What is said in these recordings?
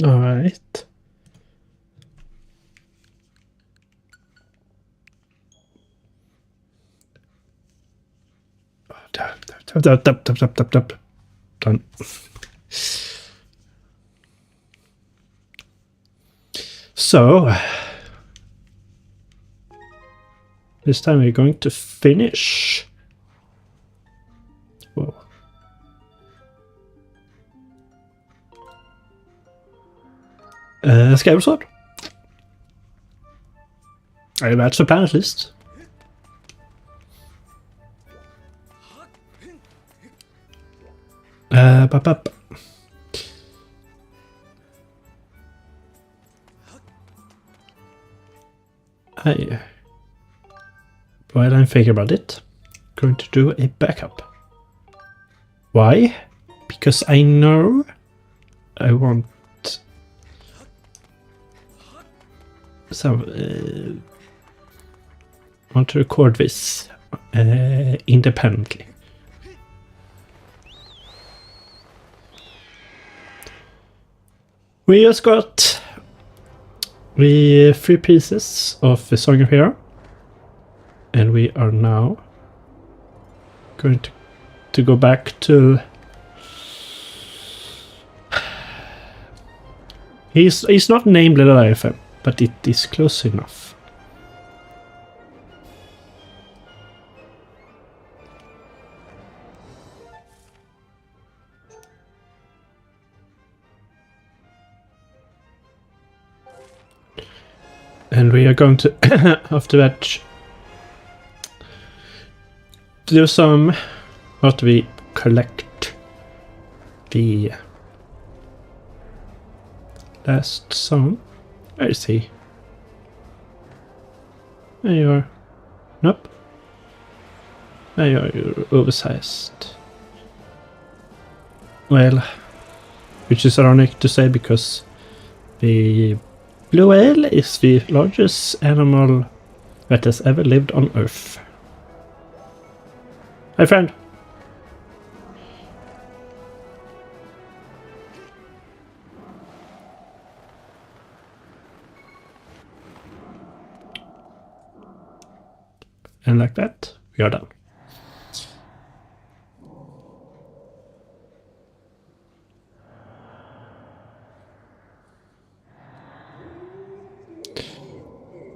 All right. Done. So this time we're going to finish. Whoa. Skyward Sword. That's the plan at least. Up. While I'm thinking about it, I'm going to do a backup. Why? Because I know I want some. Want to record this independently. We just got the 3 pieces of the Song of Hero, and we are now going to go back to. He's not named Little IFM, but it is close enough. And we are going to, after that, do some, after we collect the last song. Where is he? There you are. Nope. There you are, you're oversized. Well, which is ironic to say because the blue whale is the largest animal that has ever lived on Earth. Hi, friend. And like that, we are done.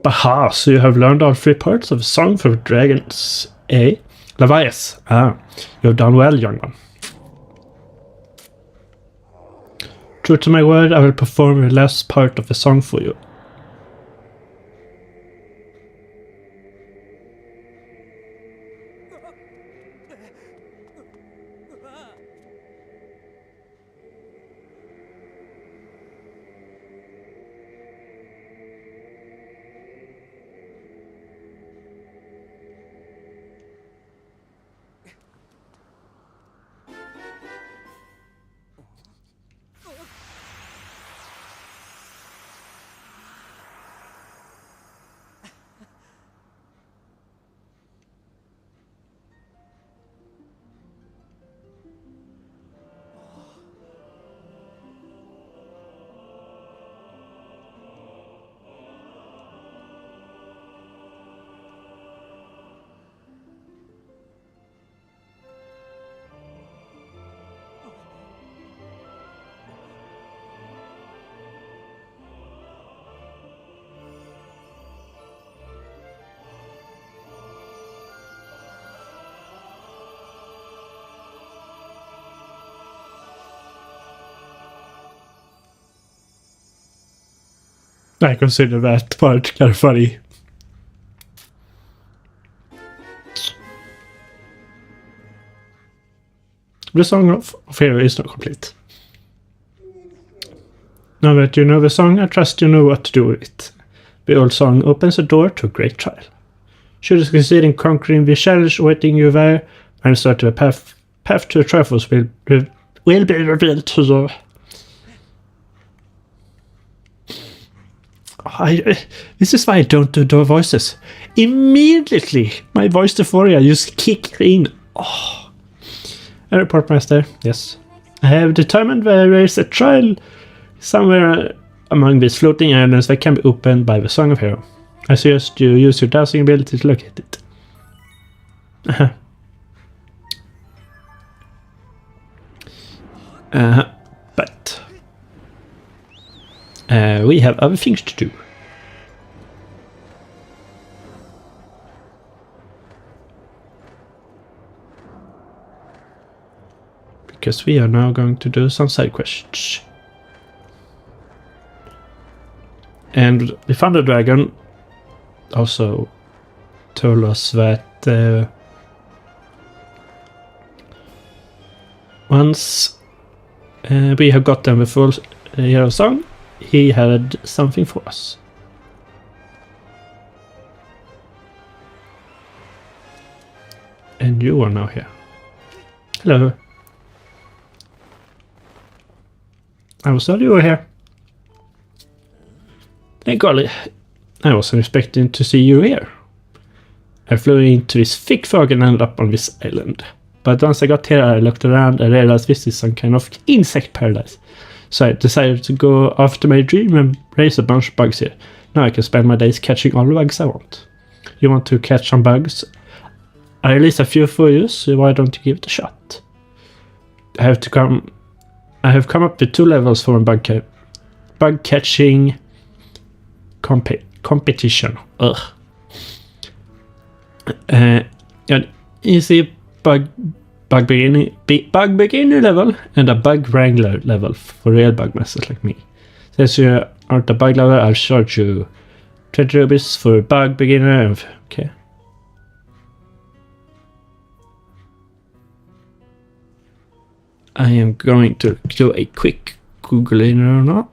Baha, so you have learned all 3 parts of a song for dragons. Levias. You have done well, young one. True to my word, I will perform the last part of the song for you. I consider that part kind of funny. The Song of Hero is not complete. Now that you know the song, I trust you know what to do with it. The old song opens a door to a great trial. Should you succeed in conquering the challenge awaiting you there, and start the path to the trophies will be revealed to you. This is why I don't do door voices. Immediately, my voice euphoria just kicked in. A report master, yes. I have determined there is a trial Somewhere among these floating islands that can be opened by the Song of Hero. I suggest you use your dowsing ability to locate it. But we have other things to do. Because we are now going to do some side quests. And we found a dragon. Also told us that once we have gotten the full hero song, he had something for us. And you are now here. Hello. I was told you were here. Thank golly, I wasn't expecting to see you here. I flew into this thick fog and ended up on this island. But once I got here, I looked around and realized this is some kind of insect paradise. So I decided to go after my dream and raise a bunch of bugs here. Now I can spend my days catching all the bugs I want. You want to catch some bugs? I release a few for you, so why don't you give it a shot? I have come up with 2 levels for a bug catching competition. Ugh. An easy bug beginner level and a bug wrangler level for real bug masters like me. Since you aren't a bug lover, I'll charge you 20 rupees for a bug beginner. Okay. I am going to do a quick Googling now.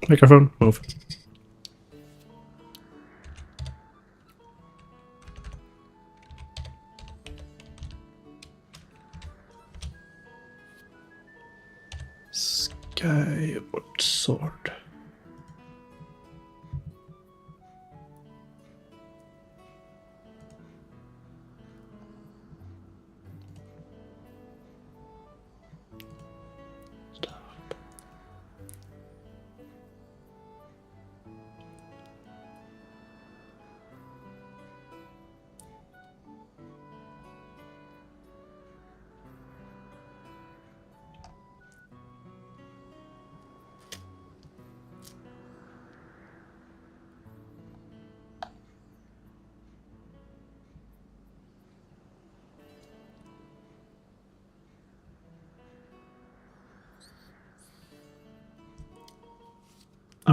Microphone, move. Skyward sword.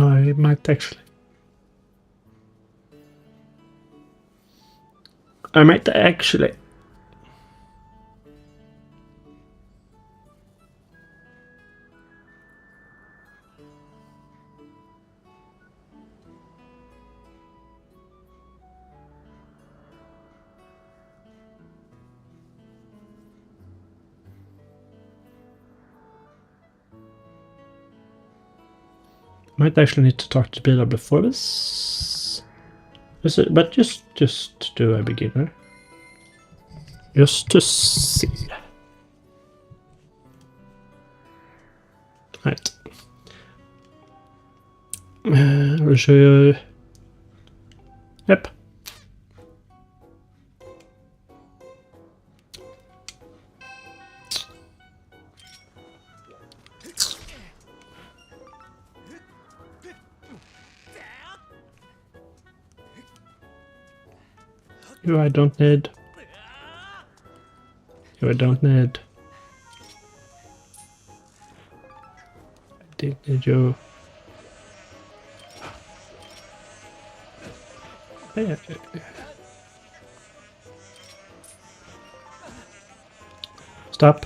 I might actually. Might actually need to talk to Bila before this. But just do a beginner. Just to see. Right. I'll show you. Yep. You I don't need. You I don't need. I didn't need you. Yeah. Stop.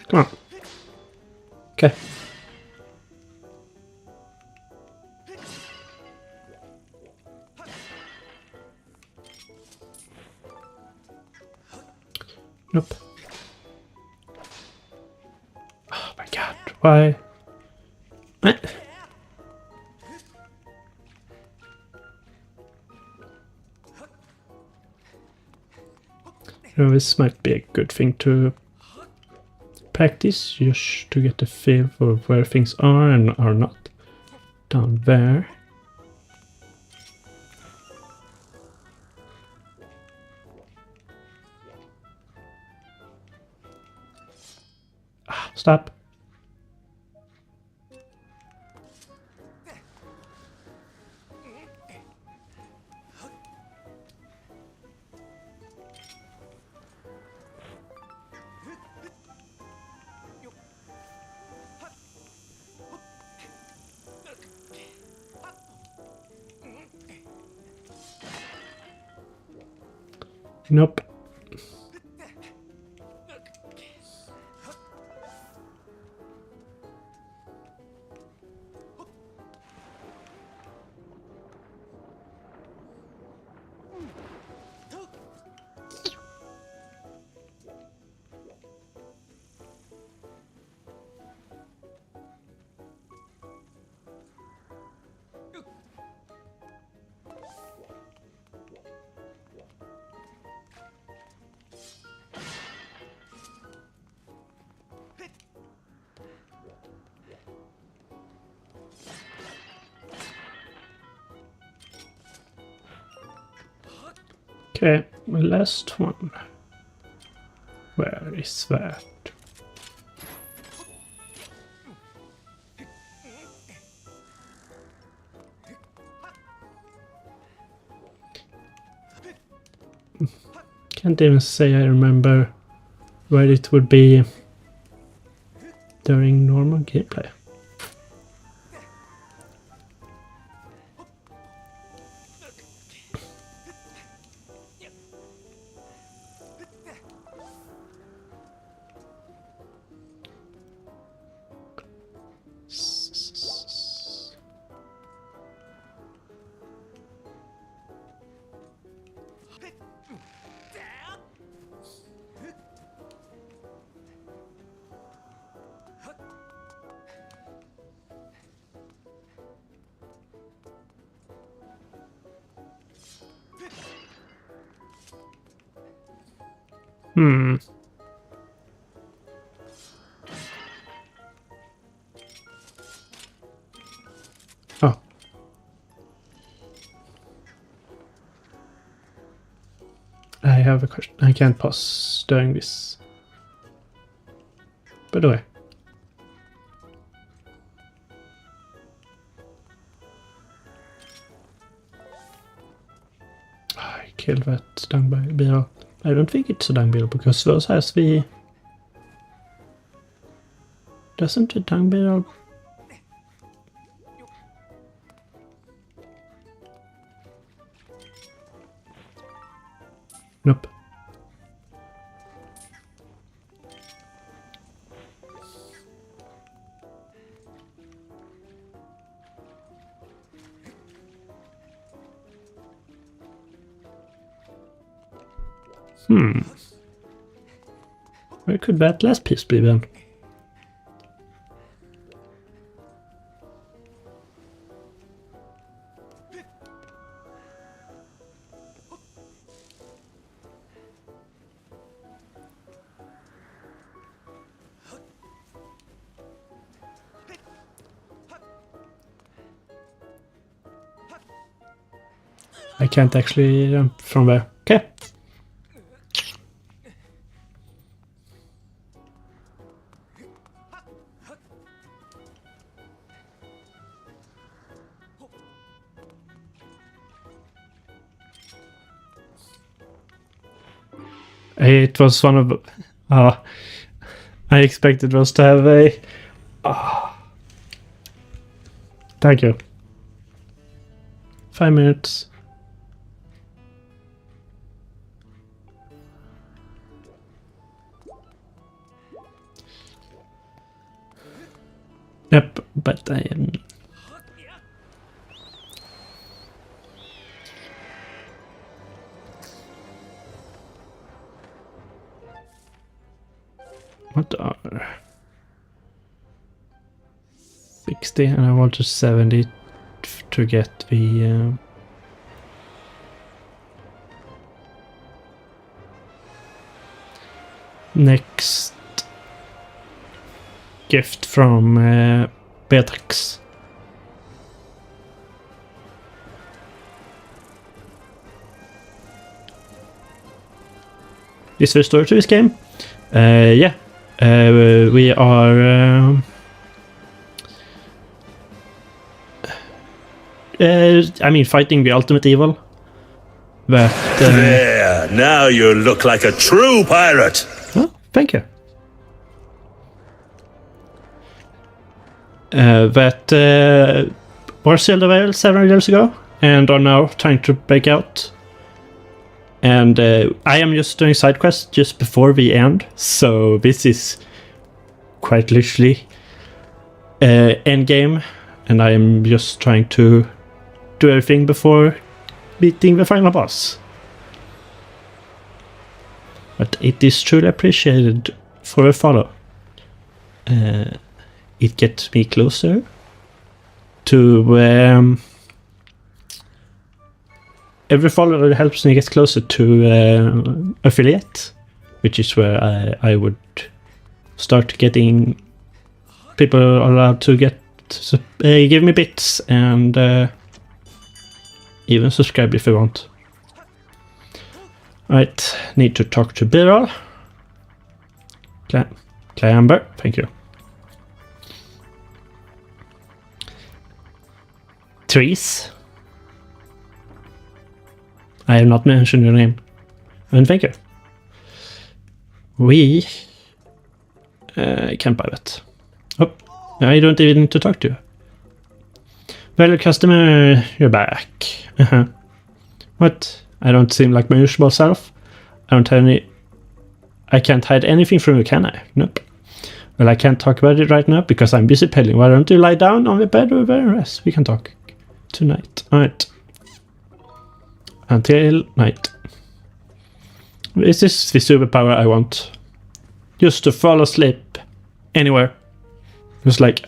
Come on. Okay. Nope. Oh my god, why? This might be a good thing to practice, just to get a feel for where things are and are not. Down there. Ah, stop. Nope. Okay, last one. Where is that? Can't even say I remember where it would be during normal gameplay. Oh. I have a question. I can't pause during this. By the way. I killed that dung beetle. I don't think it's a dung beetle because those has the... Doesn't the dung beetle... Nope. Where could that last piece be then? I can't actually jump from there. Okay. It was one of... I expected us to have a... Thank you. 5 minutes. Yep, but I am... What are 60 and I want to 70 to get the next gift from Beatrix. Is there a story to this game? Yeah. We are I mean, fighting the ultimate evil. But there, now you look like a true pirate. Oh, thank you. That were Zelda several years ago and are now trying to break out. And I am just doing side quests just before the end, so this is quite literally end game, and I am just trying to do everything before beating the final boss. But it is truly appreciated for a follow. It gets me closer to every follower helps me get closer to affiliate, which is where I would start getting people allowed to get give me bits and even subscribe if they want. Right, need to talk to Birol. Clamber, thank you. Trees. I have not mentioned your name. And thank you. We can't buy that. Oh, I don't even need to talk to you. Well, customer, you're back. What? I don't seem like my usual self. I can't hide anything from you, can I? Nope. Well, I can't talk about it right now because I'm busy peddling. Why don't you lie down on the bed or rest? We can talk tonight. Alright. Until night. This is the superpower I want. Just to fall asleep anywhere. Just like,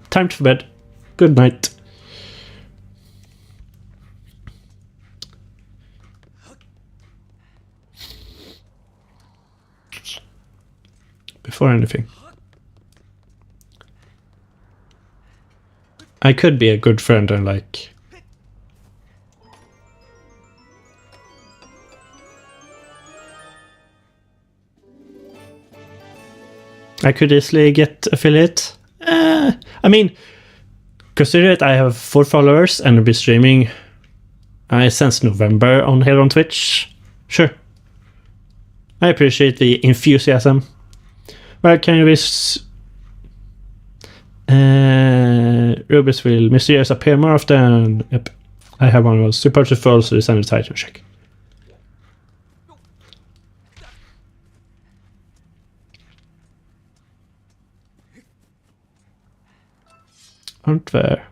time to bed. Good night. Before anything. I could be a good friend and like... I could easily get affiliate. I mean, consider it, I have 4 followers and I'll be streaming since November here on Twitch. Sure. I appreciate the enthusiasm. Well, can you wish Rubis will mysterious appear more often? Yep. I have one of those. Support to fall, so it's under title check. Aren't there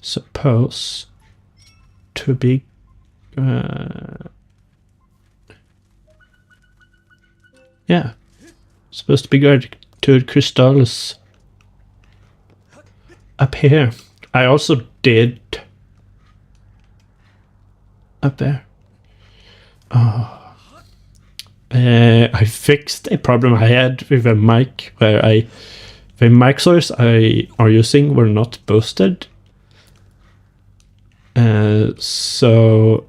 supposed to be yeah, supposed to be gratitude crystals up here. I also did up there. I fixed a problem I had with a mic where the mic source I are using were not boosted. So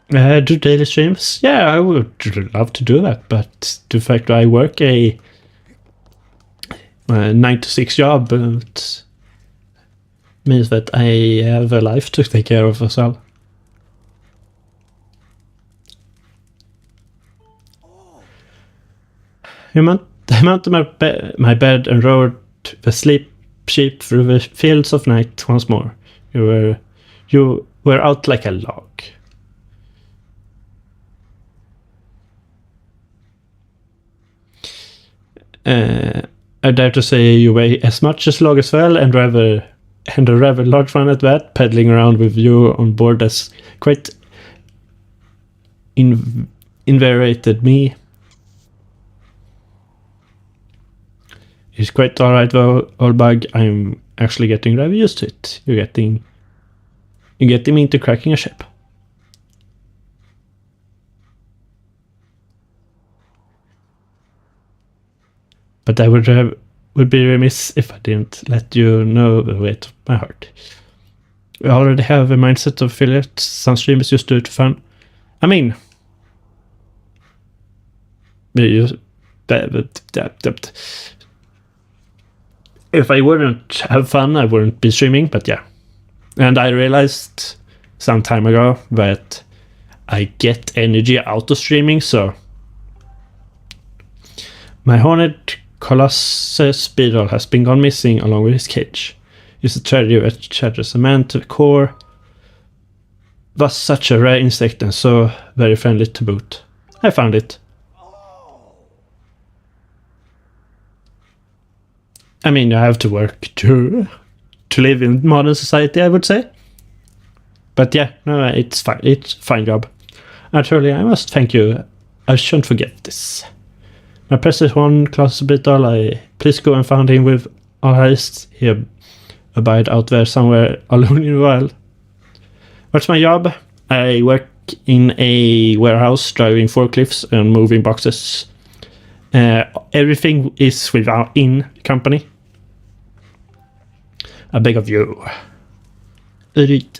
do daily streams? Yeah, I would love to do that, but the fact that I work a 9 to 6 job means that I have a life to take care of as well. I mounted my bed and rode the sleep sheep through the fields of night once more. You were out like a log. I dare to say you weigh as much as log as well, and rather and a rather large one at that, pedaling around with you on board has quite invariated me. It's quite alright though, old bug. I'm actually getting rather used to it. You're getting me into cracking a ship. But I would be remiss if I didn't let you know the weight of my heart. We already have a mindset of affiliates. Some streamers just do it for fun. I mean, if I wouldn't have fun, I wouldn't be streaming, but yeah. And I realized some time ago that I get energy out of streaming, so my Horned Colossus beetle has been gone missing along with his cage. It's a tragedy that shatters a man to the core. Was such a rare insect and so very friendly to boot. I found it. I mean, you have to work to live in modern society, I would say. But yeah, no, it's fine. It's a fine job. Actually, I must thank you. I shouldn't forget this. My Precious One, Claus Beetle, please go and find him with all haste. He abide out there somewhere alone in the wild. What's my job? I work in a warehouse driving forklifts and moving boxes. Everything is without in company. I beg of you. Read.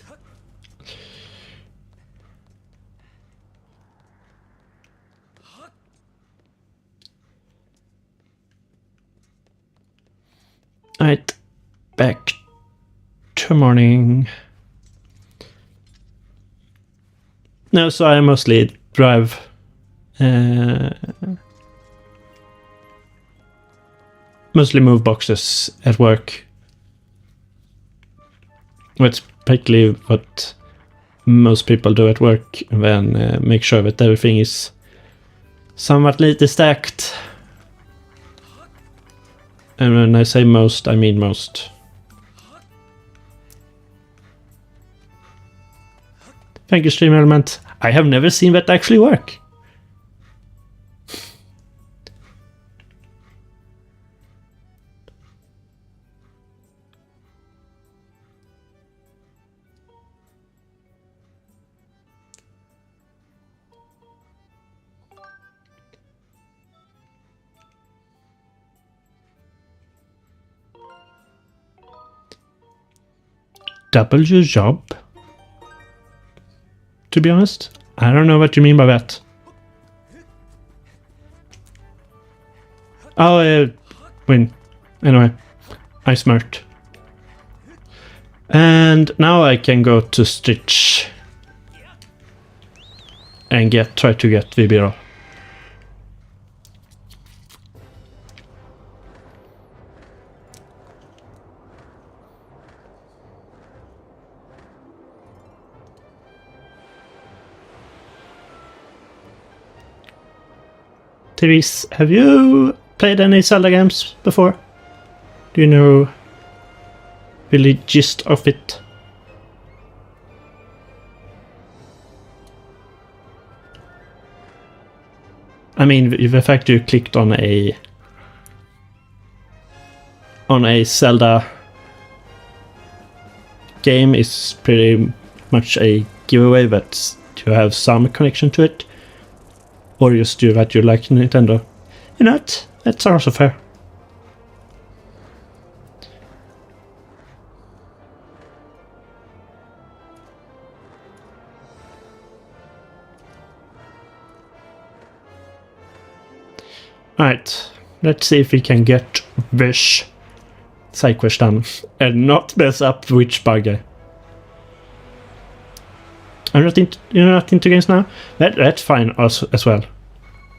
Alright, back to morning. No, so I mostly drive. Mostly move boxes at work. That's practically what most people do at work, and then make sure that everything is somewhat neatly stacked. And when I say most, I mean most. Thank you, Stream Element. I have never seen that actually work. Double your job? To be honest, I don't know what you mean by that. Oh, win. Anyway, I'm smart. And now I can go to Stitch and try to get Vibiro. Therese, have you played any Zelda games before? Do you know really gist of it? I mean, the fact you clicked on a Zelda game is pretty much a giveaway that you have some connection to it. Or just do that you like Nintendo. You know what? That's also fair. Alright, let's see if we can get this side quest done and not mess up Witch Bugger. You're not into games now? That's fine as well.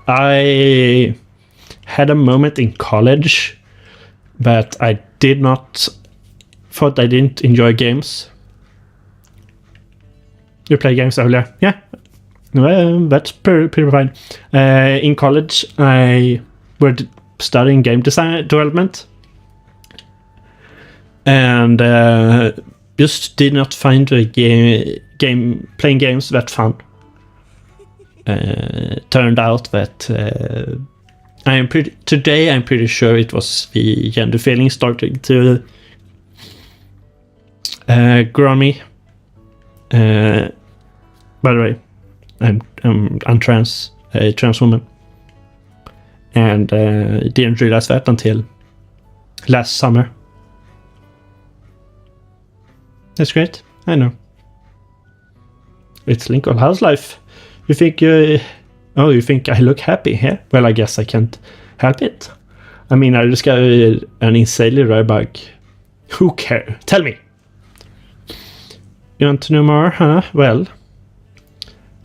I had a moment in college that I thought I didn't enjoy games. You play games earlier? Yeah. That's pretty fine. In college, I was studying game development. and just did not find the playing games that fun. Turned out that I'm pretty sure it was the gender feeling starting to grow on me. By the way, I'm trans, a trans woman, and didn't realize that until last summer. That's great. I know. It's Linkle. How's life? You think you think I look happy here? Yeah? Well, I guess I can't help it. I mean, I just got an insanely rare bug. Who cares? Tell me. You want to know more, huh? Well,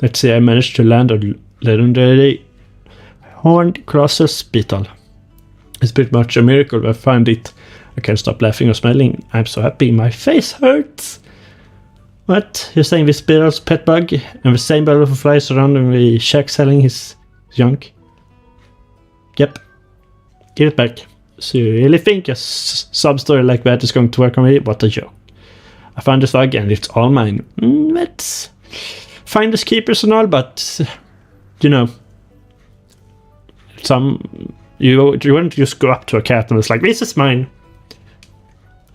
let's see. I managed to land a legendary horned colossus beetle. It's pretty much a miracle. I find it. I can't stop laughing or smiling. I'm so happy. My face hurts. What? You're saying this beetle's pet bug and the same butterfly flies around the shack selling his junk? Yep. Give it back. So you really think a sub-story like that is going to work on me? What a joke. I found this bug and it's all mine. Let's find the keepers and all, but you know, you wouldn't just go up to a cat and it's like, this is mine.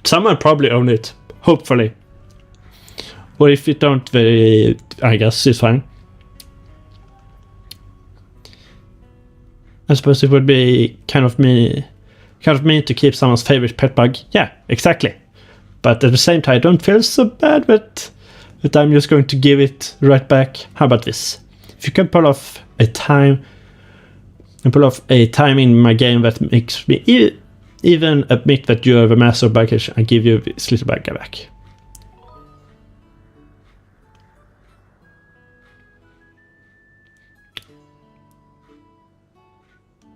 Someone probably own it, hopefully. Or if you don't, I guess it's fine. I suppose it would be kind of mean to keep someone's favorite pet bug. Yeah, exactly. But at the same time, I don't feel so bad that I'm just going to give it right back. How about this? If you can pull off a time in my game that makes me even admit that you are the master of baggage, I give you this little bag back.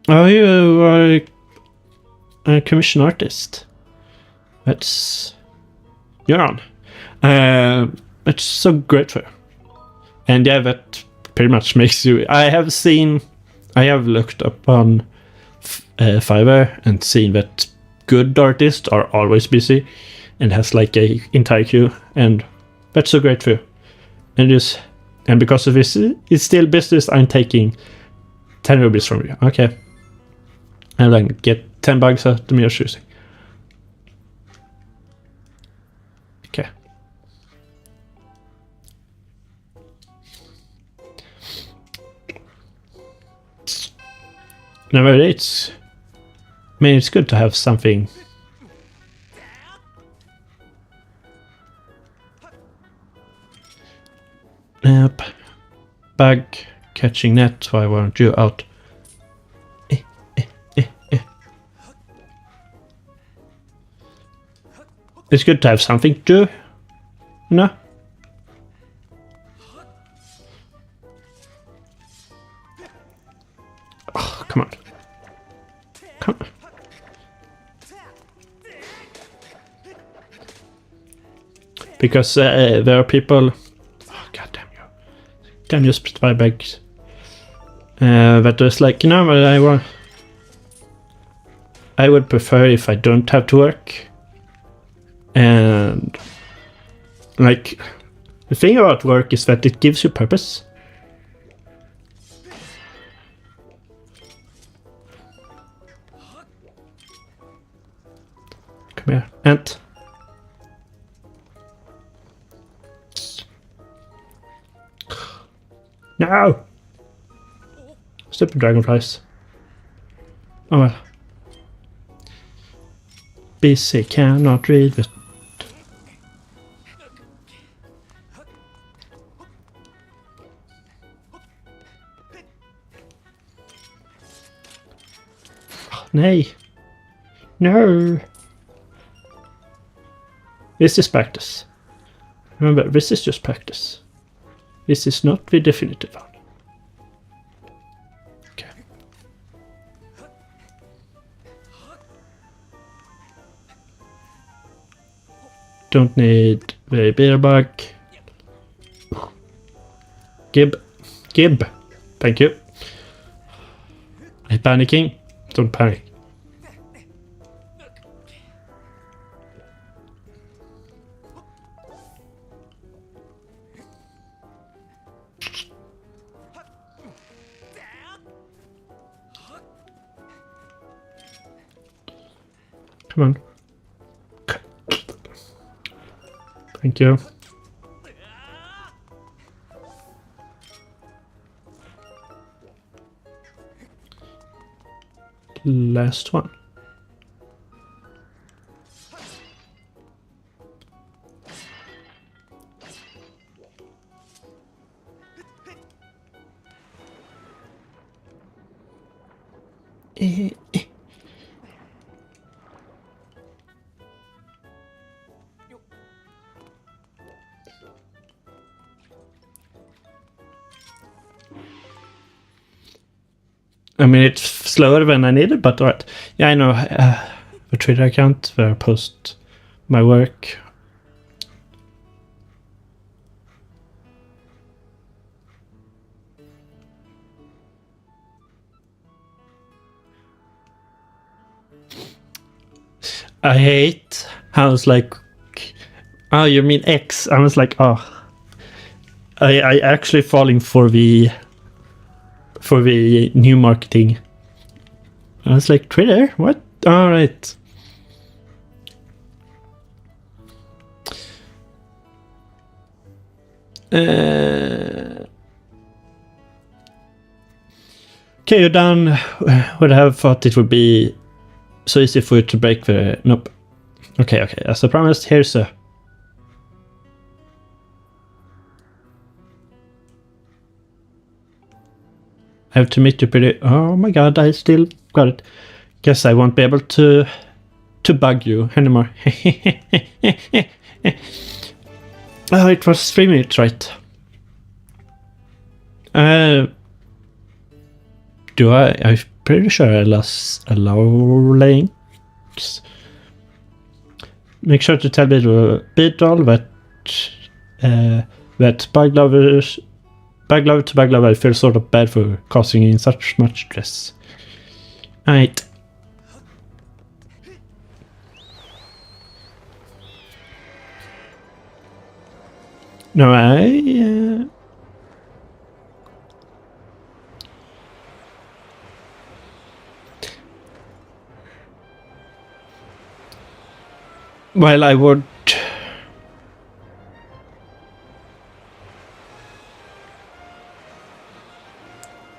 Oh, you are a commission artist. You're on. It's so grateful. And yeah, that pretty much makes you... I have looked up on Fiverr and seen that good artists are always busy and has like a entire queue, and that's so great for you. And because of this, it's still business. I'm taking 10 rupees from you. Okay. And then get 10 bugs out of me choosing. Okay. No, it's good to have something. Yep. Bug catching net. Why weren't you out? It's good to have something to do. No? Oh, come on. Come on. Because there are people... Oh, god damn you. Can you split my bags? That was like, you know, I would prefer if I don't have to work. And like, the thing about work is that it gives you purpose. Come here, ant. No! Stupid dragonflies. Oh well. BC cannot read it. Nej. No. This is practice. Remember, this is just practice. This is not the definitive one. Okay. Don't need the beer bug. Gib. Thank you. I'm panicking. Don't panic. Come on. Thank you. Last one. I mean, it's slower than I needed, but alright. Yeah, I know. A Twitter account where I post my work. I hate how it's like, oh, you mean X? I was like, oh. I actually falling for the new marketing. I was like, Twitter? What? All right. Okay, you're done. Would have thought it would be so easy for you to break the... Nope. Okay. As I promised, here's a... I have to meet you pretty... Oh my god, I still got it. Guess I won't be able to bug you anymore. Oh, it was 3 minutes, right? Do I? I'm pretty sure I allow links. Make sure to tell Beetle that bug lover to bug lover, I feel sort of bad for causing in such much stress. Alright. No, well, I would...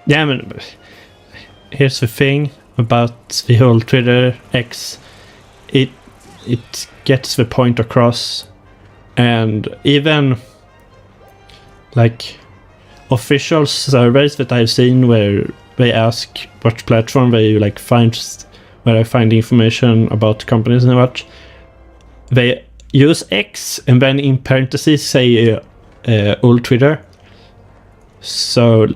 Yeah, I mean, here's the thing about the whole Twitter X. It gets the point across, and even like official surveys that I've seen where they ask what platform where you like where I find information about companies and what, they use X and then in parentheses say old Twitter. So,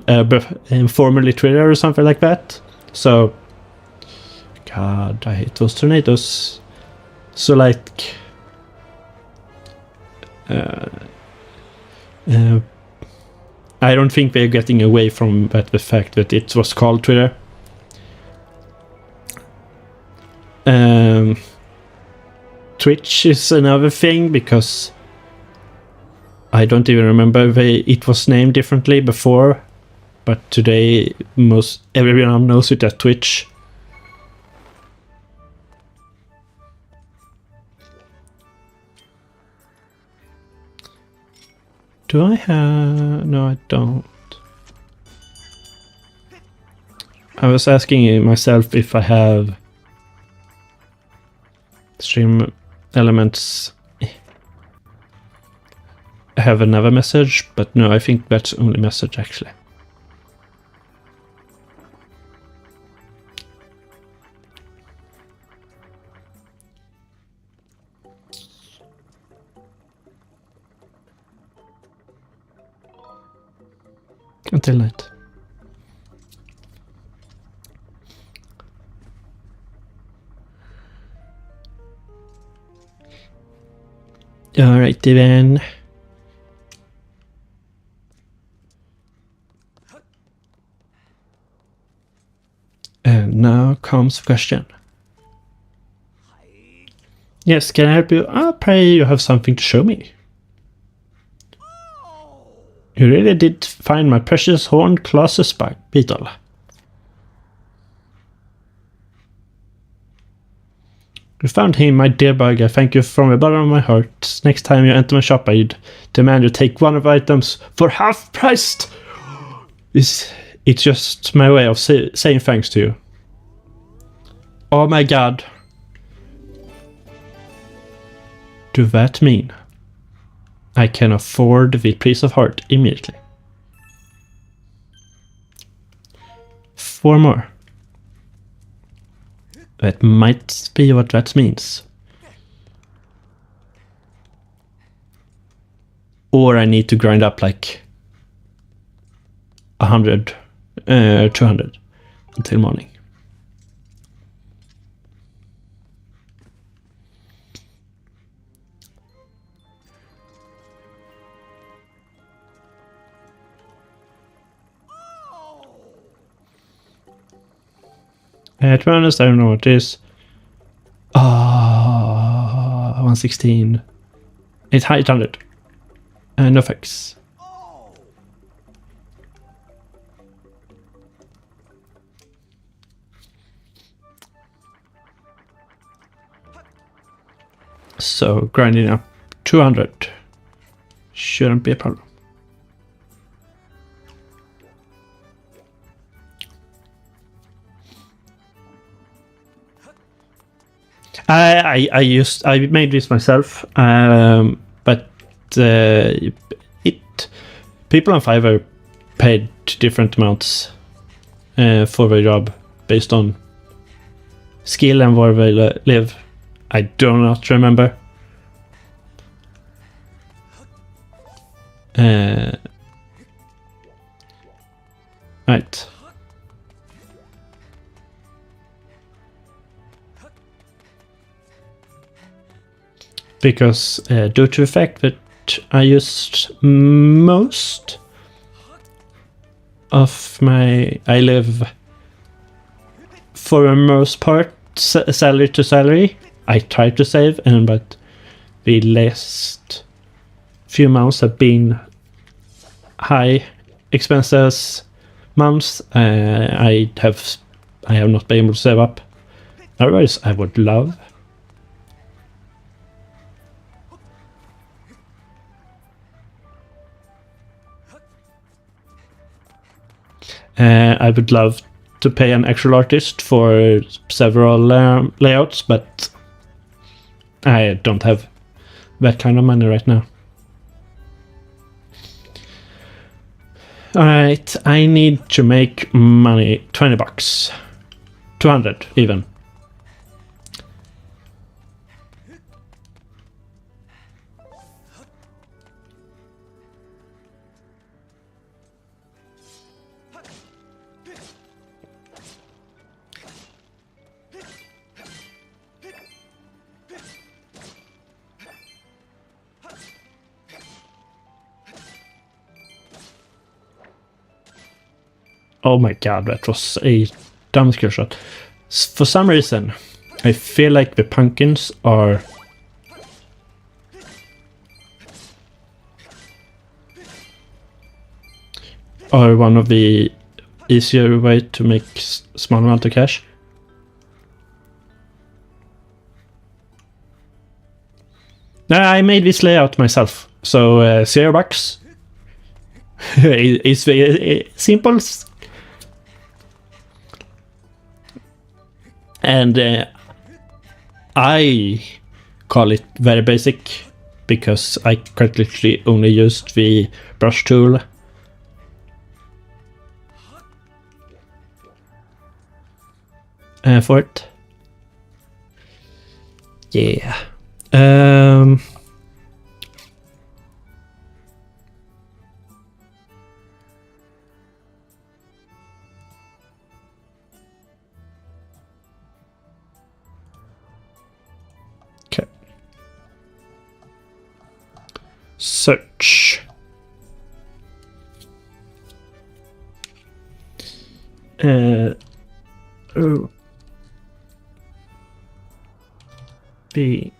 formerly Twitter or something like that. So, God, I hate those tornadoes. So, like, I don't think they're getting away from the fact that it was called Twitter. Twitch is another thing because I don't even remember it was named differently before, but today everyone knows it as Twitch. Do I have... No, I don't. I was asking myself if I have stream elements. I have another message, but no, I think that's only message actually. Until night. Alright then. And now comes the question. Yes, can I help you? I pray you have something to show me. You really did find my precious horned classes back, Beetle. You found him, my dear bug. I thank you from the bottom of my heart. Next time you enter my shop, I'd demand you take one of the items for half price. It's just my way of saying thanks to you. Oh my god. Do that mean I can afford the piece of heart immediately? 4 more. That might be what that means. Or I need to grind up like 100, 200 until morning. To be honest, I don't know what it is. 116. 800. No thanks. So grinding up 200 shouldn't be a problem. I made this myself, but people on Fiverr paid different amounts for the job based on skill and where they live. I do not remember. Right. Because due to the fact that I used most of I live for the most part salary to salary. I try to save, but the last few months have been high expenses months. I have not been able to save up. Otherwise, I would love. I would love to pay an actual artist for several layouts, but I don't have that kind of money right now. Alright, I need to make money. 20 bucks. 200 even. Oh my god, that was a dumb skill shot. For some reason, I feel like the pumpkins are one of the easier way to make small amount of cash. I made this layout myself, so $0. It's very simple. And I call it very basic because I quite literally only used the brush tool. For it. Yeah. Okay. Search. Oh. B.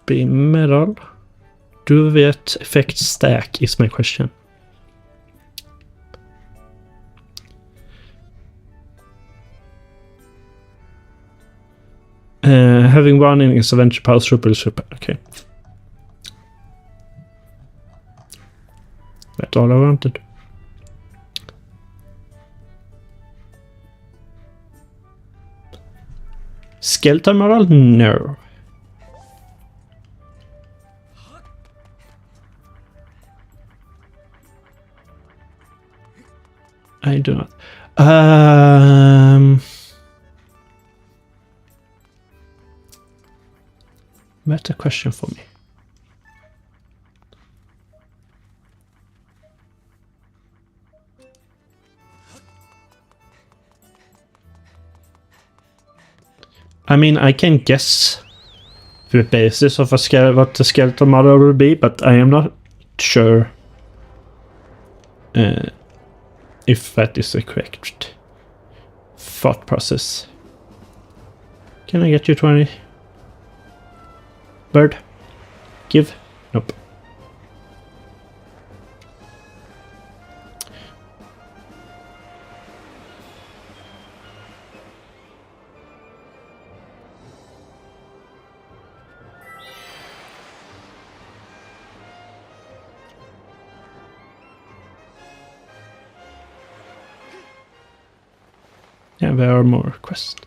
be metal. Do that effect stack is my question. Having one in his adventure power super. Okay. That's all I wanted. Skeleton model? No. I do not. That's a question for me. I mean, I can guess the basis of what the skeletal model will be, but I am not sure if that is the correct thought process. Can I get you 20? Bird? Give? Nope. Yeah, there are more quests.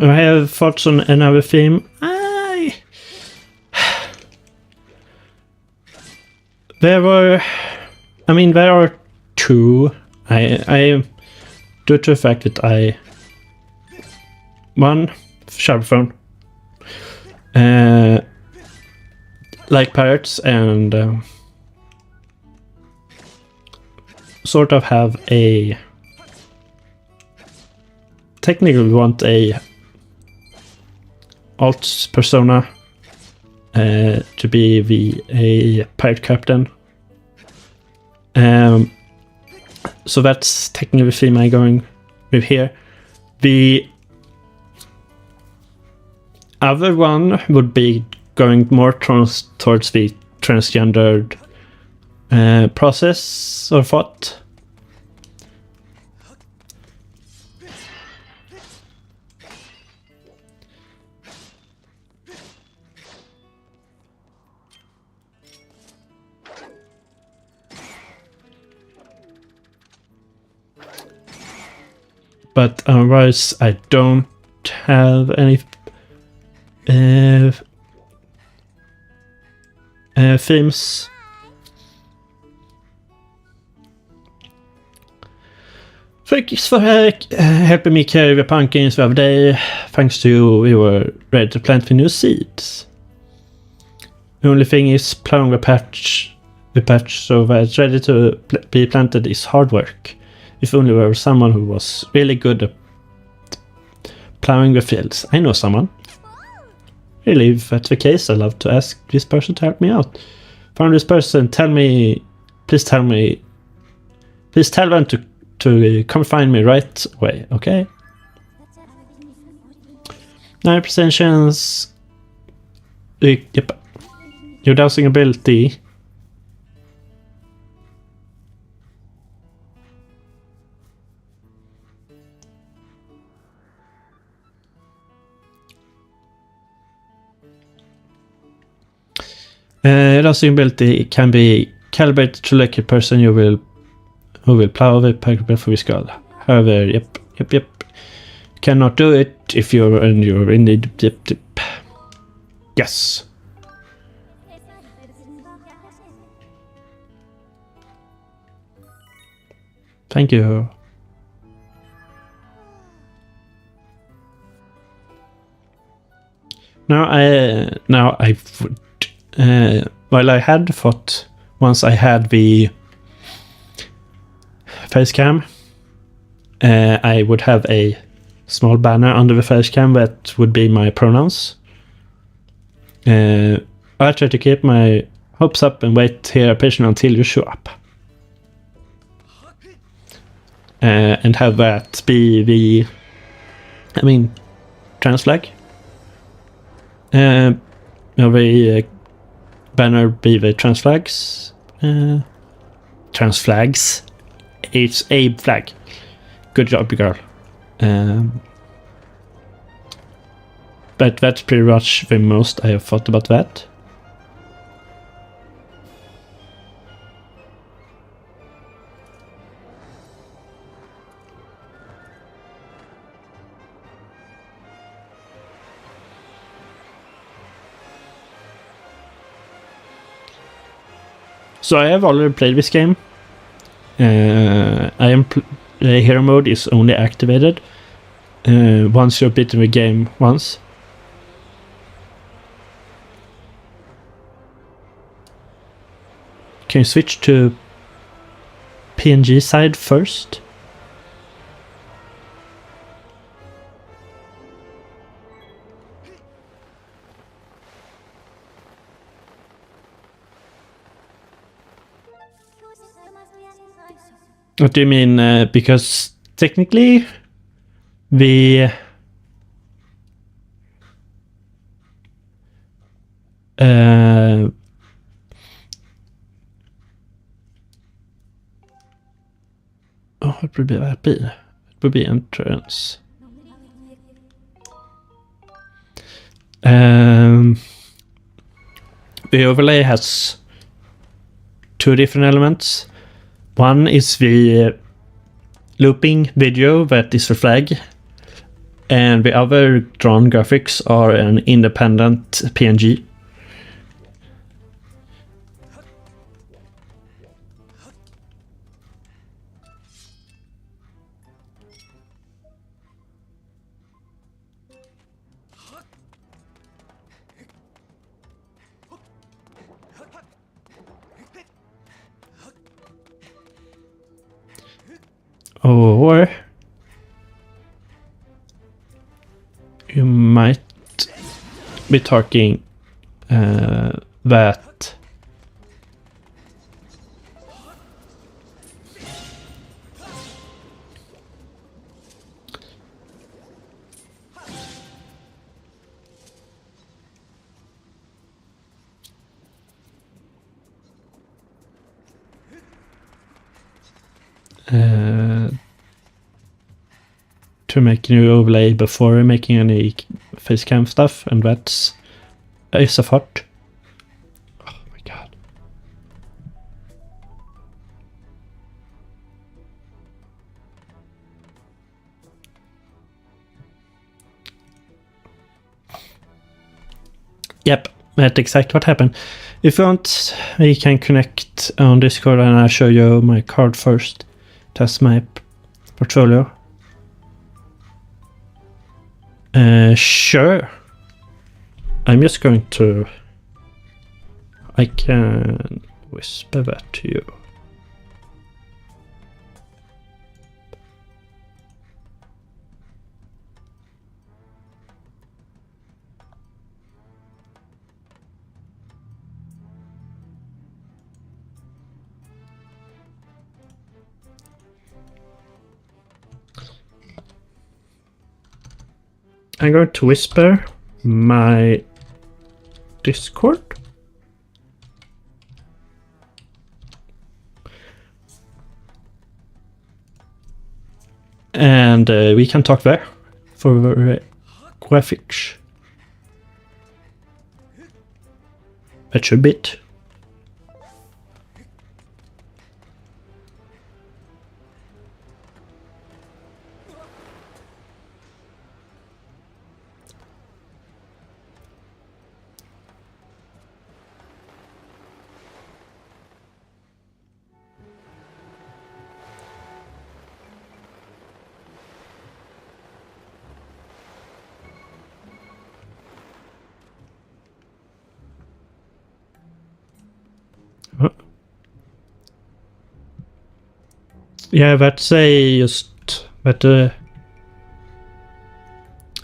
I have thoughts on another theme. There are two. I due to the fact that one, sharp phone. Like pirates and sort of have a technically want a alt persona to be a pirate captain. So that's technically the theme I'm going with here. The other one would be going more towards the transgendered process or thought. But otherwise, I don't have any themes. Thanks for helping me carry the pumpkins the other day. Thanks to you, we were ready to plant the new seeds. The only thing is plowing the patch so that it's ready to be planted is hard work. If only there was someone who was really good at plowing the fields. I know someone. Really, if that's the case, I'd love to ask this person to help me out. Found this person, please tell them to come find me right away, okay? 9% chance. Yep. Your dowsing ability. Dowsing ability can be calibrated to like a person who will plow the pipe before we skull. However, yep. Cannot do it if you're in need. Yep. Yes. Thank you. Now I would. Well, I had thought once I had the face cam, I would have a small banner under the face cam that would be my pronouns. I try to keep my hopes up and wait here patiently until you show up. And have that be I mean, trans flag. Har vi banner bredvid trans flags. Trans flags. It's a flag. Good job, girl. But that's pretty much the most I have thought about that. So I have already played this game. Hero mode is only activated once you're beaten the game once. Can you switch to PNG side first? What do you mean? Because technically, the what would that be? It would be entrance. The overlay has two different elements. One is the looping video that is the flag, and the other drawn graphics are an independent PNG. Or you might be talking that to make a new overlay before making any facecam stuff, and that's a thought. Oh my god. Yep, that's exactly what happened. If you want, we can connect on Discord and I'll show you my card first. That's my portfolio. Sure. I'm just going to... I can whisper that to you. I'm going to whisper my Discord. And we can talk there for graphics. That should be it. Yeah, that's just that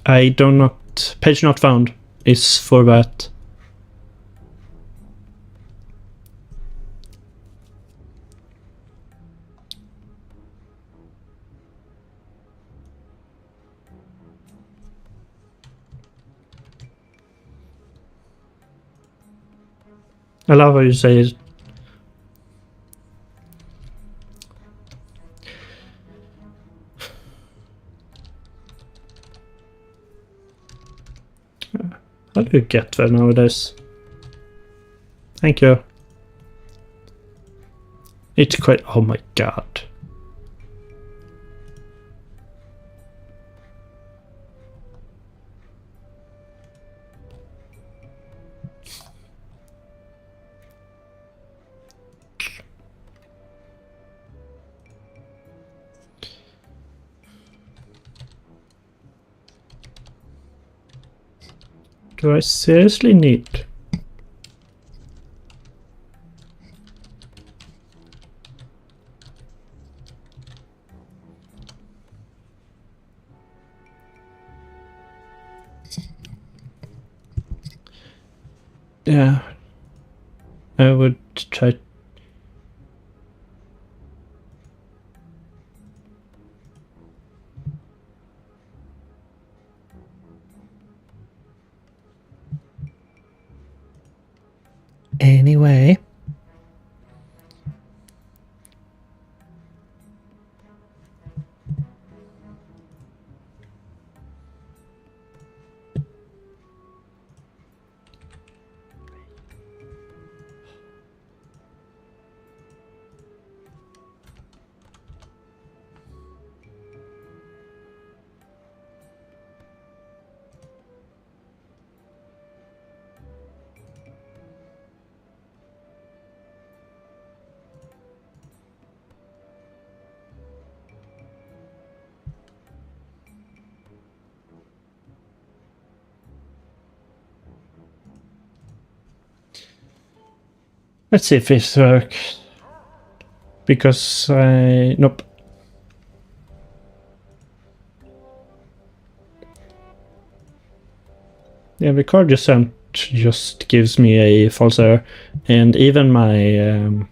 I do not page not found is for that. I love how you say it. How do you get there nowadays? Thank you. It's quite... Oh my god. Do I seriously need... Yeah, I would try. Anyway. Let's see if this works. Because I... Nope. Yeah, the card you sent just gives me a false error. And even my...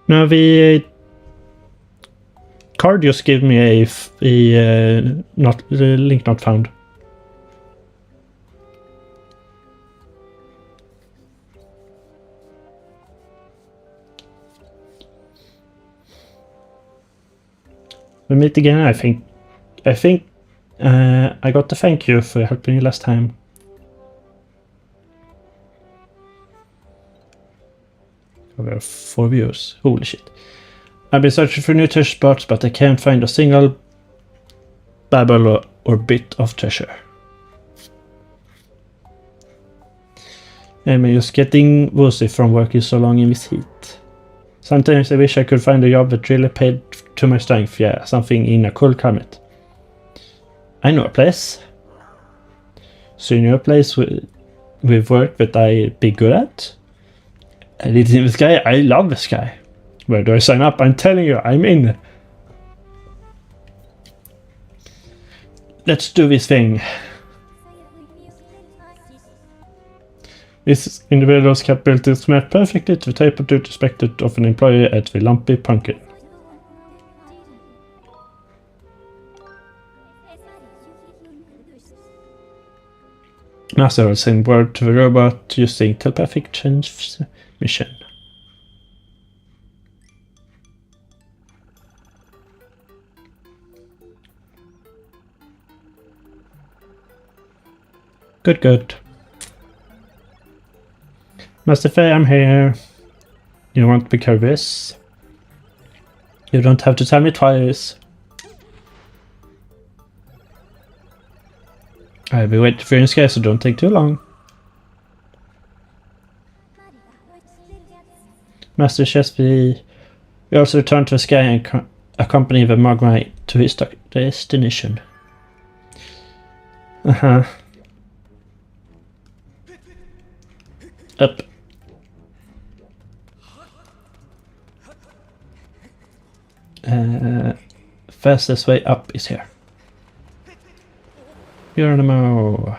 No, the card just gave me a not the link not found. We meet again. I think I got the thank you for helping you last time. We have 4 views. Holy shit. I've been searching for new treasure spots, but I can't find a single babble or bit of treasure. I'm just getting woozy from working so long in this heat. Sometimes I wish I could find a job that really paid to my strength. Yeah, something in a cool climate. I know a place. So you know a place with work that I'd be good at? I live in the sky. I love the sky. Where do I sign up? I'm telling you, I'm in. Let's do this thing. These individuals' capabilities match perfectly to the type of duty expected of an employee at the Lumpy Pumpkin. Master will send word to the robot using telepathic transmission. Good, good. Master Faye, I'm here. You want to be curious? You don't have to tell me twice. I'll be waiting for you in the sky, so don't take too long. Master Chesby, we also return to the sky and accompany the Magma to his destination. Up. Fastest way up is here. Geronimo.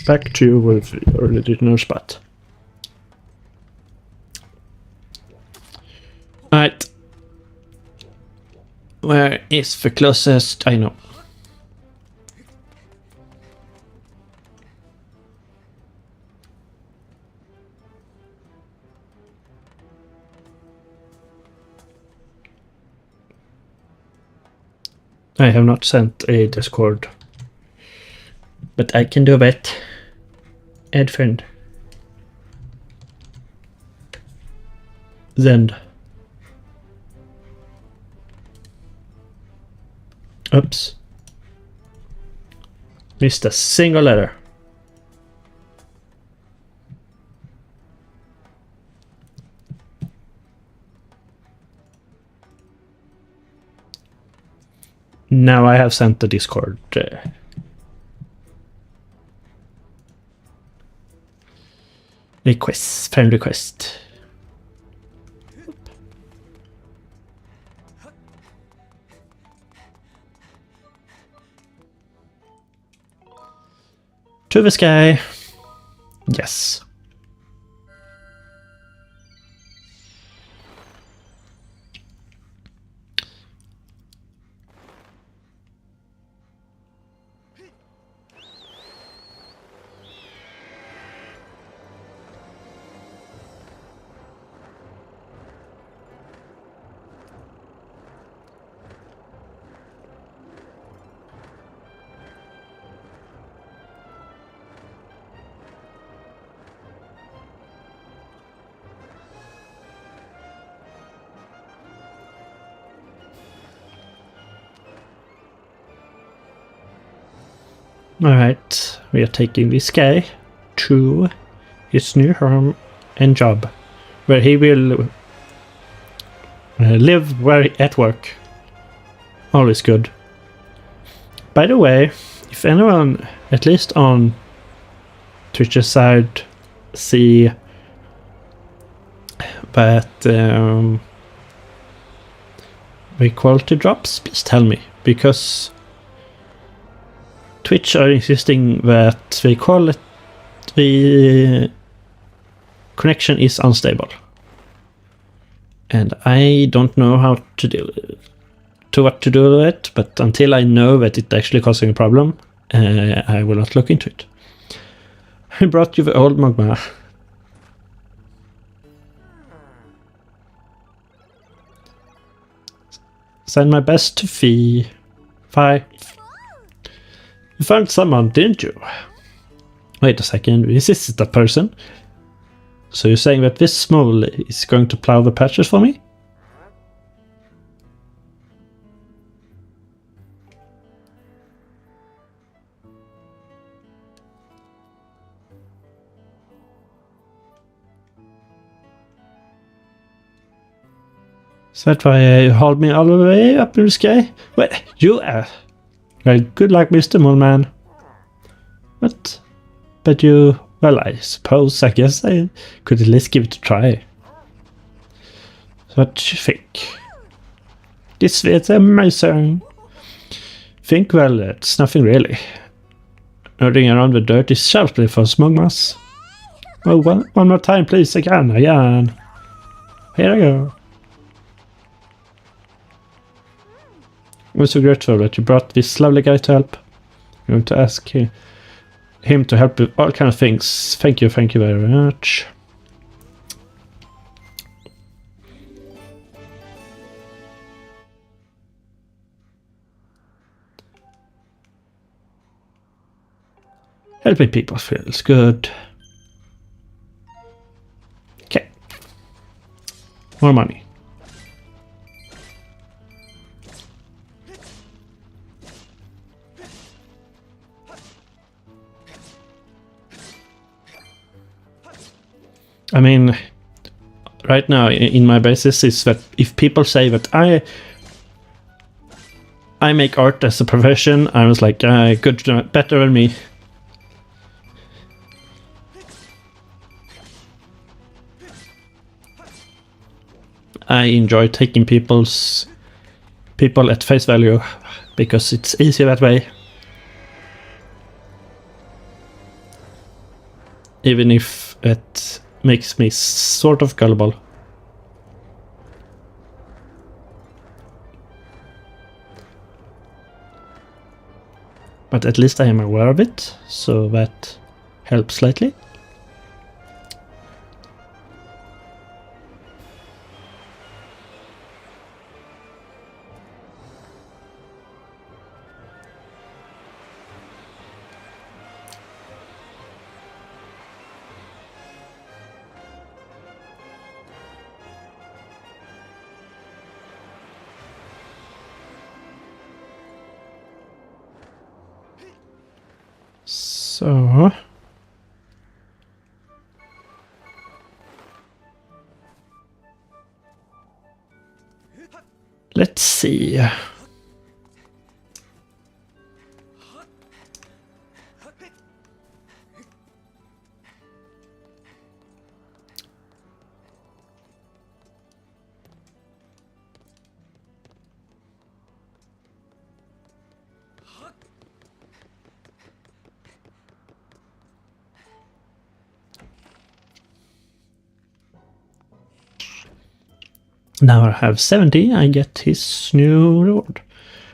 Back to you with your original spot. Alright. Where is the closest I know. I have not sent a Discord, but I can do that. Add friend. Zend. Oops. Missed a single letter. Now I have sent the Discord. Request, friend request. To the sky. Yes. Alright, we are taking this guy to his new home and job, where he will live at work. Always good. By the way, if anyone, at least on Twitch's side, see that the quality drops, please tell me, because Twitch are insisting that the connection is unstable, and I don't know how to do what to do with it. But until I know that it's actually causing a problem, I will not look into it. I brought you the old magma. Send my best to Fi. You found someone, didn't you? Wait a second, is this the person? So you're saying that this mole is going to plow the patches for me? Is that why you hauled me all the way up in the sky? Well, you are. Well, good luck, Mr. Mole Man. What? But you... Well, I guess I could at least give it a try. So what do you think? This is amazing. Think, well, it's nothing really. Nodding around the dirt is sharply for smugmas. Oh, one more time, please, again. Here I go. I'm so grateful that you brought this lovely guy to help. I'm going to ask him to help with all kind of things. Thank you very much. Helping people feels good. Okay. More money. I mean, right now in my basis is that if people say that I make art as a profession, I was like, good, better than me. I enjoy taking people at face value because it's easier that way. Even if it makes me sort of gullible. But at least I am aware of it, so that helps slightly. So let's see. Now I have 70, I get his new reward.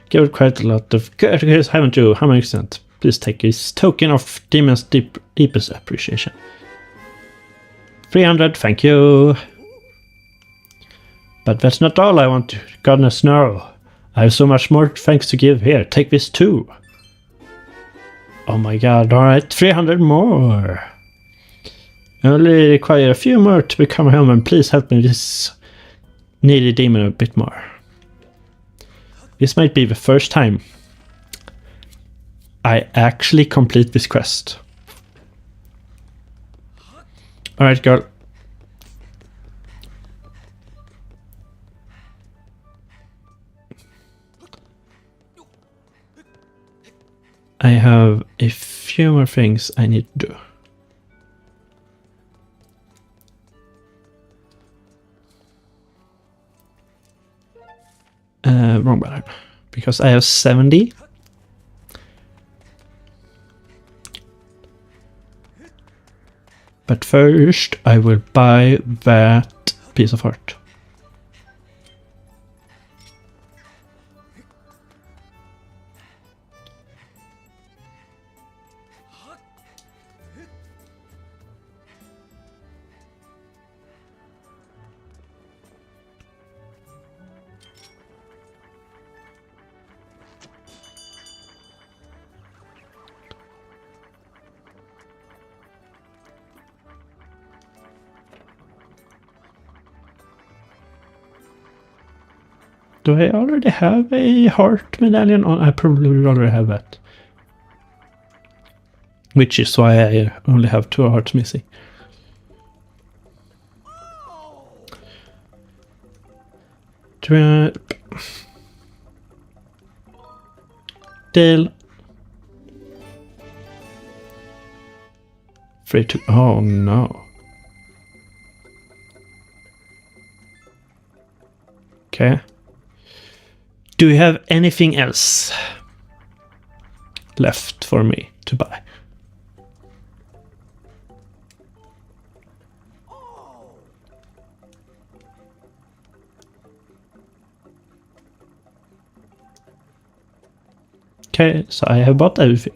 Give it quite a lot of good, haven't you? How many percent? Please take his token of Demon's deepest appreciation. 300, thank you. But that's not all I want, goodness no. I have so much more thanks to give. Here, take this too. Oh my god, alright, 300 more. I only require a few more to become a human. Please help me this needy demon a bit more. This might be the first time I actually complete this quest. Alright, girl. I have a few more things I need to do. Wrong button. Because I have 70. But first I will buy that piece of art. Do I already have a heart medallion? Oh, I probably already have that. Which is why I only have 2 hearts missing. Deal. Free to... Oh no. Okay. Do you have anything else left for me to buy? Okay, so I have bought everything.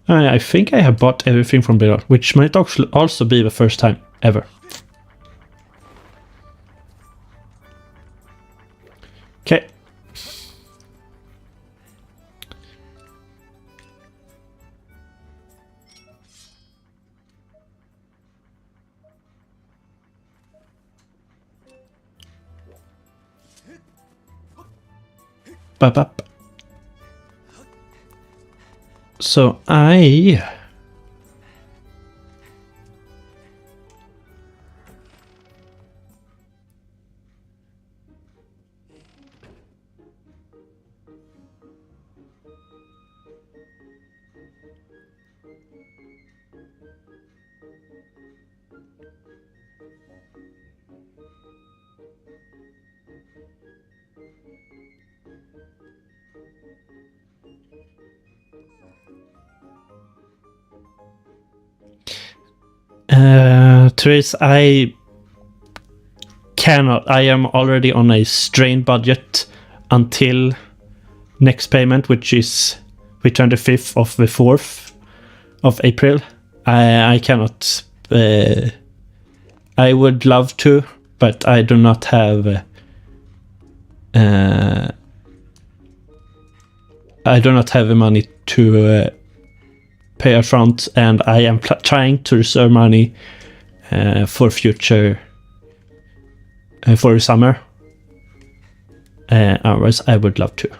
I think I have bought everything from below, which might actually also be the first time ever. Okay. Bop. So I Therese, I cannot. I am already on a strained budget. until next payment, which is the 25th of the 4th of April. I cannot. I would love to, but I do not have. I do not have the money to pay upfront, and I am trying to reserve money for future for the summer. Otherwise, I would love to.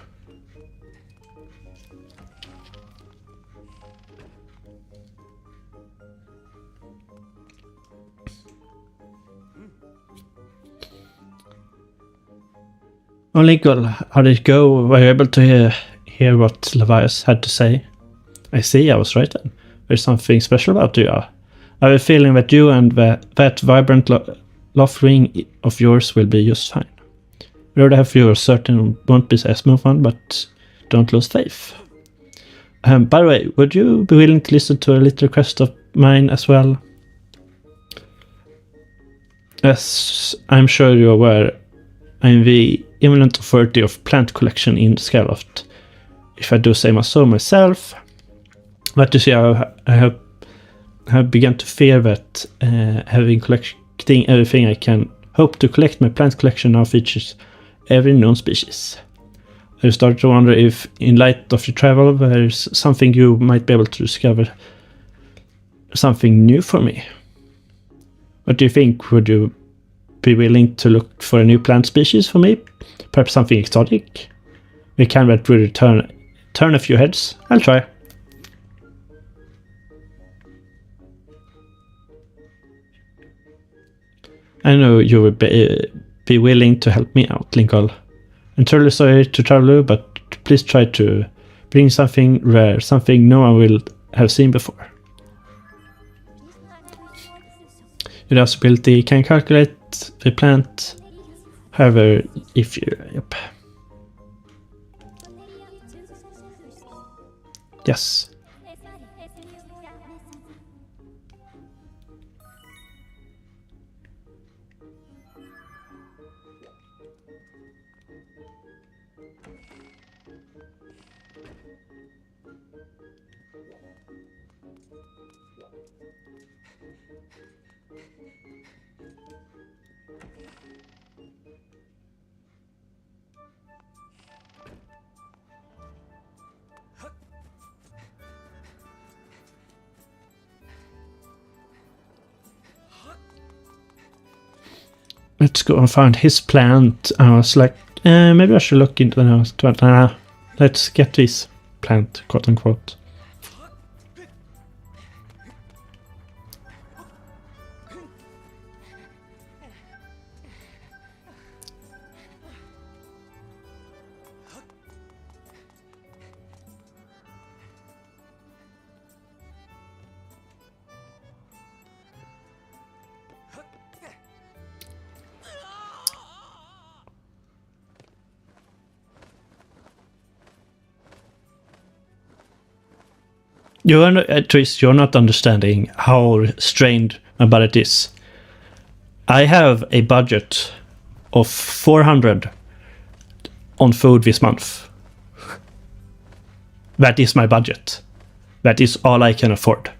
Oh, Linkle, how did it go? Were you able to hear what Levias had to say? I see, I was right then. There's something special about you. I have a feeling that you and that vibrant love ring of yours will be just fine. The road ahead of you are certain won't be a smooth one, but don't lose faith. By the way, would you be willing to listen to a little request of mine as well? As I'm sure you're aware, I'm the eminent authority of plant collection in Skyward. If I do say so myself, but you see, I have begun to fear that collecting everything I can hope to collect, my plant collection now features every known species. I started to wonder if, in light of your travel, there's something you might be able to discover, something new for me. What do you think? Would you be willing to look for a new plant species for me? Perhaps something exotic? We can but really turn a few heads. I'll try. I know you would be willing to help me out, Linkle. I'm truly sorry to trouble you, but please try to bring something rare, something no one will have seen before. Your ability can calculate the plant. However, if you... Yep. Yes. Let's go and find his plant. I was like, maybe I should look into the house. Let's get this plant, quote unquote. Tris, you're not understanding how strained my budget is. I have a budget of 400 on food this month. That is my budget. That is all I can afford.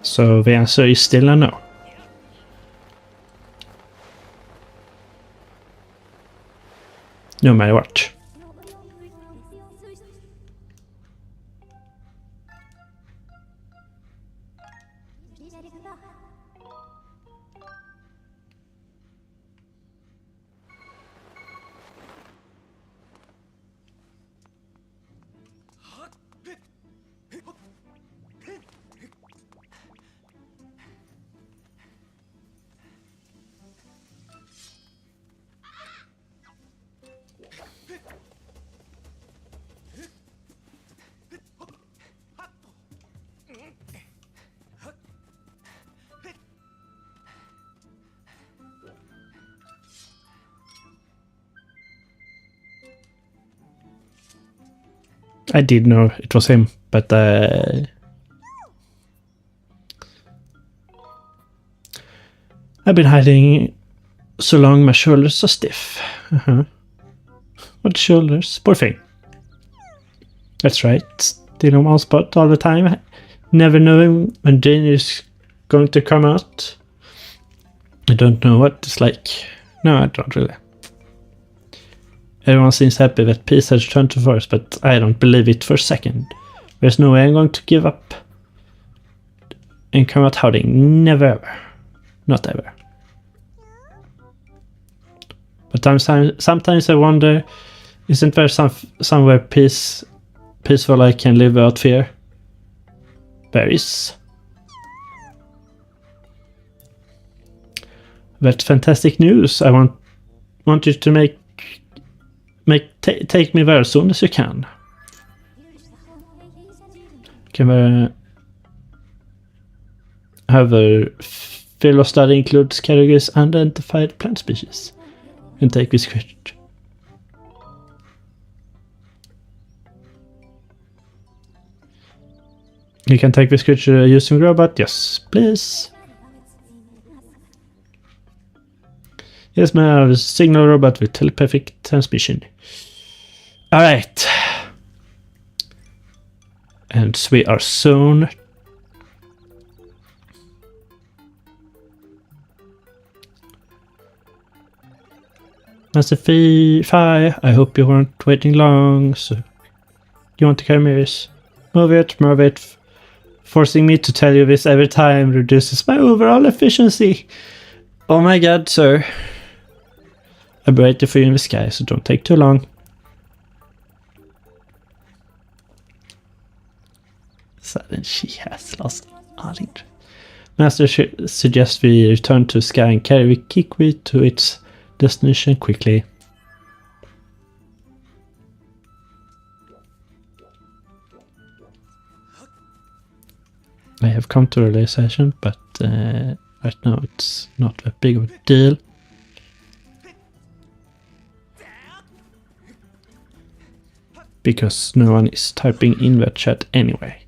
So the answer is still a no. No matter what. I did know it was him, but I've been hiding so long my shoulders are stiff. What shoulders? Poor thing. That's right. Still on one spot all the time. Never knowing when danger is going to come out. I don't know what it's like. No, I don't really. Everyone seems happy that peace has returned to forest, but I don't believe it for a second. There's no way I'm going to give up and come out hiding. Never ever. Not ever. But sometimes I wonder, isn't there somewhere peaceful I can live without fear? There is. That's fantastic news. I want you to take me there as soon as you can. Can however, field of study includes categories unidentified plant species. And take this creature. You can take this creature using robot. Yes, please. Yes, my signal robot with telepathic transmission. Alright. And we are soon. Master Fi, I hope you weren't waiting long, so you want to carry me this? Move it. Forcing me to tell you this every time reduces my overall efficiency. Oh my god, sir. I'll be waiting for you in the sky, so don't take too long. Suddenly she has lost all interest. Master suggests we return to sky and carry Kikwi to its destination quickly. I have come to a realization, but right now it's not that big of a deal. Because no one is typing in that chat anyway.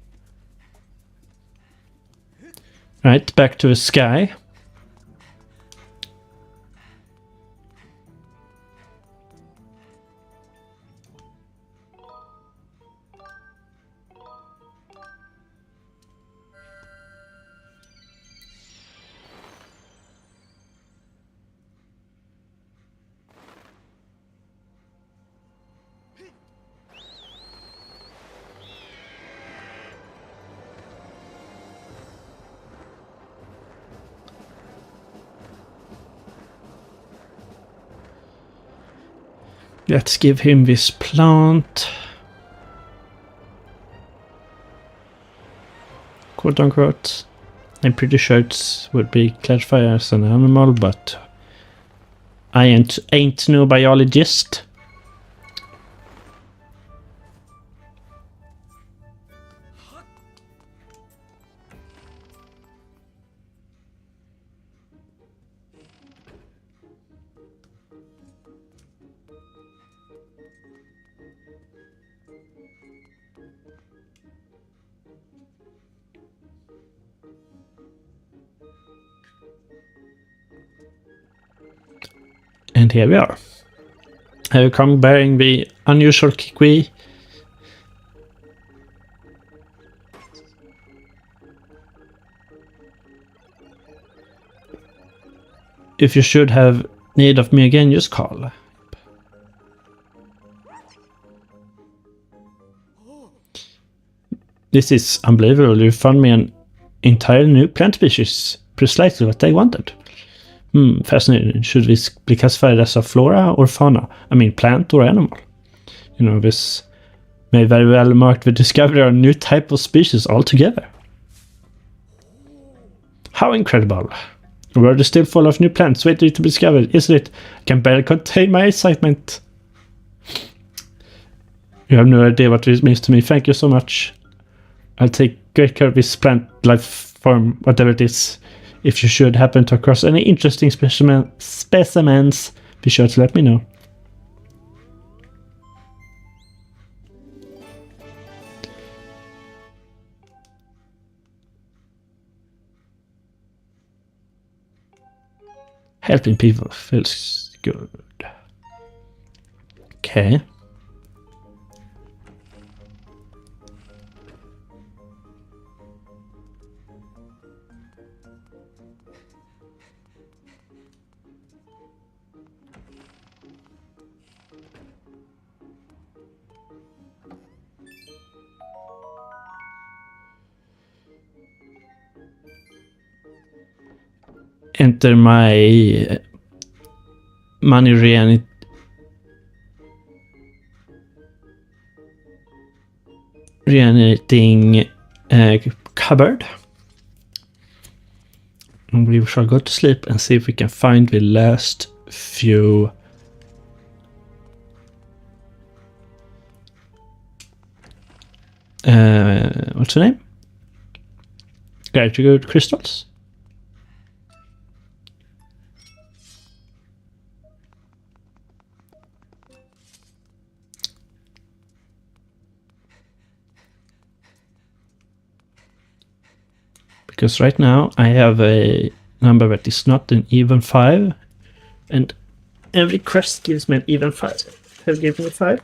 Right, back to the sky. Let's give him this plant. Quote unquote. I'm pretty sure it would be classified as an animal, but I ain't no biologist. And here we are. Have you come bearing the unusual Kikwi? If you should have need of me again, just call. This is unbelievable. You found me an entire new plant species. Precisely what I wanted. Fascinating. Should this be classified as a flora or fauna? I mean, plant or animal? You know, this may very well mark the discovery of a new type of species altogether. How incredible. The world is still full of new plants waiting to be discovered, isn't it? I can barely contain my excitement. You have no idea what this means to me. Thank you so much. I'll take great care of this plant life form, whatever it is. If you should happen to cross any interesting specimens, be sure to let me know. Helping people feels good. Okay. Enter my money reanimating cupboard. And we shall go to sleep and see if we can find the last few what's her name? Character good crystals. Because right now I have a number that is not an even 5, and every quest gives me an even 5. Have given me 5.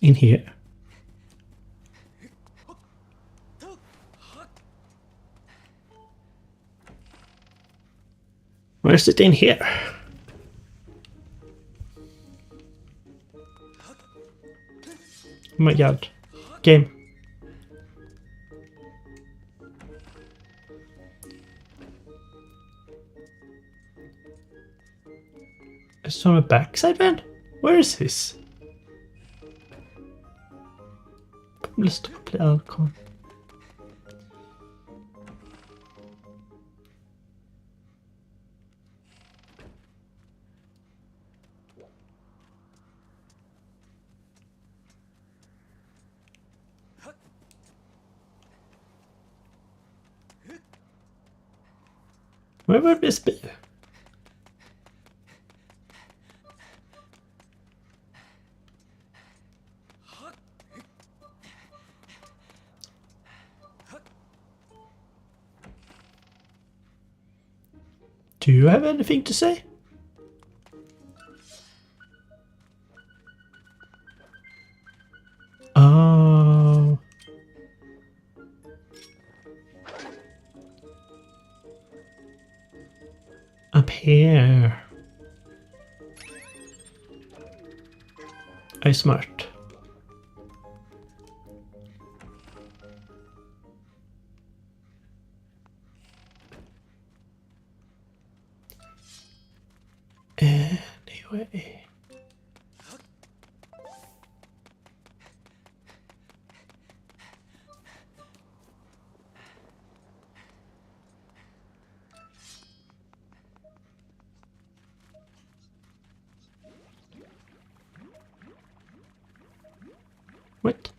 In here. Where's it in here? Oh my god. Game. It's on the backside, man. Where is this? Let's play Alcon. Where would this be? Do you have anything to say? Oh. Up here. I'm smart. Anyway. What?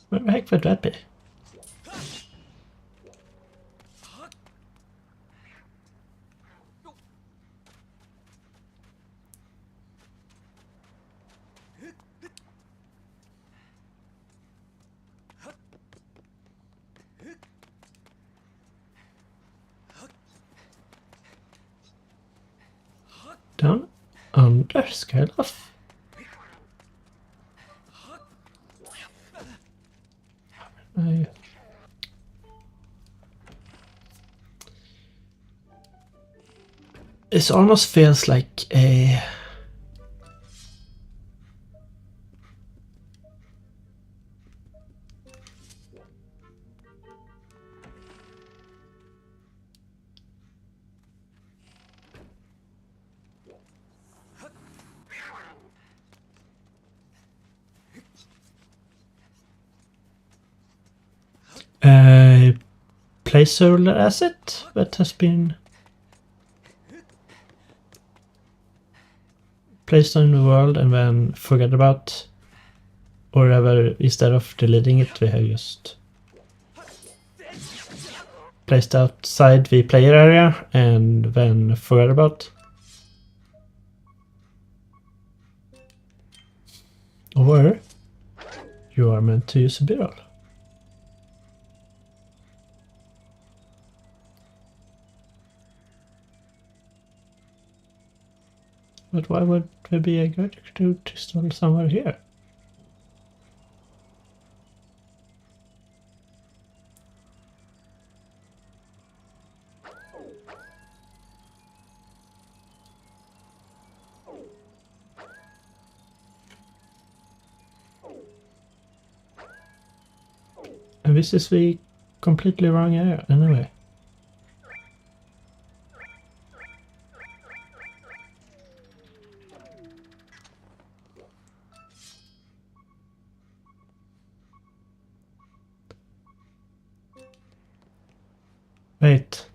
Where the heck would that be? Down under Skyloft. It almost feels like a placeholder asset that has been placed on the world and then forgot about, or ever instead of deleting it, we have just placed outside the player area and then forgot about. Or you are meant to use a b-roll. But why would there be a good to install somewhere here? And this is the completely wrong area anyway. Wait.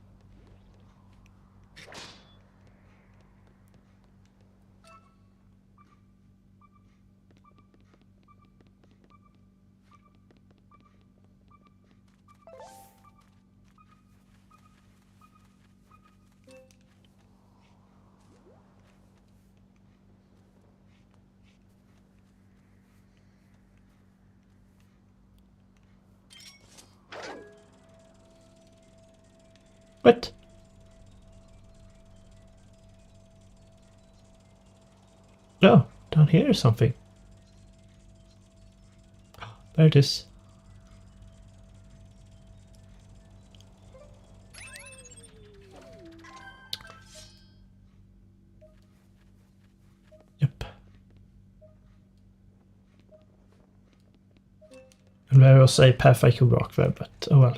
What? Oh, down here is something. There it is. Yep. And there was a path I could walk there, but oh well.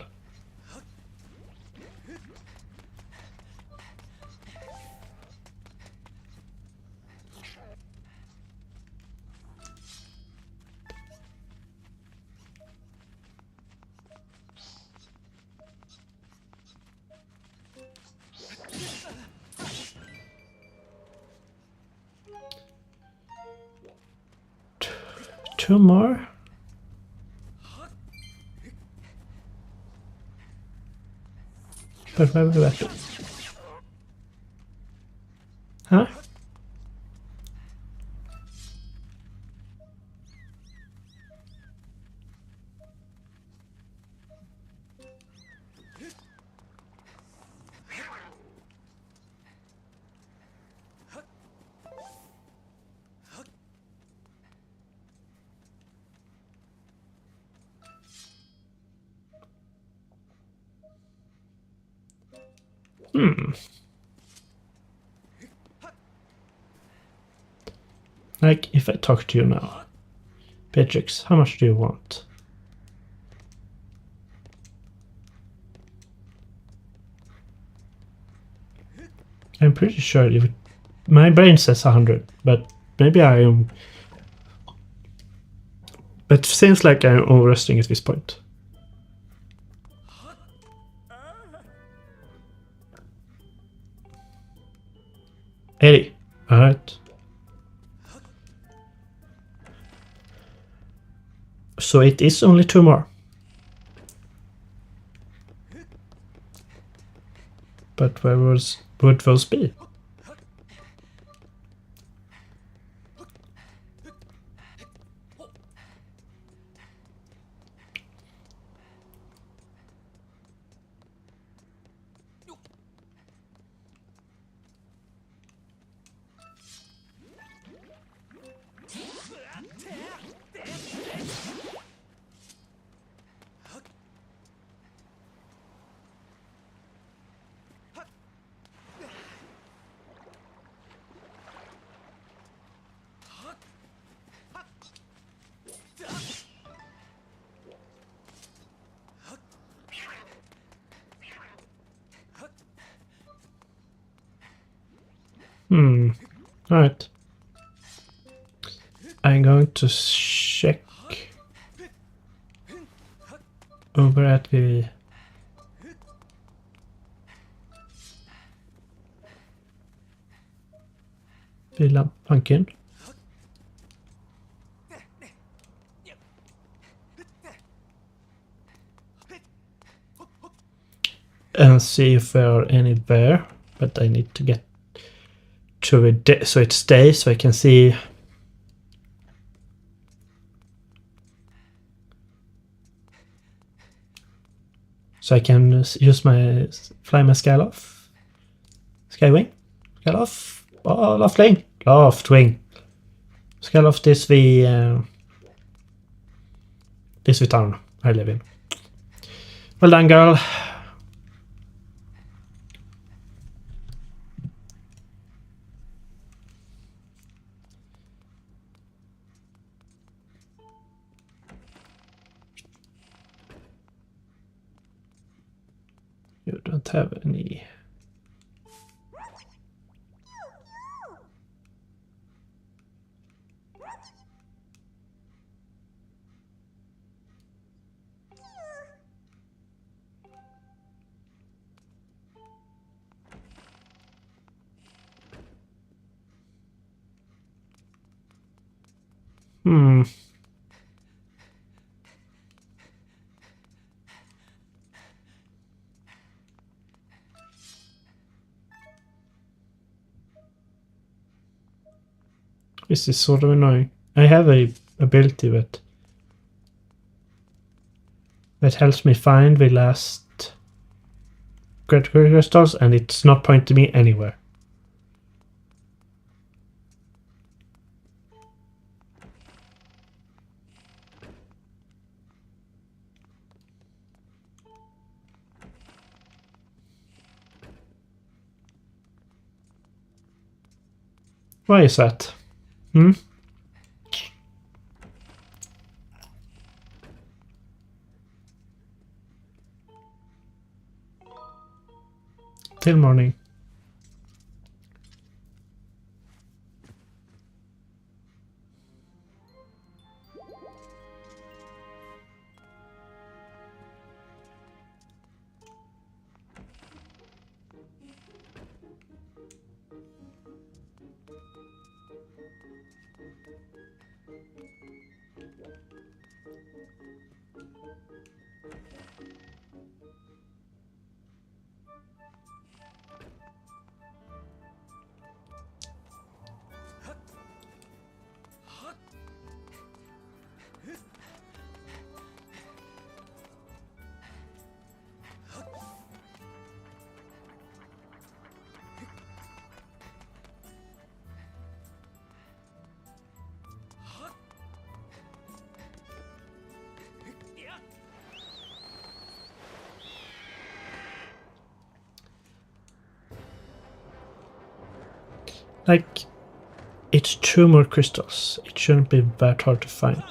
Two more? But where will that be? Huh? Like, if I talk to you now. Beatrix, how much do you want? I'm pretty sure if my brain says 100, but maybe I am. But it seems like I'm overresting at this point. $80. Alright. So it is only two more. But where would those be? Alright. I'm going to check over at the Fill up pumpkin. And see if there are any there, but I need to get to it so it stays so I can see. So I can use my fly my skywing, loftwing. Skyloft is the town I live in. Well done, girl. You don't have any. This is sort of annoying. I have a ability that helps me find the last critical crystals, and it's not pointing me anywhere. Why is that? Till morning. Like, it's 2 more crystals. It shouldn't be that hard to find.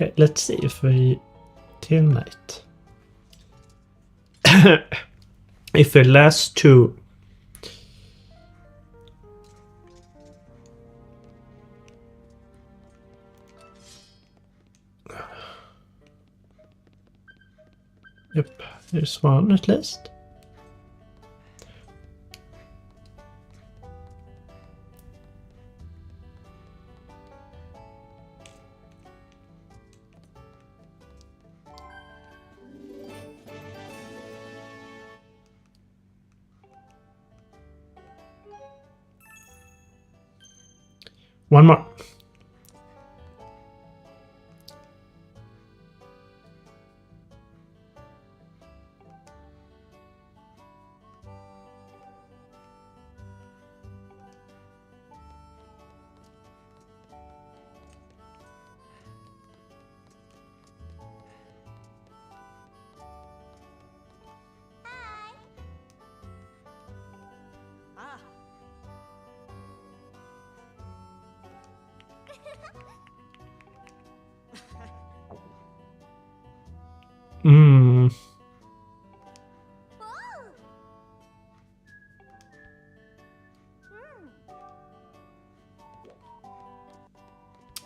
Okay, let's see if we teammate. If the last 2 Yep, there's one at least. One more.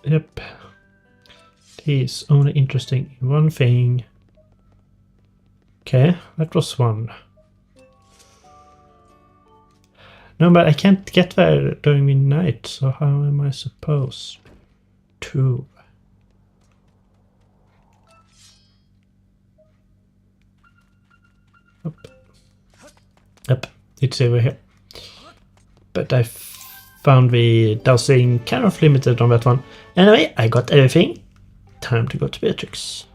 Yep. He's only interesting in one thing. Okay, that was one. No, but I can't get there during midnight, so how am I supposed to? Yep, it's over here. But I found the dowsing kind of limited on that one. Anyway, I got everything. Time to go to Beatrix.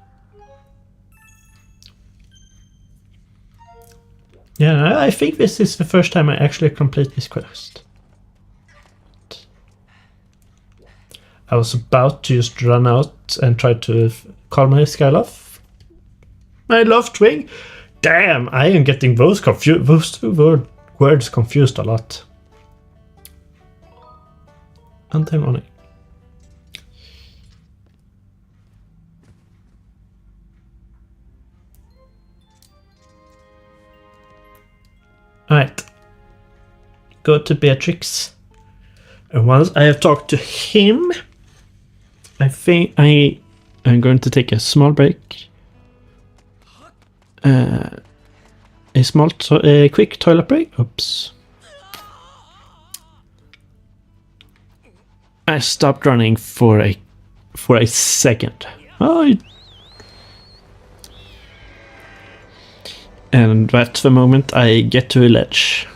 Yeah, I think this is the first time I actually complete this quest. I was about to just run out and try to call my Skyloft. My Loftwing! Damn, I am getting those two words confused a lot. Antimony. Alright. Go to Beatrix. And once I have talked to him, I think I am going to take a small break. A quick toilet break. Oops. I stopped running for a second. And that's the moment I get to a ledge.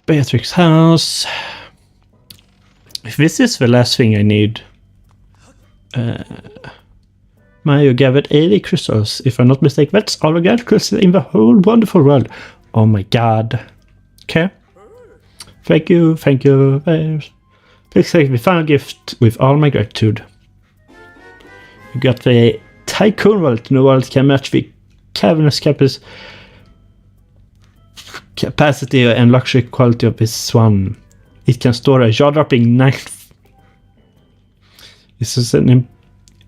Beatrix house. If this is the last thing I need. Mario gathered 80 crystals. If I'm not mistaken, that's all the gathered crystals in the whole wonderful world. Oh my god. Okay. Thank you. Please take the final gift with all my gratitude. You got the Tycoon Vault. No world can match the cavernous capacity and luxury quality of this one. It can store a jaw-dropping knife. This is an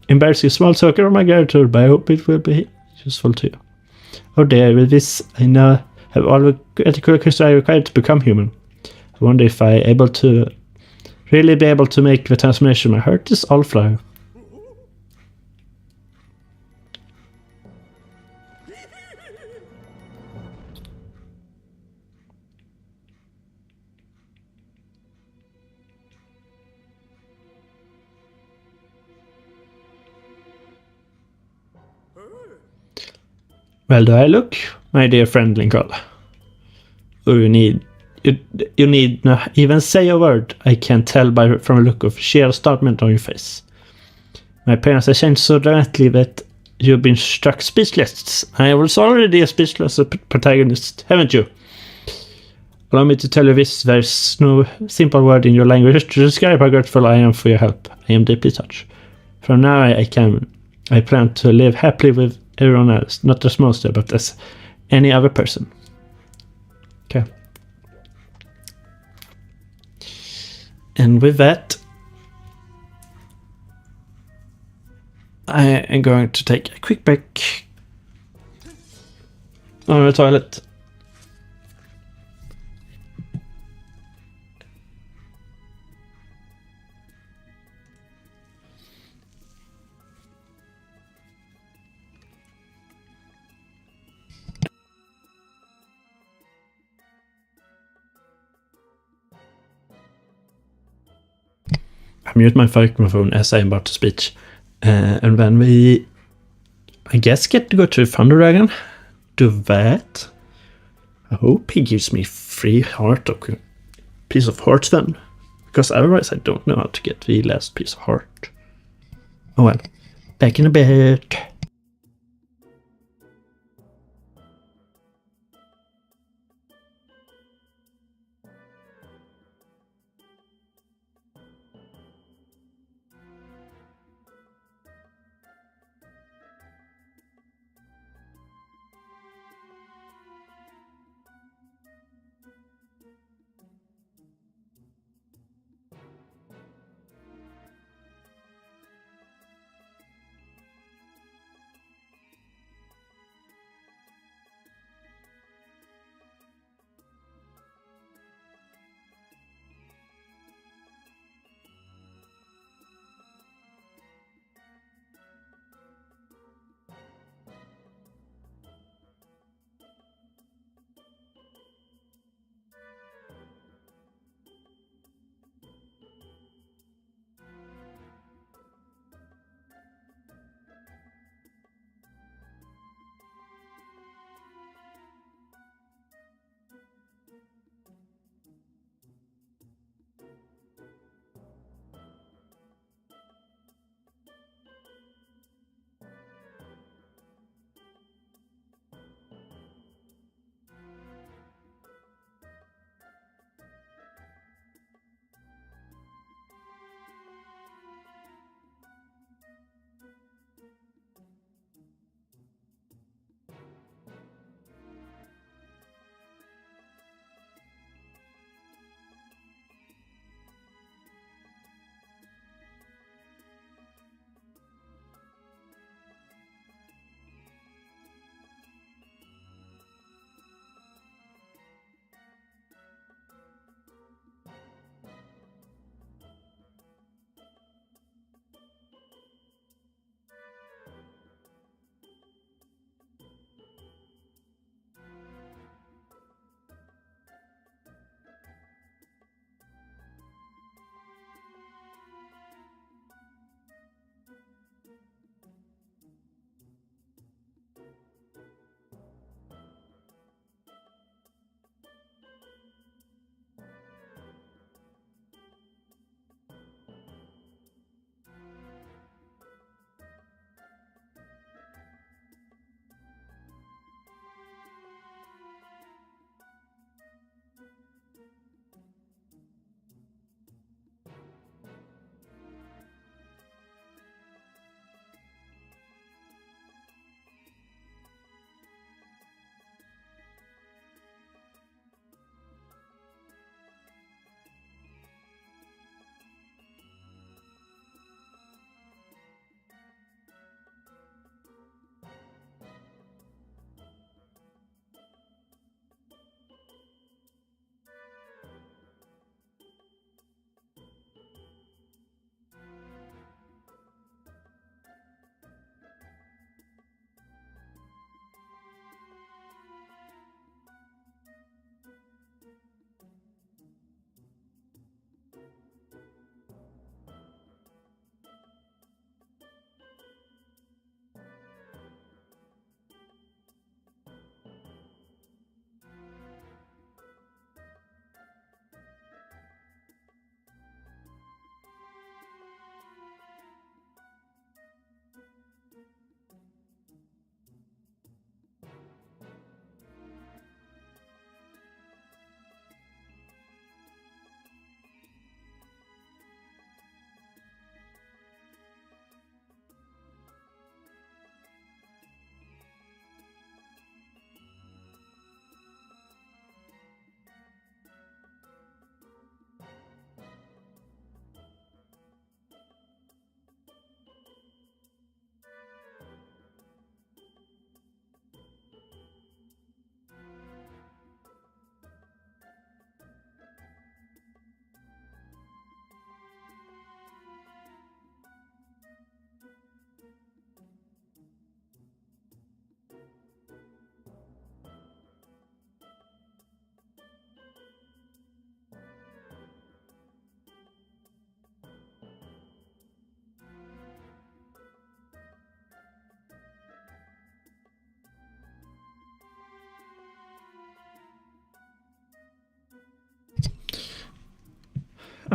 embarrassing small token of my gratitude, but I hope it will be useful to you. Oh dear, with this I now have all the critical crystals I require to become human. I wonder if I really be able to make the transformation. My heart is all fly. Well, do I look, my dear friend Linkle? Oh, you need not even say a word. I can tell from a look of sheer astonishment on your face. My appearance has changed so dramatically that you've been struck speechless. I was already a speechless protagonist, haven't you? Allow me to tell you this. There's no simple word in your language to describe how grateful I am for your help. I am deeply touched. From now I plan to live happily with everyone else, not as monster, but as any other person. Okay. And with that, I am going to take a quick break on the toilet. I mute my microphone as I am about to speak, and then we I guess get to go to Thunder Dragon. Do that. I hope he gives me free heart or piece of heart then. Because otherwise I don't know how to get the last piece of heart. Oh well. Back in a bit.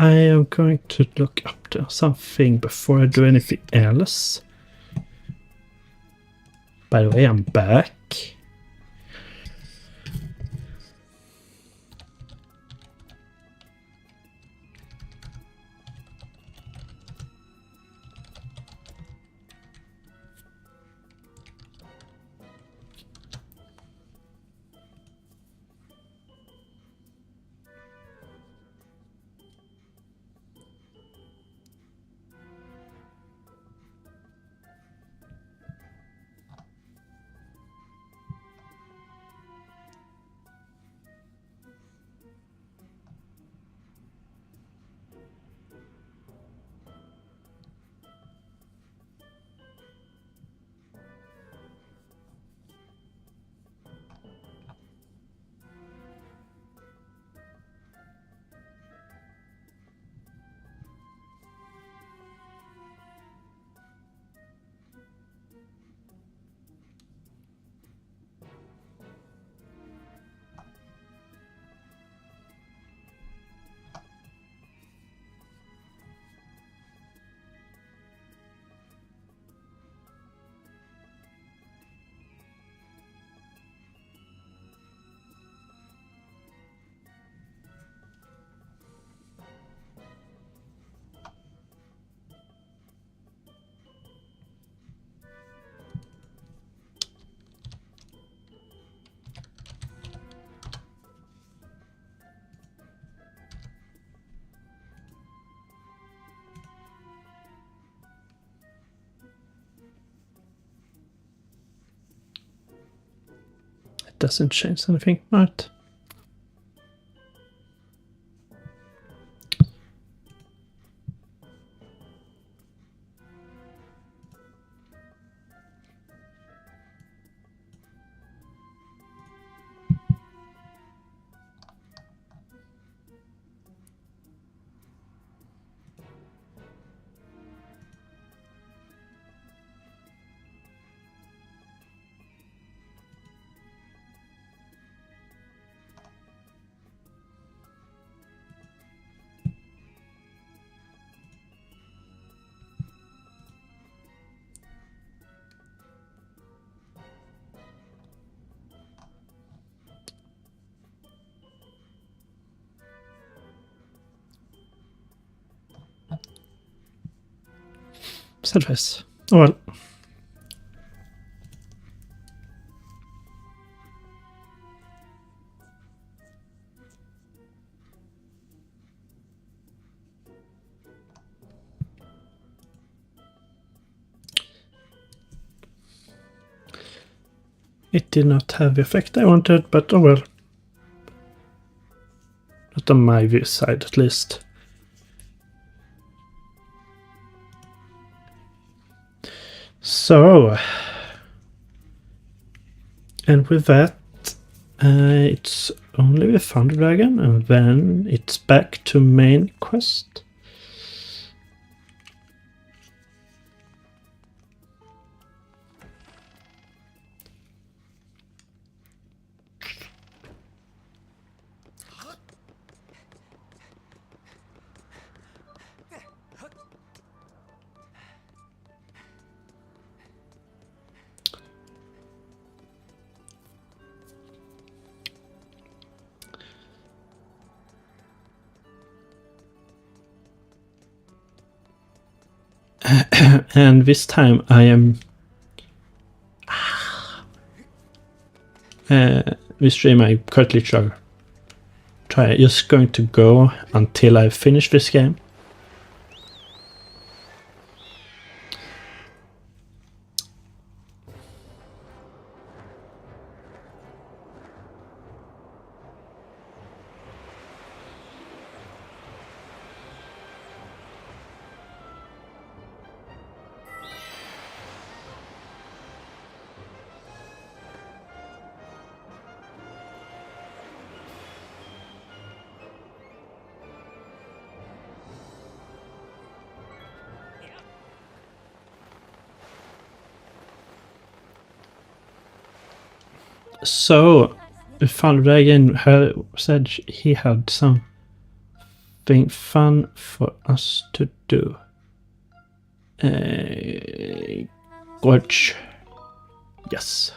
I am going to look up there something before I do anything else. By the way, I'm back. Doesn't change anything, right? Sad face. Oh well. It did not have the effect I wanted, but oh well. Not on my view side, at least. So, and with that, it's only the Thunder Dragon, and then it's back to main quest. And this time I am this stream I currently try just going to go until I finish this game. So, Thunder Dragon said he had some something fun for us to do. Gorge. Yes.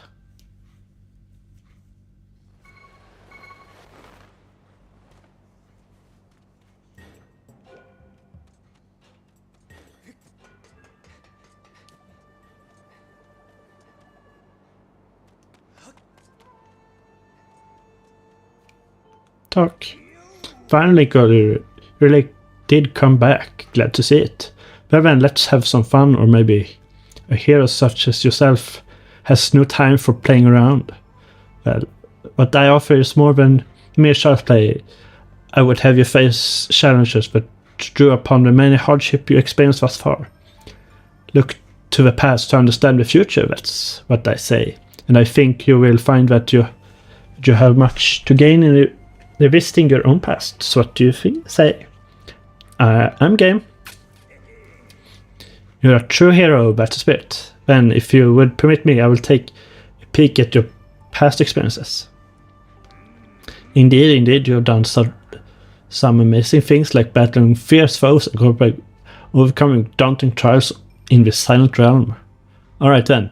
Talk. Finally, God, you really did come back. Glad to see it. Well then, let's have some fun, or maybe a hero such as yourself has no time for playing around. Well, what I offer is more than mere shelf play. I would have you face challenges, but drew upon the many hardship you experienced thus far. Look to the past to understand the future, that's what I say. And I think you will find that you have much to gain in revisiting your own past. So what do you say? I'm game. You're a true hero, Battle Spirit. Then, if you would permit me, I will take a peek at your past experiences. Indeed, you have done some amazing things like battling fierce foes and overcoming daunting trials in the Silent Realm. Alright then.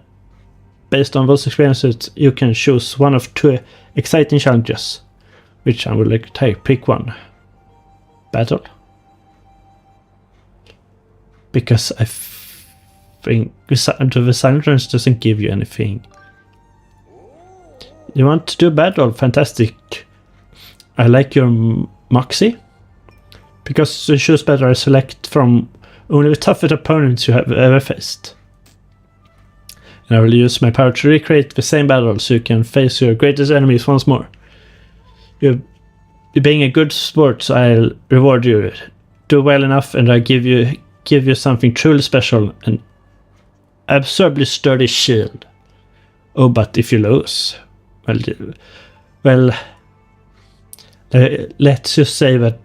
Based on those experiences, you can choose one of two exciting challenges. Which I would like to take? Pick one. Battle. Because I think the Silent Realm doesn't give you anything. You want to do battle? Fantastic. I like your Moxie. Because to choose better, I select from only the toughest opponents you have ever faced. And I will use my power to recreate the same battle so you can face your greatest enemies once more. You're being a good sport, so I'll reward you. Do well enough and I'll give you something truly special, an absurdly sturdy shield. Oh, but if you lose, well, let's just say that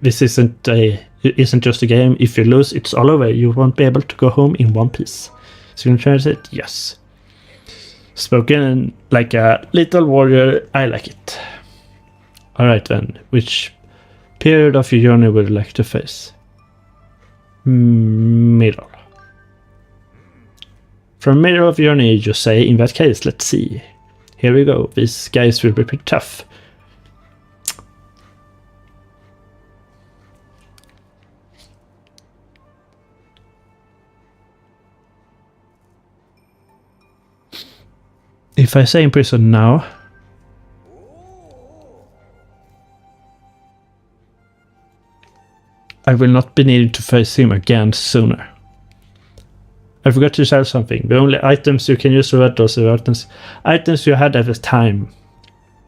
this isn't just a game. If you lose, it's all over. You won't be able to go home in one piece. So you can translate it? Yes. Spoken like a little warrior, I like it. Alright then, which period of your journey would you like to face? Middle. From middle of journey, you say, in that case, let's see. Here we go, these guys will be pretty tough. If I say in prison now, I will not be needed to face him again sooner. I forgot to sell something. The only items you can use for battles are items you had at the time.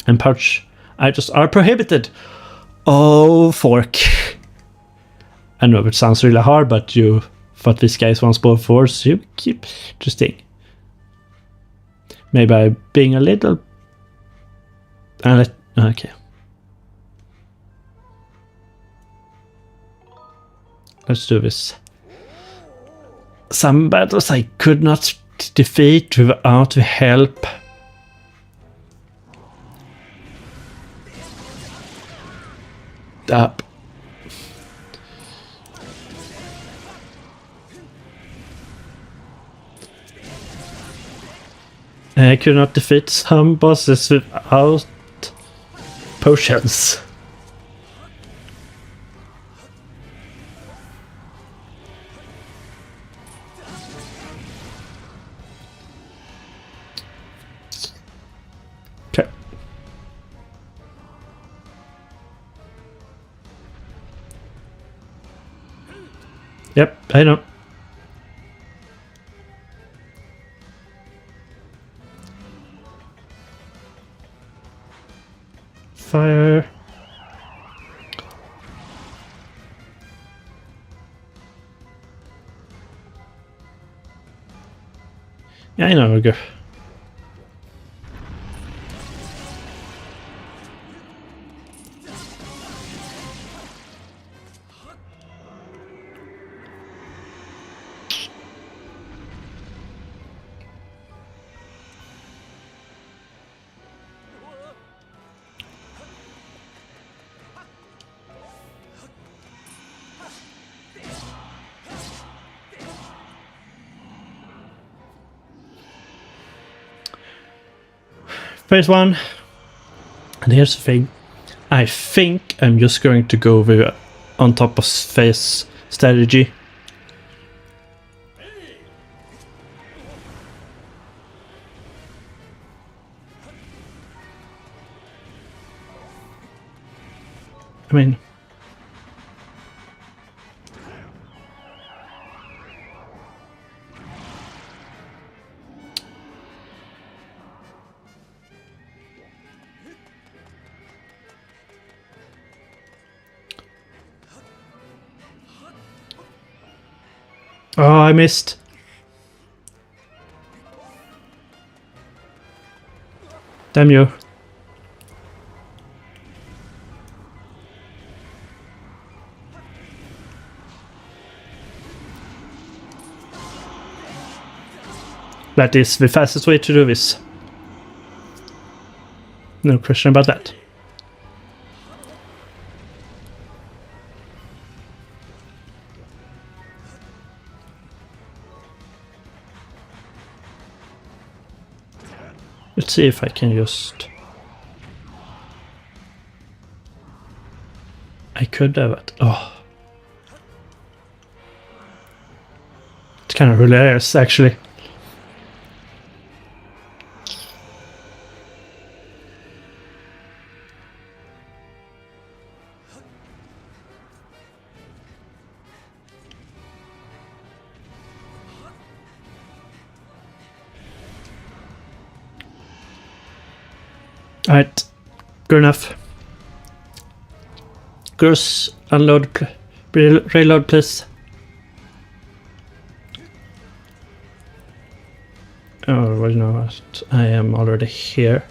And pouch items are prohibited. Oh, fork. I know it sounds really hard, but you fought these guys once before, so you keep interesting. Maybe by being a little... okay. Let's do this. Some battles I could not defeat without the help. Up. I could not defeat some bosses without potions. Okay. Yep, I know. Fire. Yeah, I know, we'll go. phase 1. And here's the thing. I think I'm just going to go with on top of phase strategy. I mean, oh, I missed. Damn you. That is the fastest way to do this. No question about that. Let's see if I can just... I could have it. Oh. It's kind of hilarious, actually. Alright, good enough. Gross, unload, reload please. Oh, well, you know what? I am already here.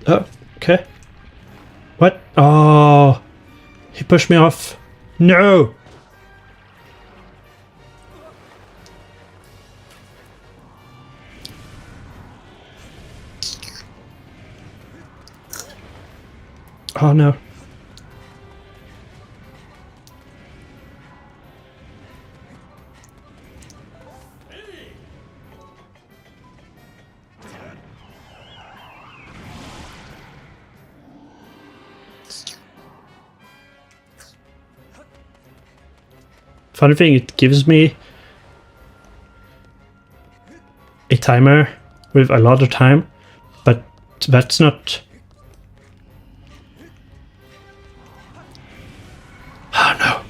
Oh, okay. What? Oh, he pushed me off. No! Oh no. Funny thing, it gives me a timer with a lot of time, but that's not... Oh no.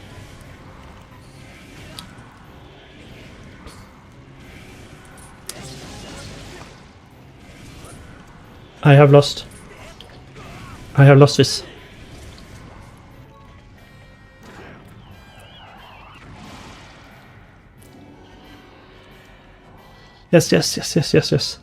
I have lost. I have lost this. Yes, yes, yes, yes, yes, yes.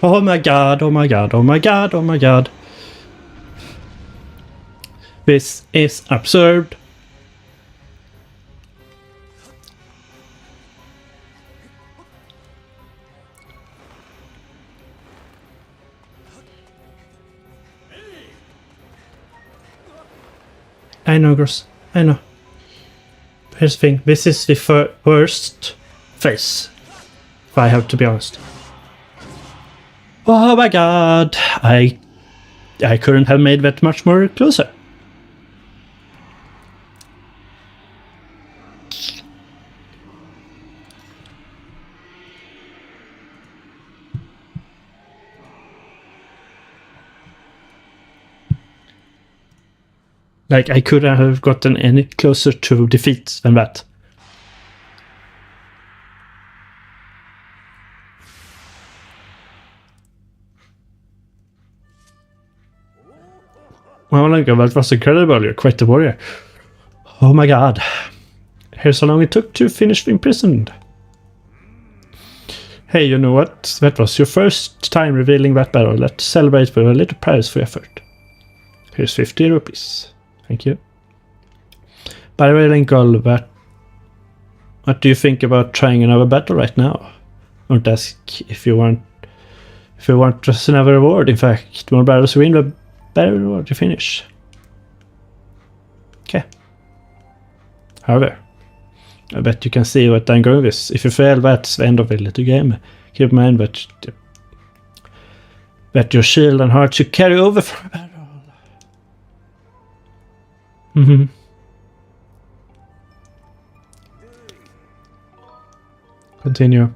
Oh my god, oh my god, oh my god, oh my god. This is absurd. I know, girls. I know. Here's the thing. This is the worst phase. If I have to be honest. Oh my god. I couldn't have made that much more closer. Like, I couldn't have gotten any closer to defeat than that. Oh, Linkle, that was incredible. You're quite the warrior. Oh my god. Here's how long it took to finish Imprisoned. Hey, you know what? That was your first time revealing that battle. Let's celebrate with a little prize for effort. Here's 50 rupees. Thank you. By the way, Linkle, what do you think about trying another battle right now? Don't ask if you want just another reward. In fact, more battles you win, the better reward you finish. Okay. However, I bet you can see what I'm going with. If you fail, that's the end of the little game. Keep in mind that your shield and heart should carry over for a battle. Continue.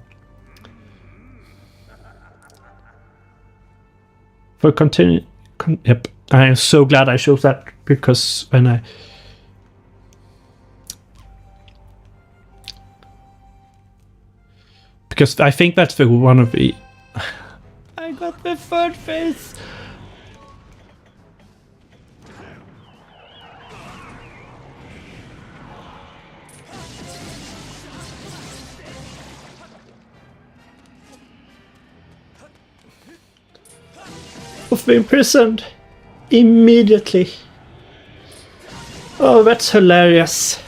For continue. Yep. I am so glad I chose that, because because I think that's the one of the... I got the third face! Of being imprisoned immediately. Oh, that's hilarious.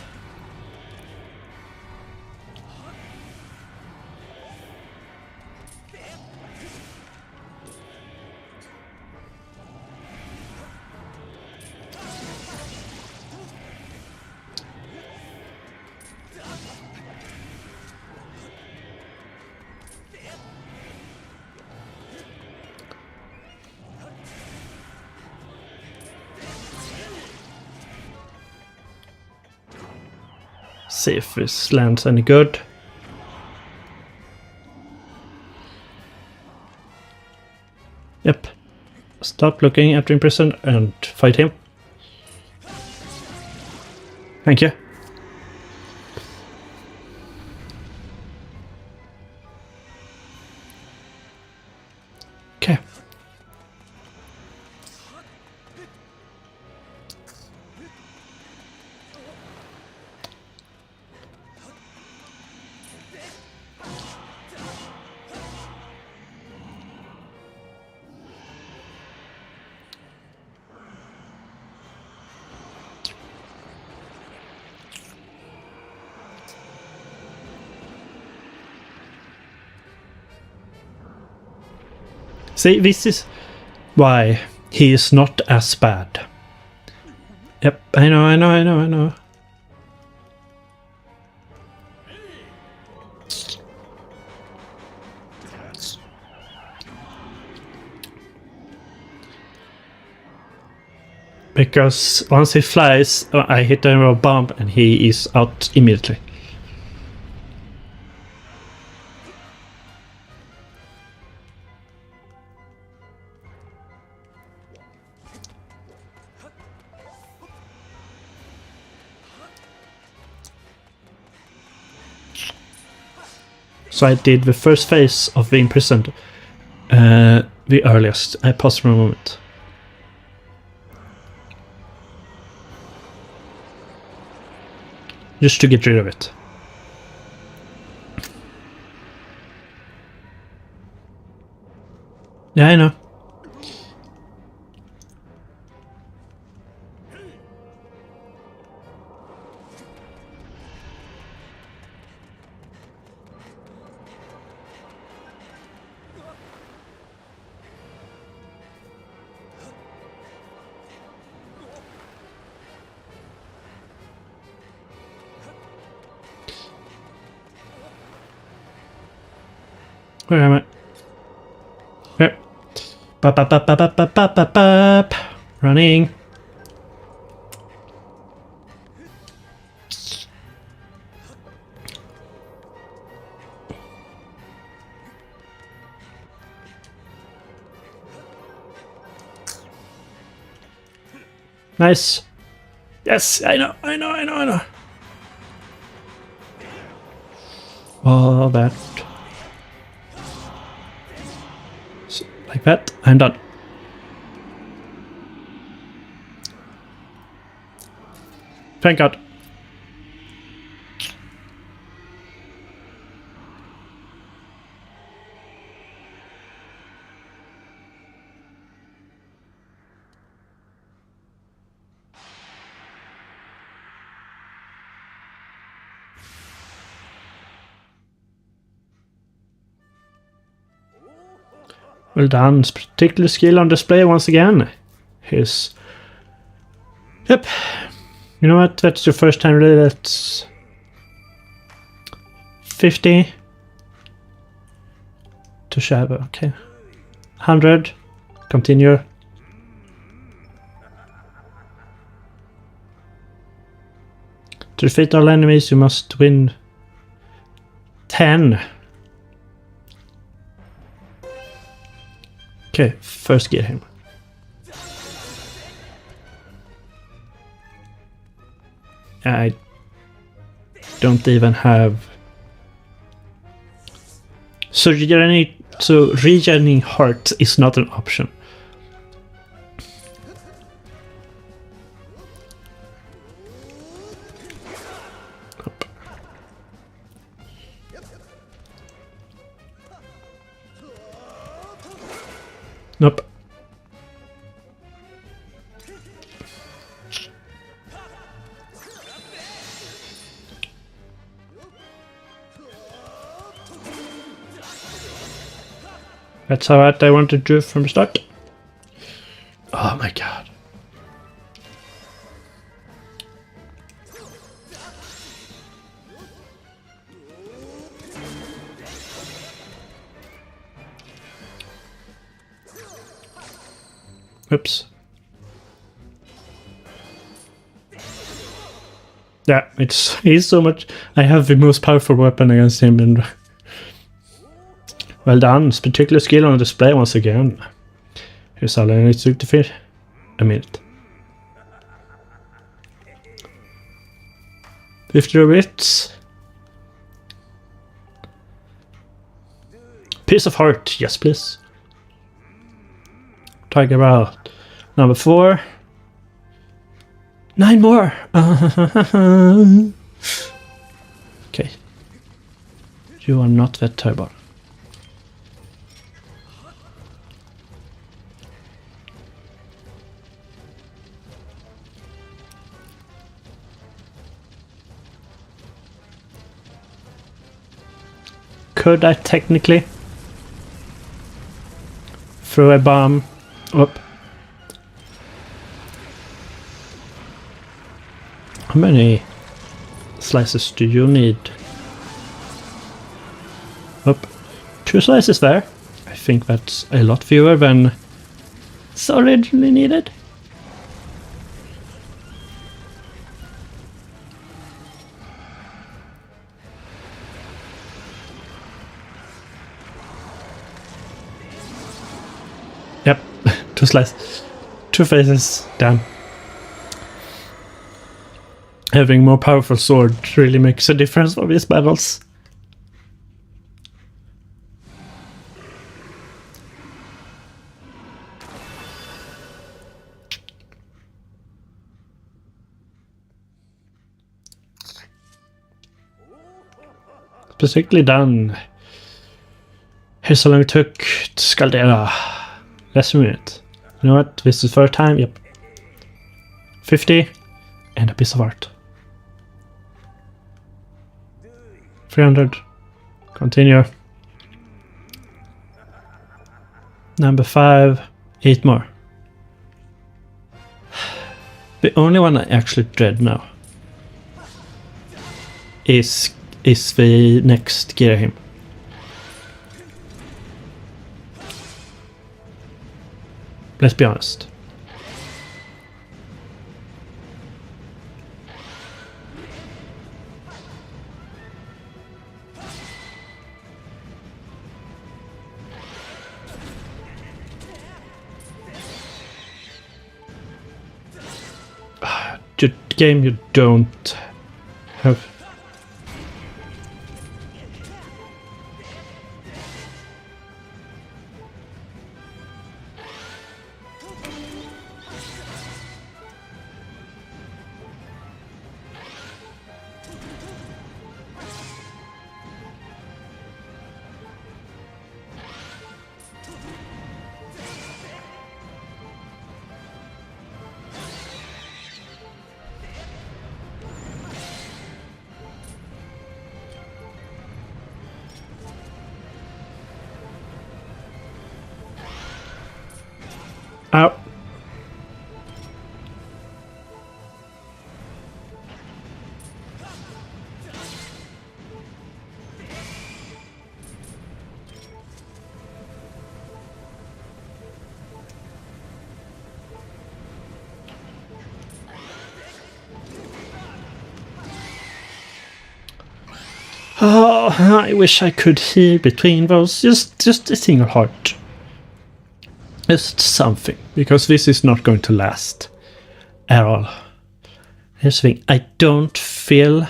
See if this lands any good. Yep. Stop looking at Imprisoned and fight him. Thank you. Okay. See, this is why he is not as bad. Yep, I know. Because once he flies, I hit him with a bomb and he is out immediately. So I did the first phase of the Imprisoned the earliest possible moment. Just to get rid of it. Yeah, I know. Where am I? Here. Bop. Running. Nice. Yes, I know. All that. Like that, I'm done. Thank God. Well done. Particular skill on display once again. His... Yep. You know what? That's your first time really. That's 50 to Shaba. Okay. 100. Continue. To defeat all enemies, you must win 10. Okay, first get him. I don't even have... So regening heart is not an option. Nope. Nope. That's how I want to do from the start. Oh my god. Oops. Yeah, he's so much. I have the most powerful weapon against him, and well done. Particular skill on display once again. Here's all I need to defeat. A minute. 50 bits. Piece of heart, yes please. Tiger out. Number 4. 9 more. Okay. You are not that turbo. Could I technically throw a bomb up? How many slices do you need? Up. 2 slices there. I think that's a lot fewer than it's originally needed. Yep, 2 slices. 2 faces. Damn. Having more powerful sword really makes a difference for these battles. Specifically done. Here's how long it took to Scaldera. Less than a minute. You know what? This is the first time. Yep. 50 and a piece of art. 300. Continue. Number 5. 8 more. The only one I actually dread now is the next Girahim. Let's be honest. The game you don't have. Oh, I wish I could heal between those. Just a single heart. Just something. Because this is not going to last at all. Here's the thing. I don't feel...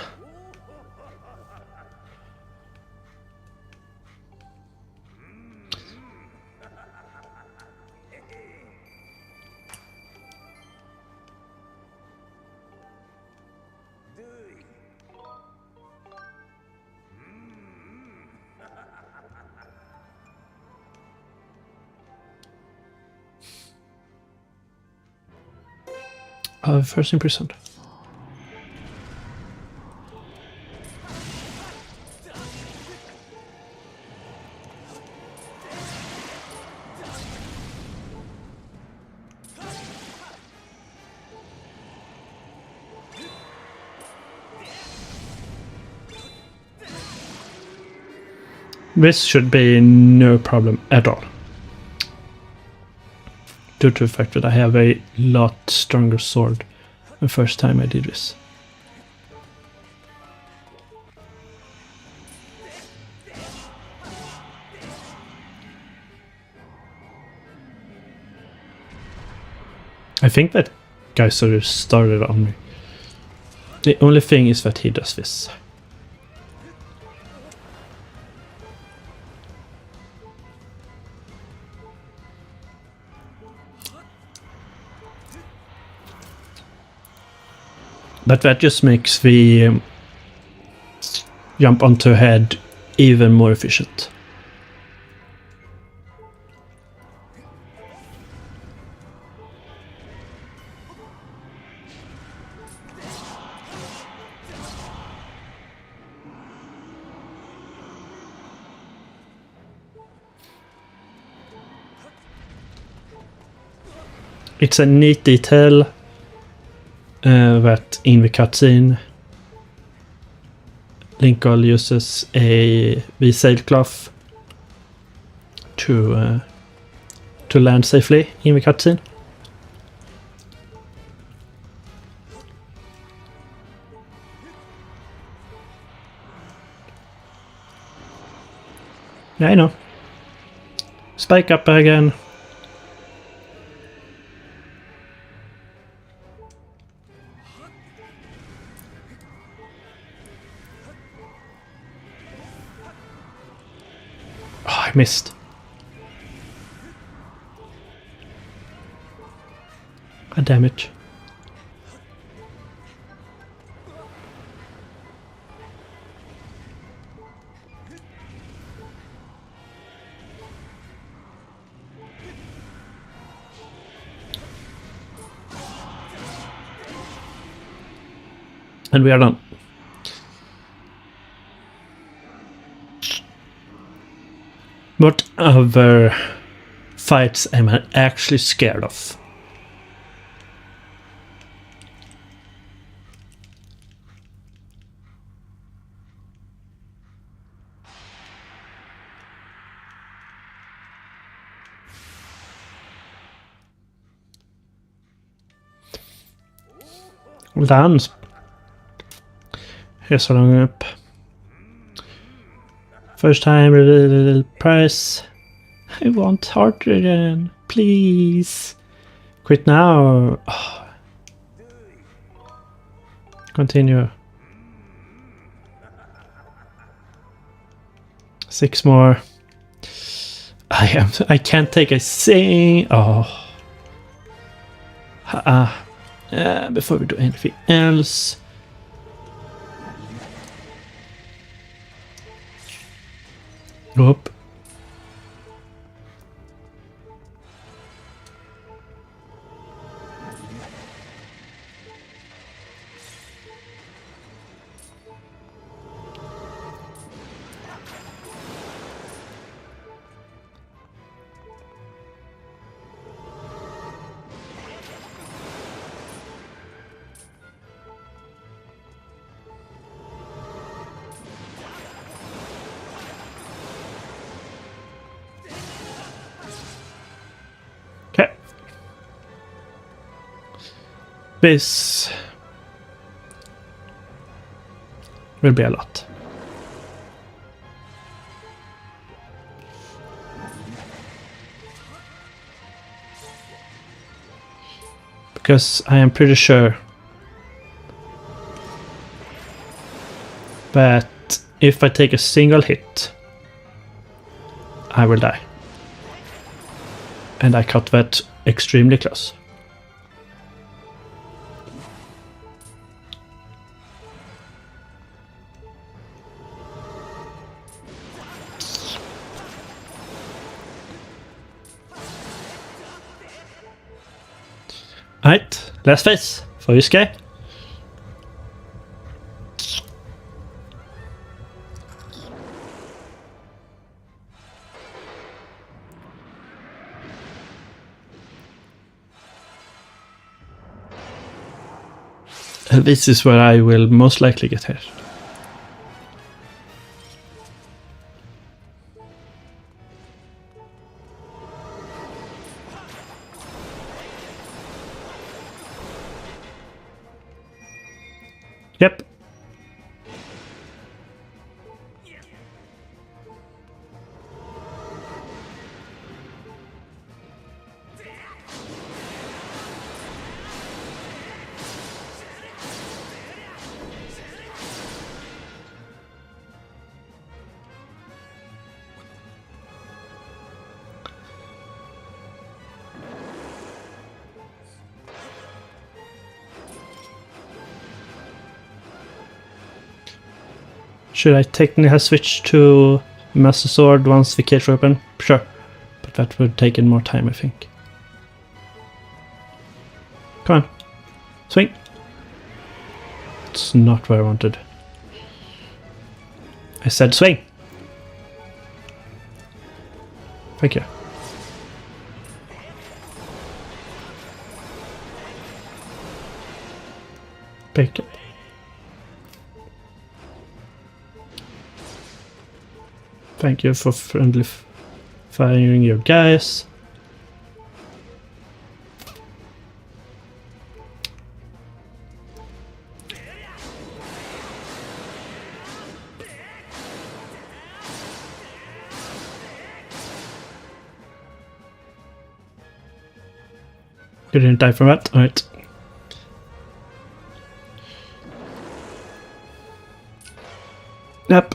first imprisoned. This should be no problem at all. Due to the fact that I have a lot stronger sword the first time I did this. I think that guy sort of started on me. The only thing is that he does this. But that just makes the jump onto head even more efficient. It's a neat detail that in the cutscene Linkle uses the sailcloth to land safely in the cutscene. Yeah, I know. Spike up again. I missed. A damage. And we are done. What other fights am I actually scared of? Well done. Here's what I'm up. First time reveal price. I want harder, please. Quit now. Oh. Continue. 6 more. I can't take a sing. Oh. Before we do anything else. Up. This will be a lot. Because I am pretty sure that if I take a single hit, I will die. And I cut that extremely close. Alright, last phase for this guy. This is where I will most likely get hit. Yep. Should I technically have switched to Master Sword once the cage open? Sure. But that would take in more time, I think. Come on. Swing. It's not where I wanted. I said swing. Thank you. Bacon. Thank you for friendly firing your guys. You didn't die from that? Alright. Yep.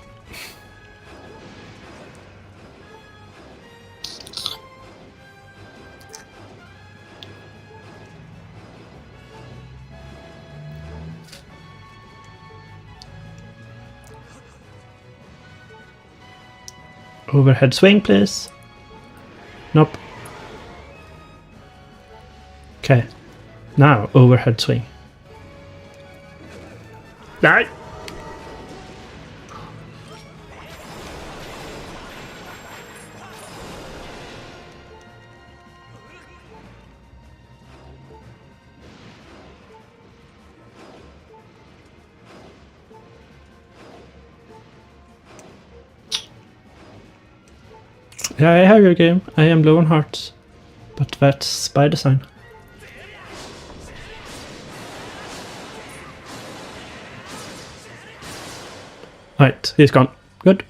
Overhead swing, please. Nope. Okay. Now, overhead swing. Die! Yeah, I have your game. I am low on hearts. But that's by design. Right, he's gone. Good.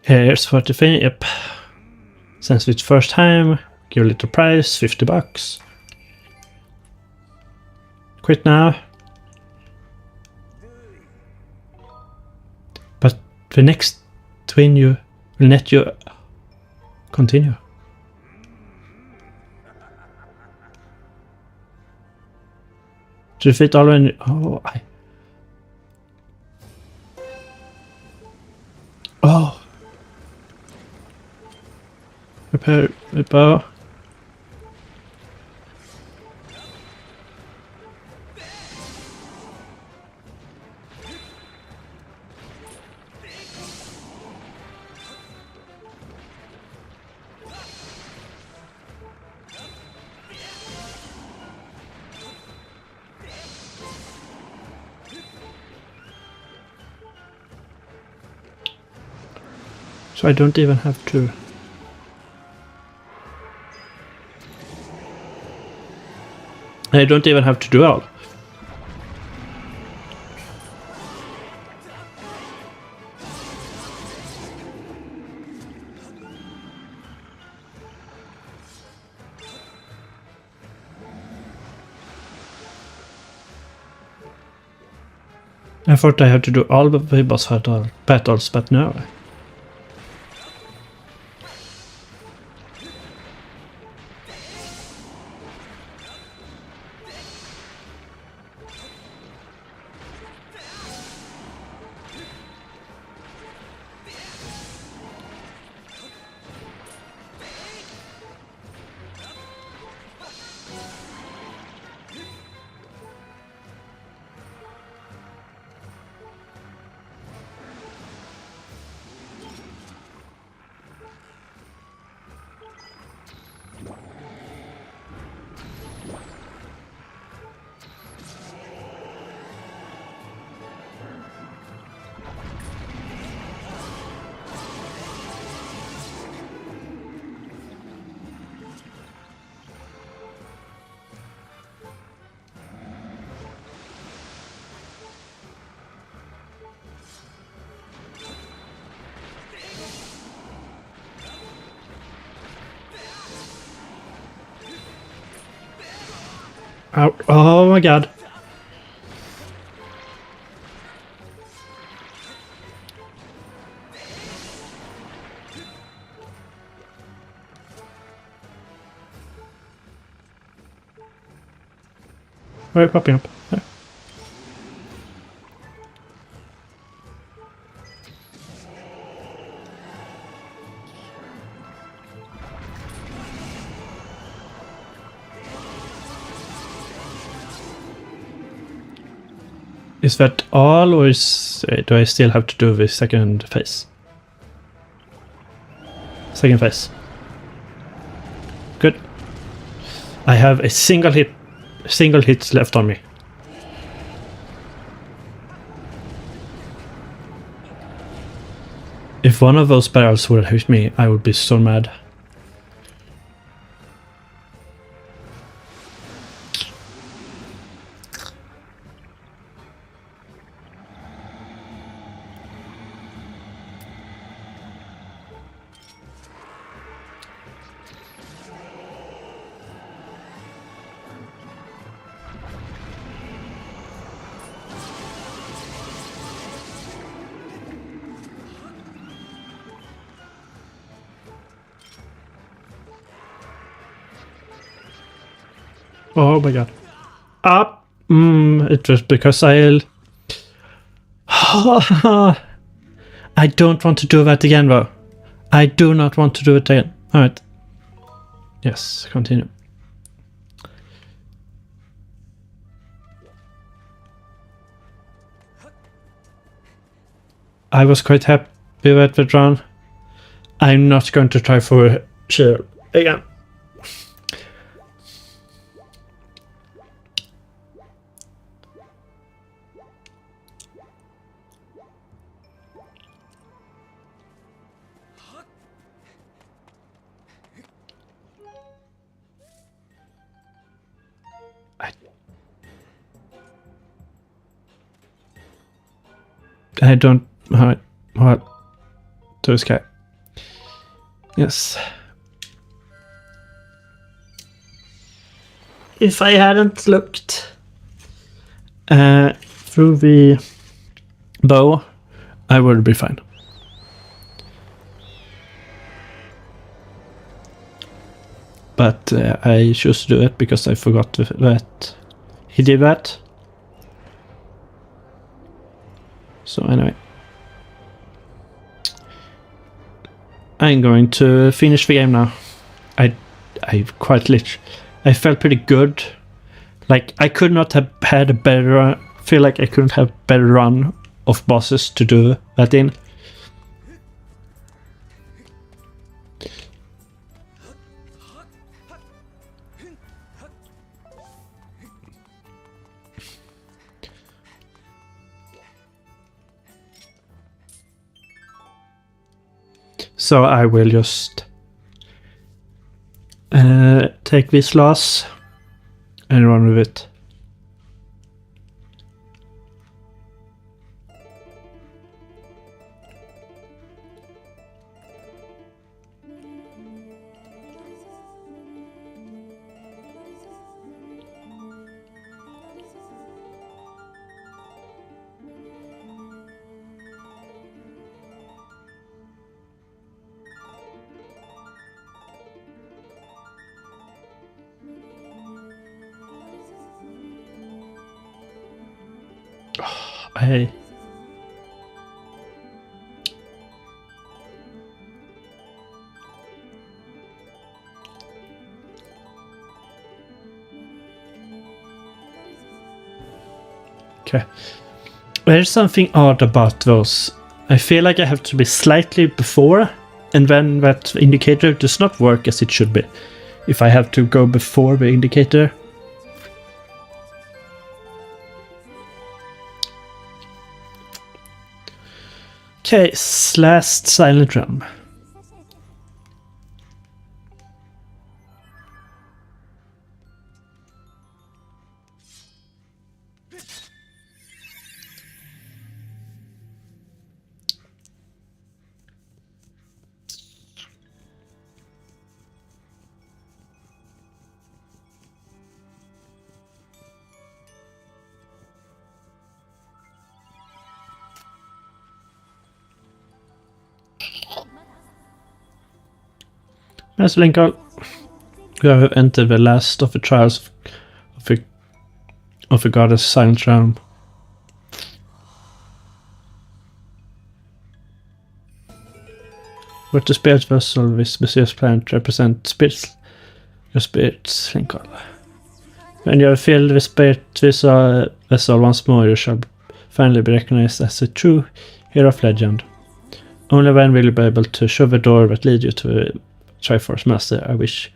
Here's 40 yep. Since it's first time, give a little price, $50. Quit now. But the next twin you will let you continue. To defeat all when Oh. Repair the bow. So I don't even have to... I don't even have to do all. I thought I had to do all the boss battles, but no. Ow. Oh my god. Where are you popping up? There. Is that all, or do I still have to do the second phase? Second phase. Good. I have a single hit left on me. If one of those barrels would have hit me, I would be so mad. Oh my god. Up! It was because I don't want to do that again, though. I do not want to do it again. Alright. Yes, continue. I was quite happy with the run. I'm not going to try for a shield again. I don't... What? To the sky. Yes. If I hadn't looked through the bow, I would be fine. But I chose to do it because I forgot that he did that. So anyway, I'm going to finish the game now. I quite literally, I felt pretty good. Like I could not have had a better. Feel like I couldn't have better run of bosses to do that in. So I will just take this loss and run with it. Hey. Okay. There's something odd about those. I feel like I have to be slightly before, and then that indicator does not work as it should be. If I have to go before the indicator. Okay, last silent realm. Master Linkle, you have entered the last of the trials of the goddess Silent Realm. What the spirit vessel this mysterious planet represents spirits, your spirits, Linkle. When you have filled the spirit vessel once more, you shall finally be recognized as a true hero of legend. Only then will you be able to show the door that leads you to Triforce Master. I wish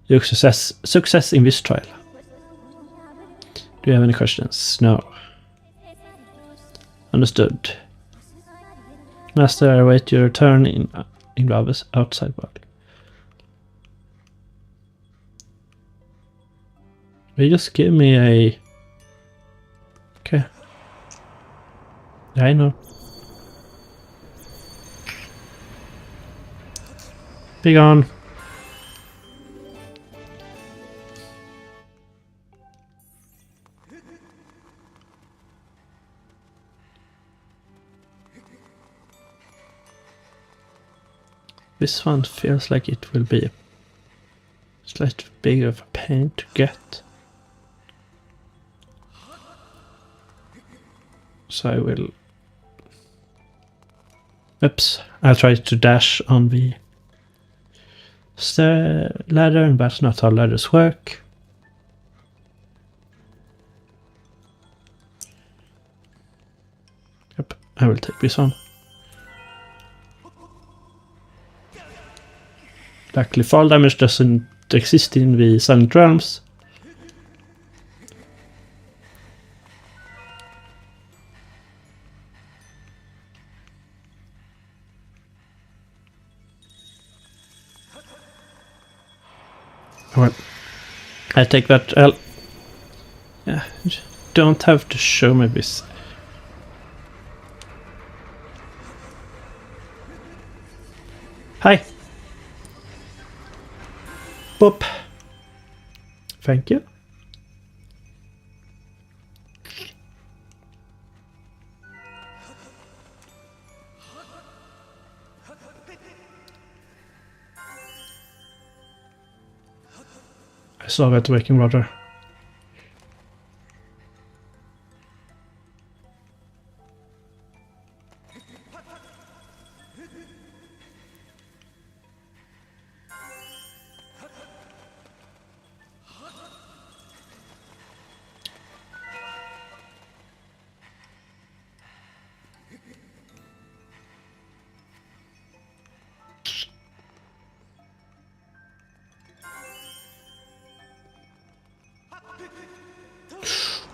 you success in this trial. Do you have any questions? No. Understood. Master, I await your return in the outside world. Will you just give me a... Okay. I know. Be gone. This one feels like it will be slightly bigger of a pain to get. So I will... Oops, I'll try to dash on the ladder, and that's not how ladders work. Yep, I will take this one. Luckily fall damage doesn't exist in the Silent Realms. Well, I take that L. Yeah, don't have to show me this. Hi. Boop. Thank you. I saw that waking water.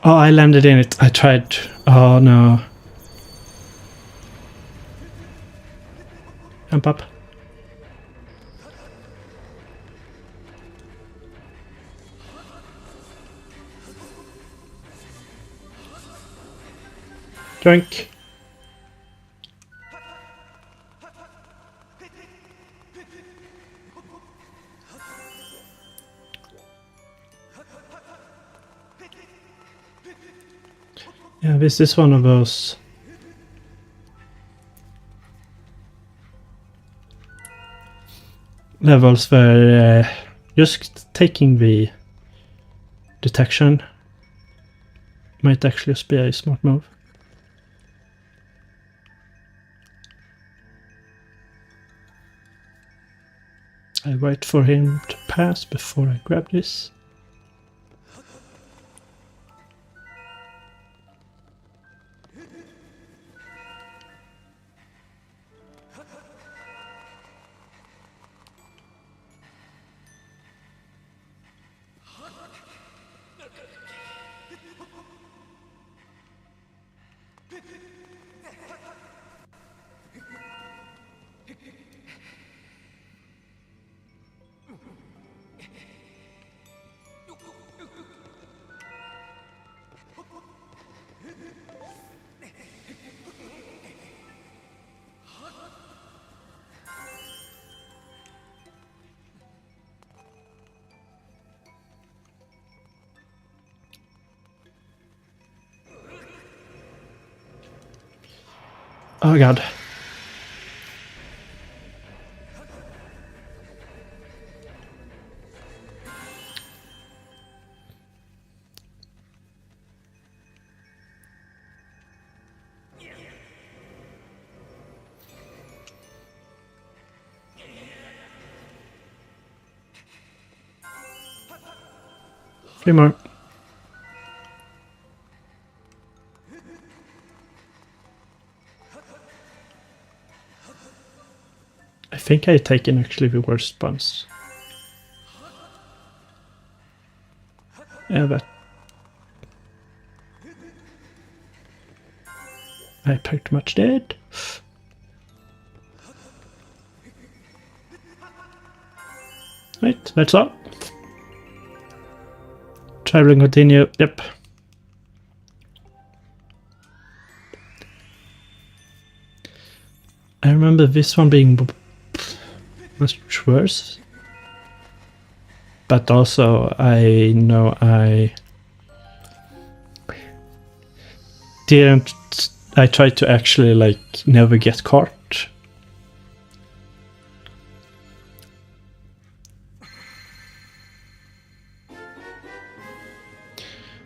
Oh, I landed in it. I tried. Oh no. Jump up. Drink. Yeah, this is one of those levels where just taking the detection might actually just be a smart move. I wait for him to pass before I grab this. Oh god. Three more. I think I've taken actually the worst ones. Yeah, but I pretty much did. Right, that's all. Traveling continue, yep. I remember this one being much worse. But also I know I tried to actually like never get caught.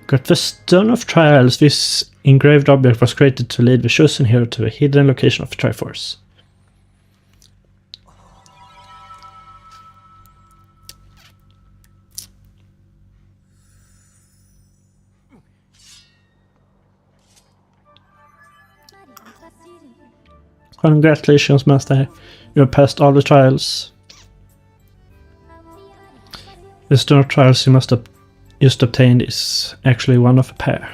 Got the Stone of Trials. This engraved object was created to lead the chosen hero to a hidden location of the Triforce. Congratulations, Master. You have passed all the trials. The Stone of Trials you must have just obtained is actually one of a pair.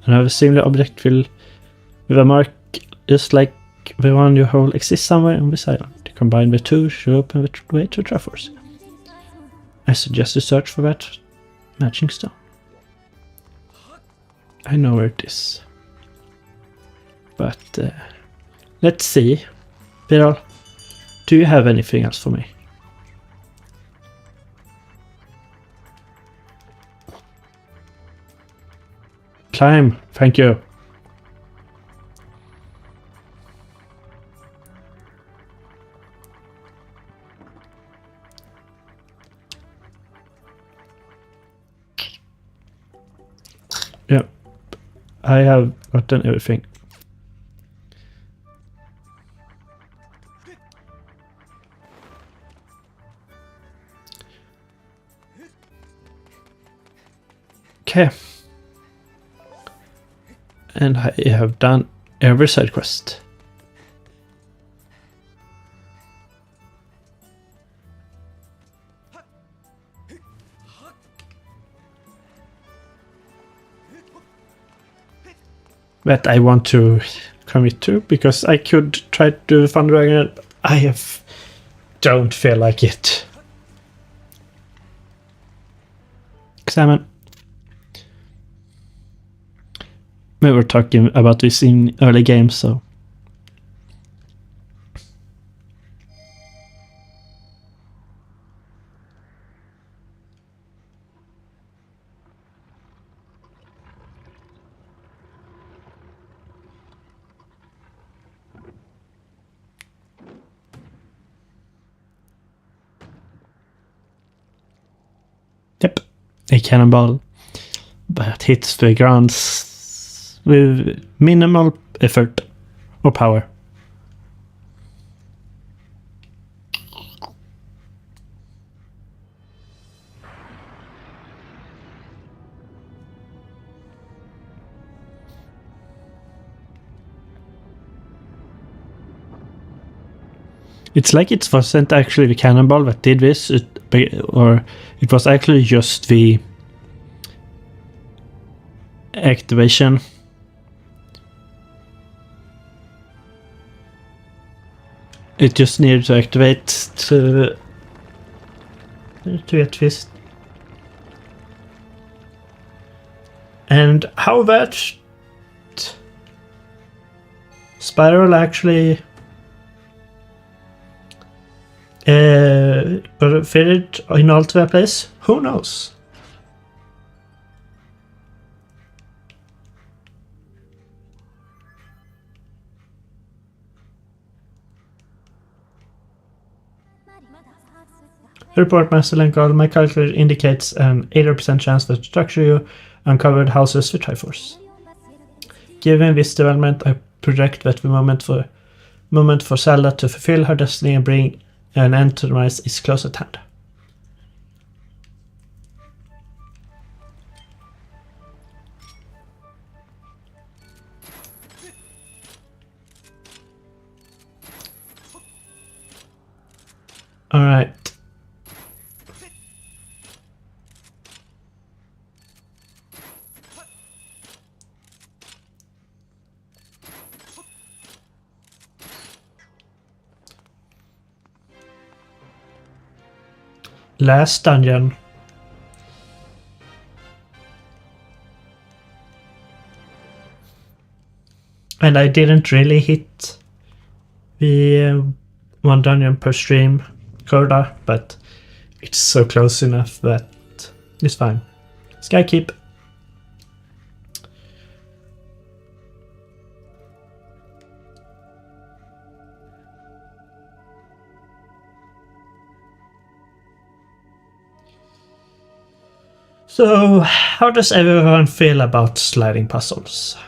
Another similar object will, with a mark just like the one you hold, exists somewhere on this island. Combine the two should open the way to Triforce. I suggest you search for that matching stone. I know where it is. But let's see. Viral, do you have anything else for me? Climb, thank you. Yeah, I have gotten everything. Okay. And I have done every side quest. That I want to commit to, because I could try to do the Fun Dragon. Don't feel like it. Examine. We were talking about this in early games, so. Yep, a cannonball that hits the ground with minimal effort or power. It's like it wasn't actually the cannonball that did this, or it was actually just the activation. It just needed to activate to get this. And how that spiral actually fit it in all to that place? Who knows? Report, Master Linkle. My calculator indicates an 80% chance that structure you uncovered houses with Triforce. Given this development, I project that the moment for Zelda to fulfill her destiny and bring an end to the rise is close at hand. All right. Last dungeon. And I didn't really hit the one dungeon per stream quota, but it's so close enough that it's fine. Skykeep. So, how does everyone feel about sliding puzzles?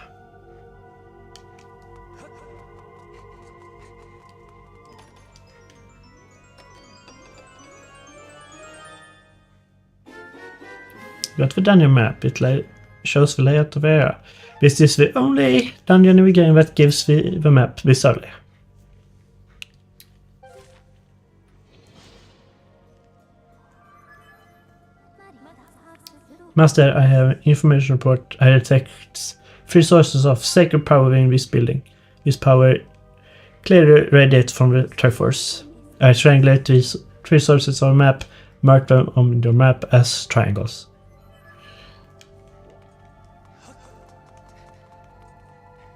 Got the dungeon map. It shows the layout of the area. This is the only dungeon in the game that gives the map this early. Master, I have information report. I detect 3 sources of sacred power in this building. This power clearly radiates from the Triforce. I triangulate these 3 sources on a map, mark them on the map as triangles.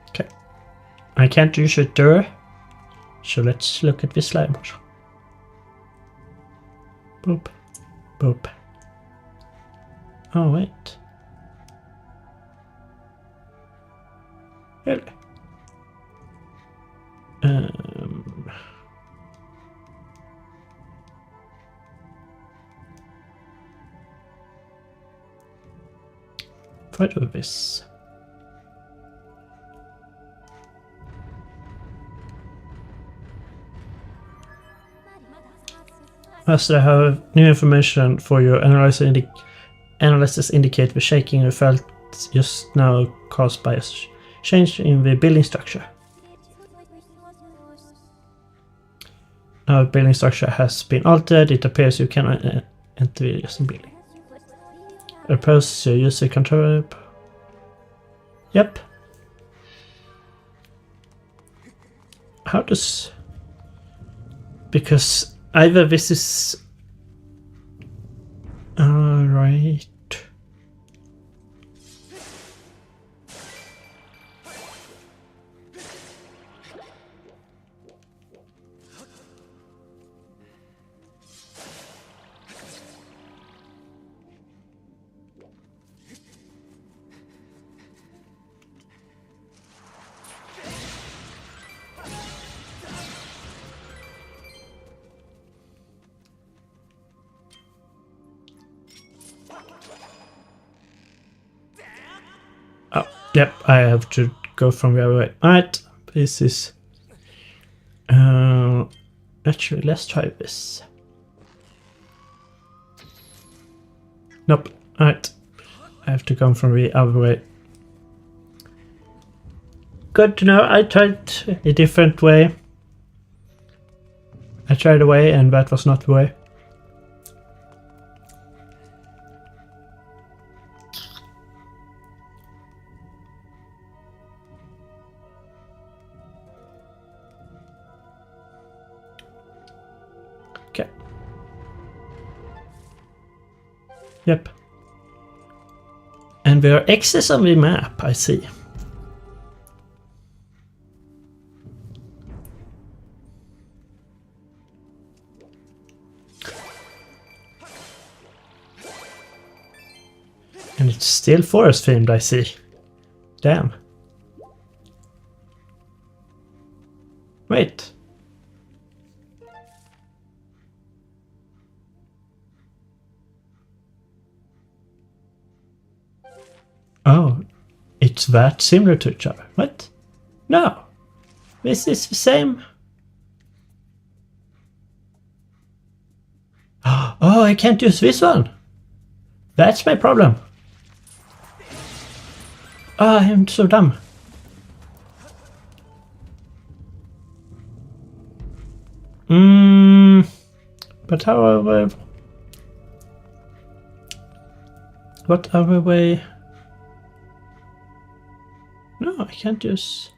Okay. I can't use it there. So let's look at this slime. Boop. Boop. Oh, wait. Really? Try to do this. Master, I have new information for your analysis indicate the shaking you felt just now caused by a change in the building structure. Now the building structure has been altered. It appears you cannot enter the adjacent building. Oppose your user control. Yep. How does... Because either this is... Alright. Yep, I have to go from the other way. Alright, this is... actually, let's try this. Nope, alright. I have to come from the other way. Good to know, I tried a different way. I tried a way and that was not the way. Okay. Yep. And there are X's on the map, I see. And it's still forest themed, I see. Damn. Wait. Oh, it's that similar to each other. What? No. This is the same. Oh, I can't use this one. That's my problem. Oh, I am so dumb. But however... What other way? No, I can't use...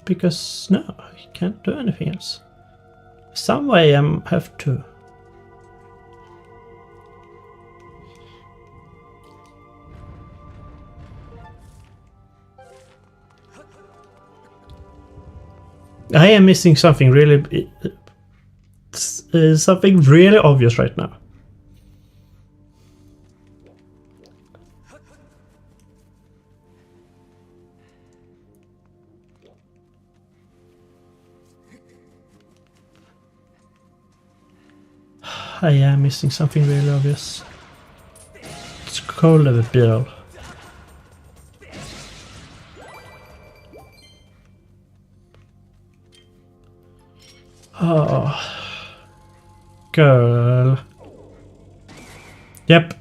Because, no, I can't do anything else. Some way I have to... I am missing something really... something really obvious right now. I am missing something really obvious. It's cold of a beetle. Oh, girl. Yep.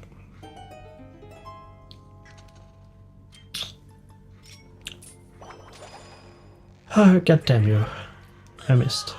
Oh, god damn you. I missed.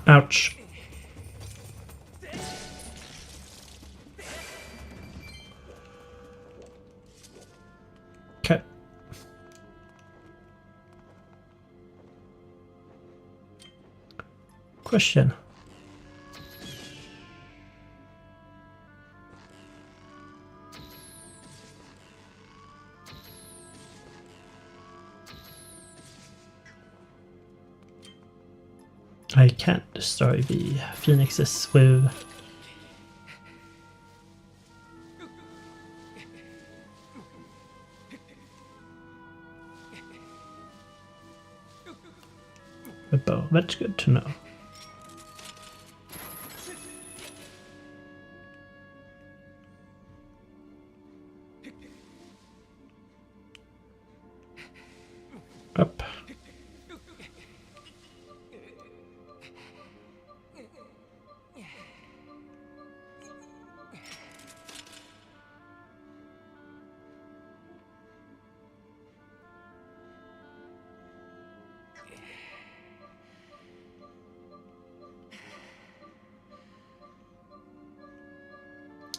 Ouch. Okay. Question. I can't destroy the phoenixes with... a bow. That's good to know. Up.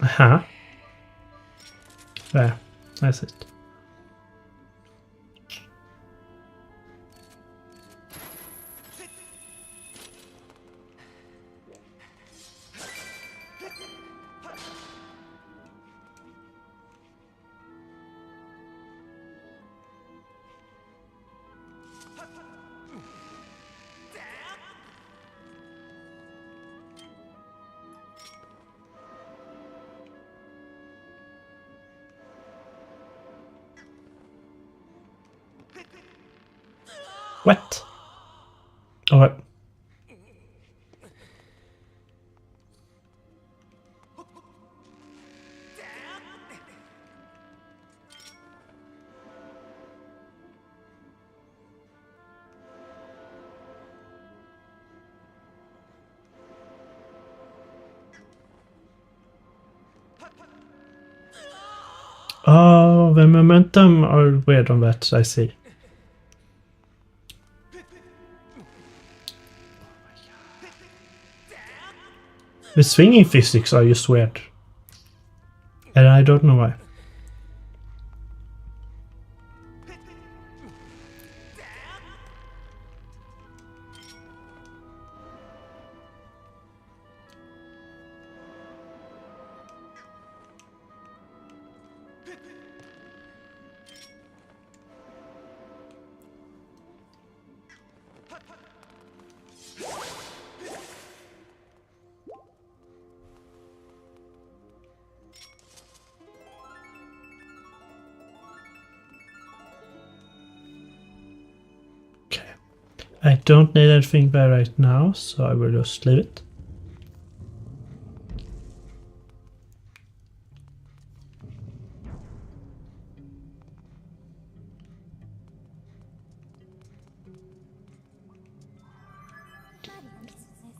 Aha. There. That's it. What? Oh. Oh, the momentum are weird on that, I see. The swinging physics are just weird. And I don't know why. I don't need anything there right now, so I will just leave it.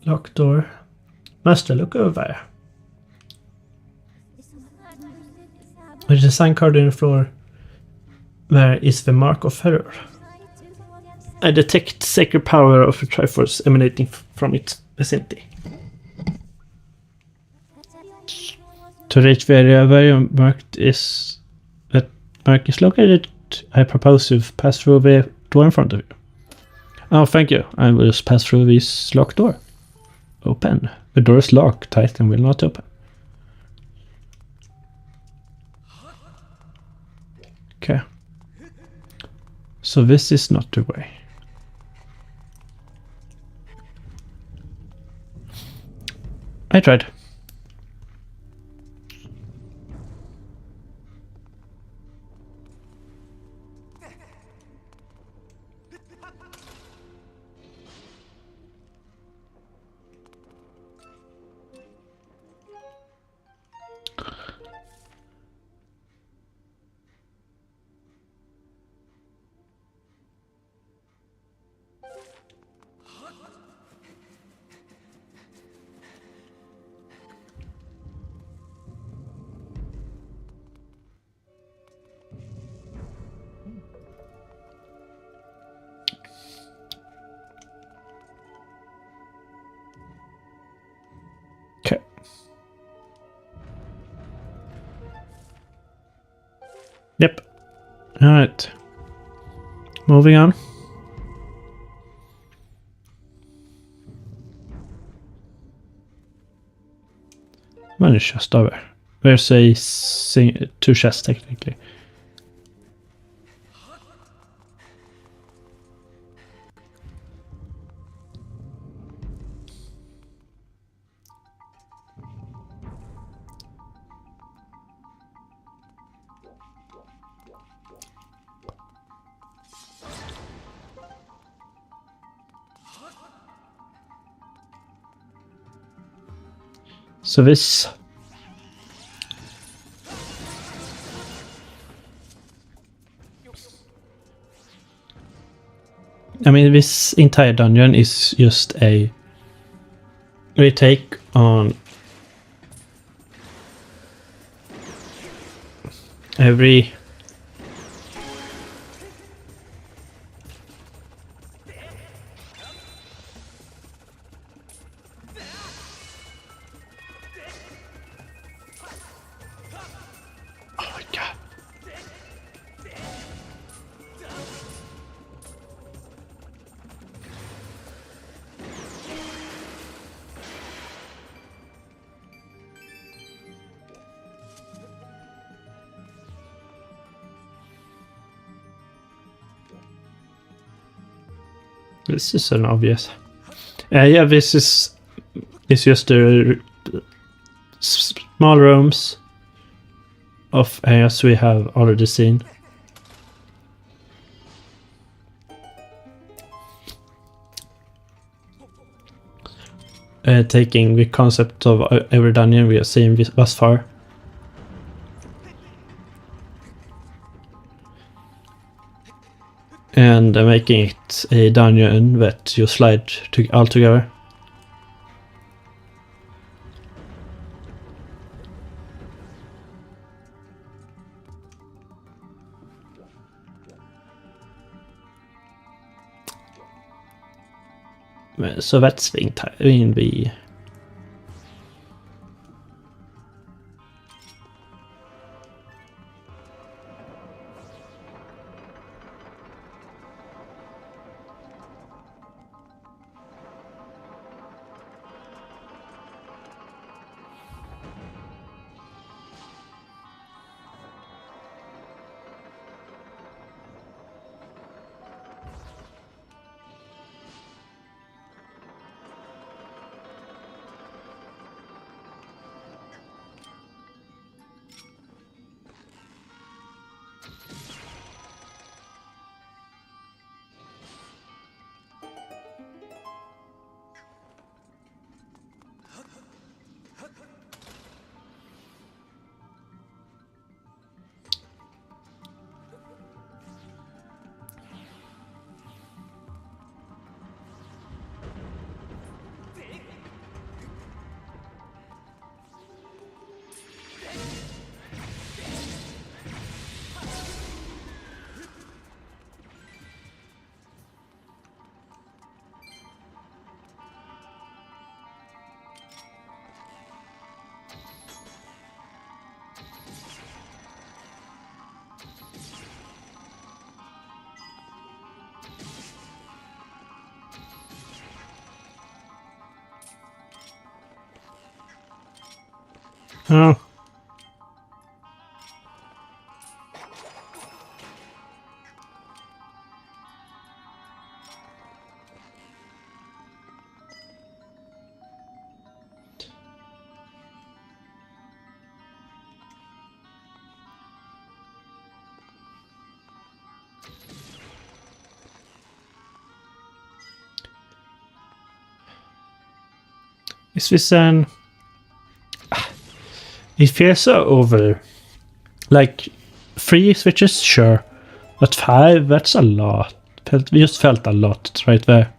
Locked door. Must I look over there? With the sign card on the floor, where is the mark of horror? I detect sacred power of a Triforce emanating from its vicinity. To reach the area where marked is that mark is located, I propose you pass through the door in front of you. Oh, thank you. I will just pass through this locked door. Open. The door is locked, tight, and will not open. Okay. So this is not the way. I tried. Okay. Yep. All right. Moving on. One is just over. There's a two chests technically. So this this entire dungeon is just a retake on every This is an obvious. Yeah, this is just the small rooms of areas we have already seen. taking the concept of every dungeon we have seen thus far. And making it a dungeon that you slide all together. So that's the entire Oh. Is this an... It feels so over. Like 3 switches, sure. But 5, that's a lot. We just felt a lot right there.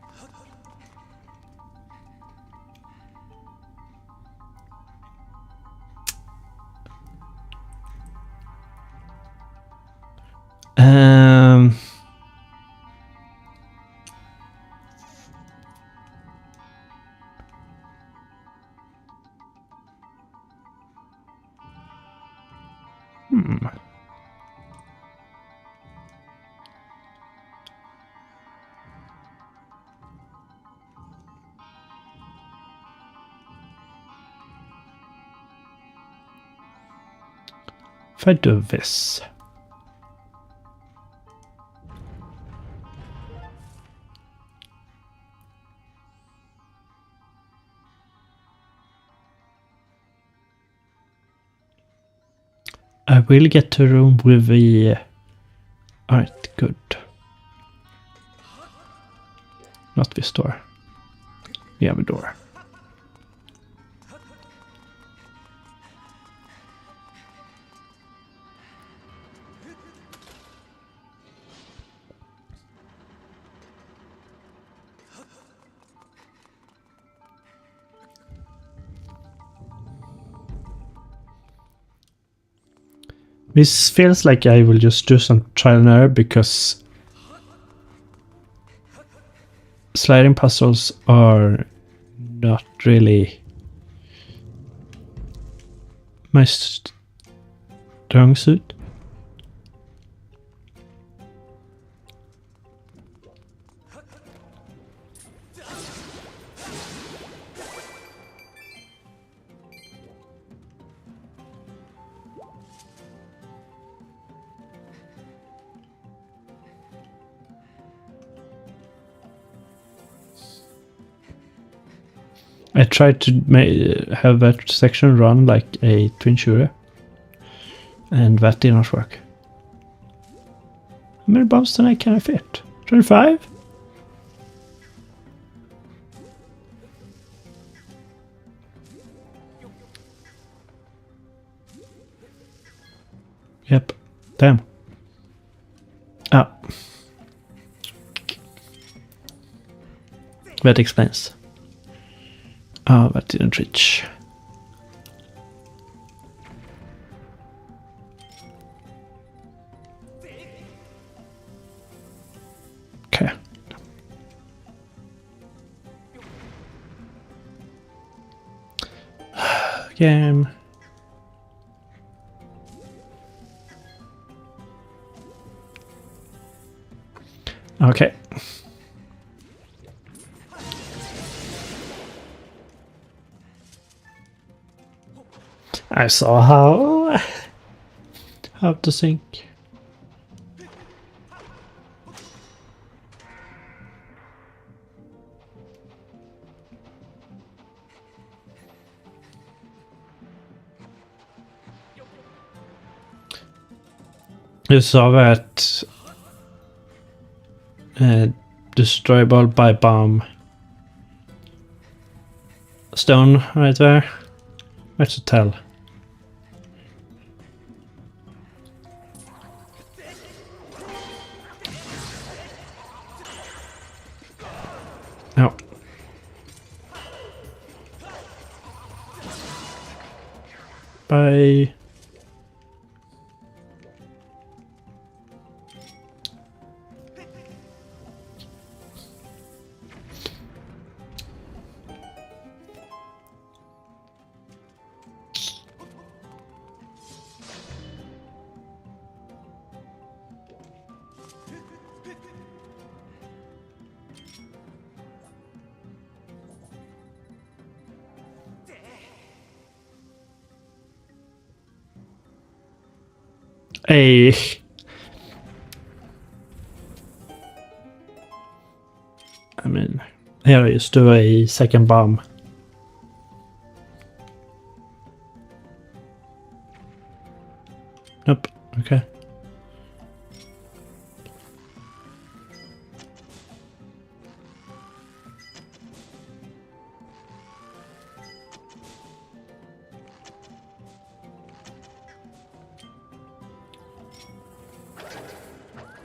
If I do this. I will get to a room with the... Alright, good. Not this door. We have a door. This feels like I will just do some trial and error because sliding puzzles are not really my strong suit. I tried to have that section run like a twin shooter, and that did not work. How many bombs tonight can I fit? 25? Yep. Damn. Ah. That explains. Oh, that didn't reach. Okay. Game. Okay. I saw how to sync. You saw that destroyable by bomb stone right there. Where's the tell? No. Bye. Hey. I mean, here I just do a second bomb. Nope. Okay.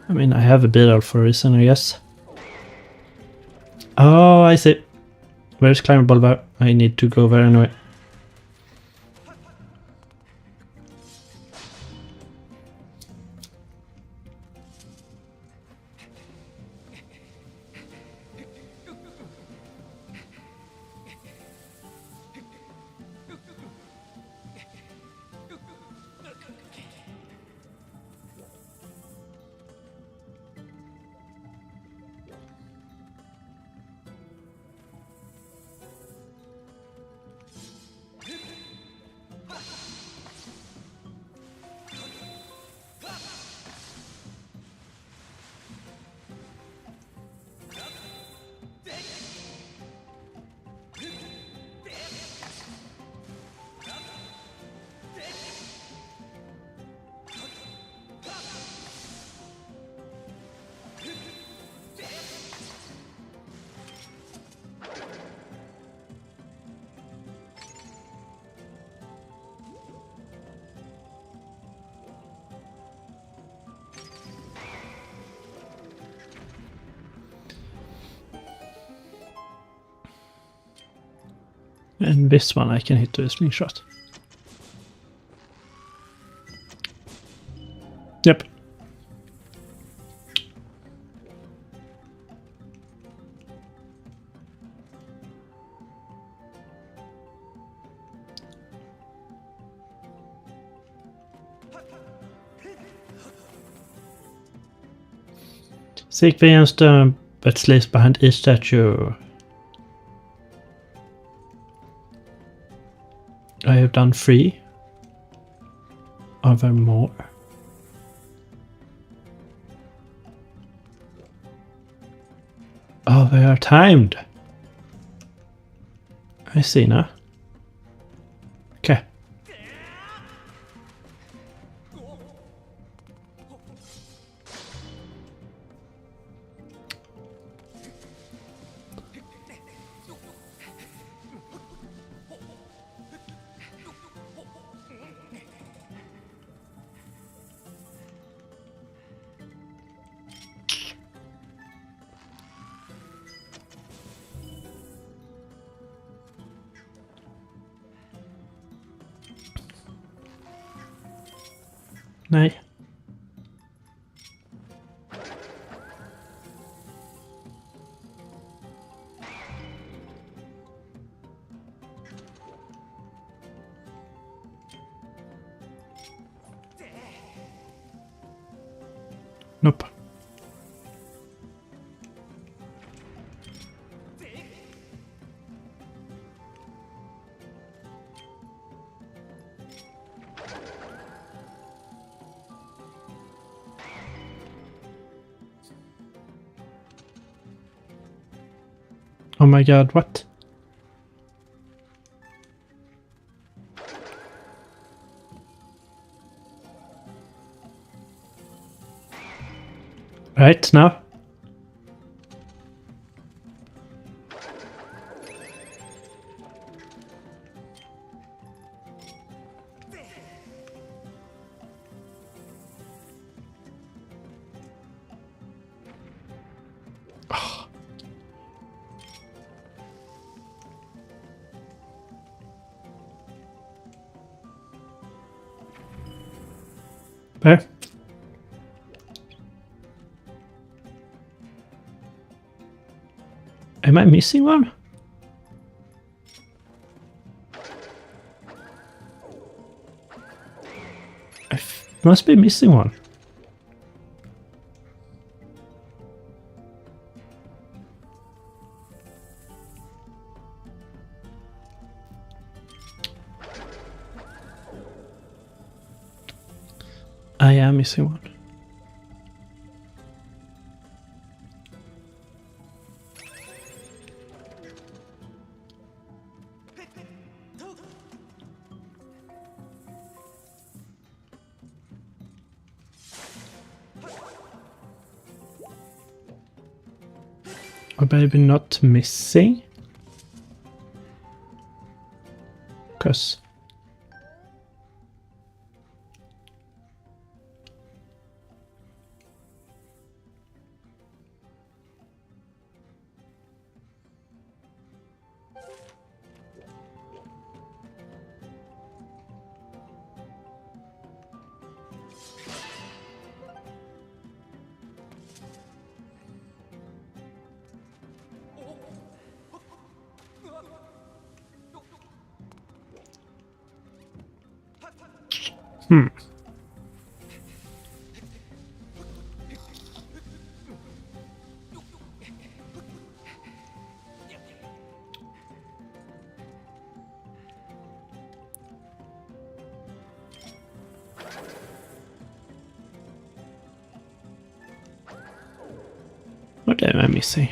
I mean, I have a beetle for a reason, I guess. Oh, I see. Where's climbable bar? I need to go there anyway. And this one I can hit with a slingshot. Yep. Seek the gemstone that slays behind each statue. I have done 3. Are there more? Oh, they are timed. I see now. Okay. Nej. Nope. Oh my god, what? Right, now. There. Am I missing one? Must be missing one. I am missing one. Or maybe not missing? Because what am I missing?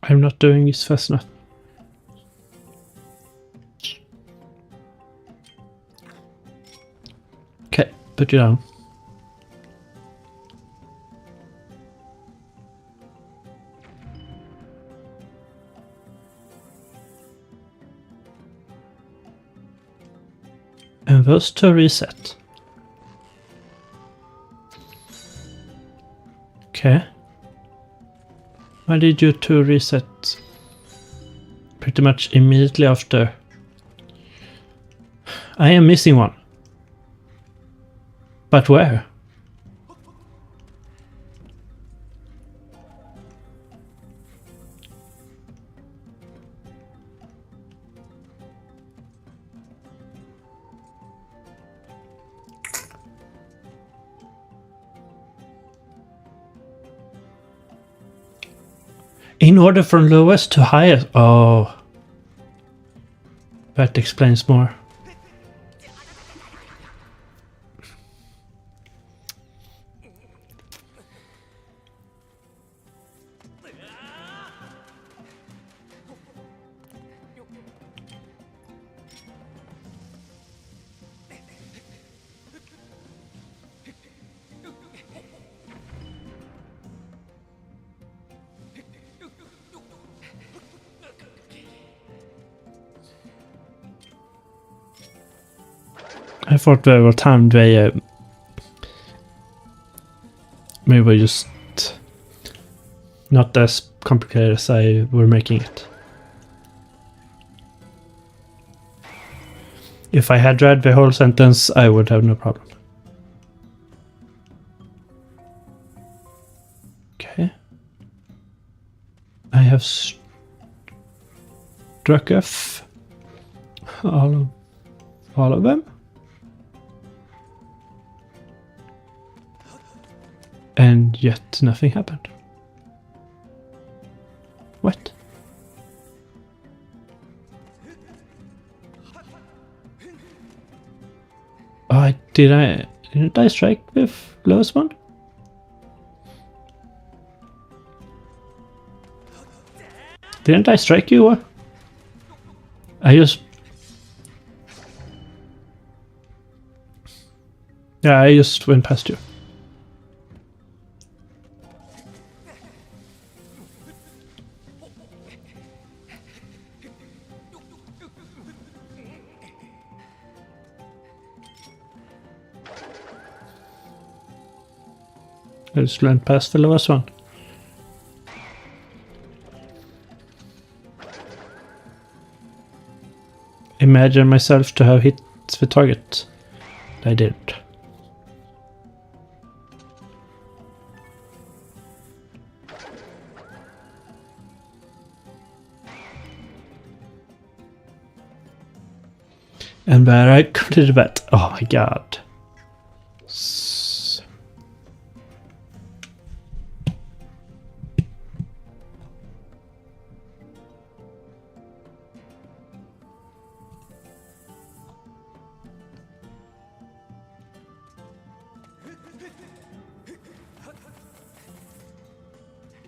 I'm not doing this fast enough. Okay, put you down. And those to reset. Okay. Why did you two reset pretty much immediately after? I am missing one. But where? In order from lowest to highest. Oh. That explains more. I thought they were timed way maybe just not as complicated as I were making it. If I had read the whole sentence, I would have no problem. Okay. I have struck off all of them. And yet nothing happened. What? Oh, didn't I strike with lowest one? Didn't I strike you? Or? I just went past you. I just went past the lowest one. Imagine myself to have hit the target. I didn't. And where I completed that. Oh my god.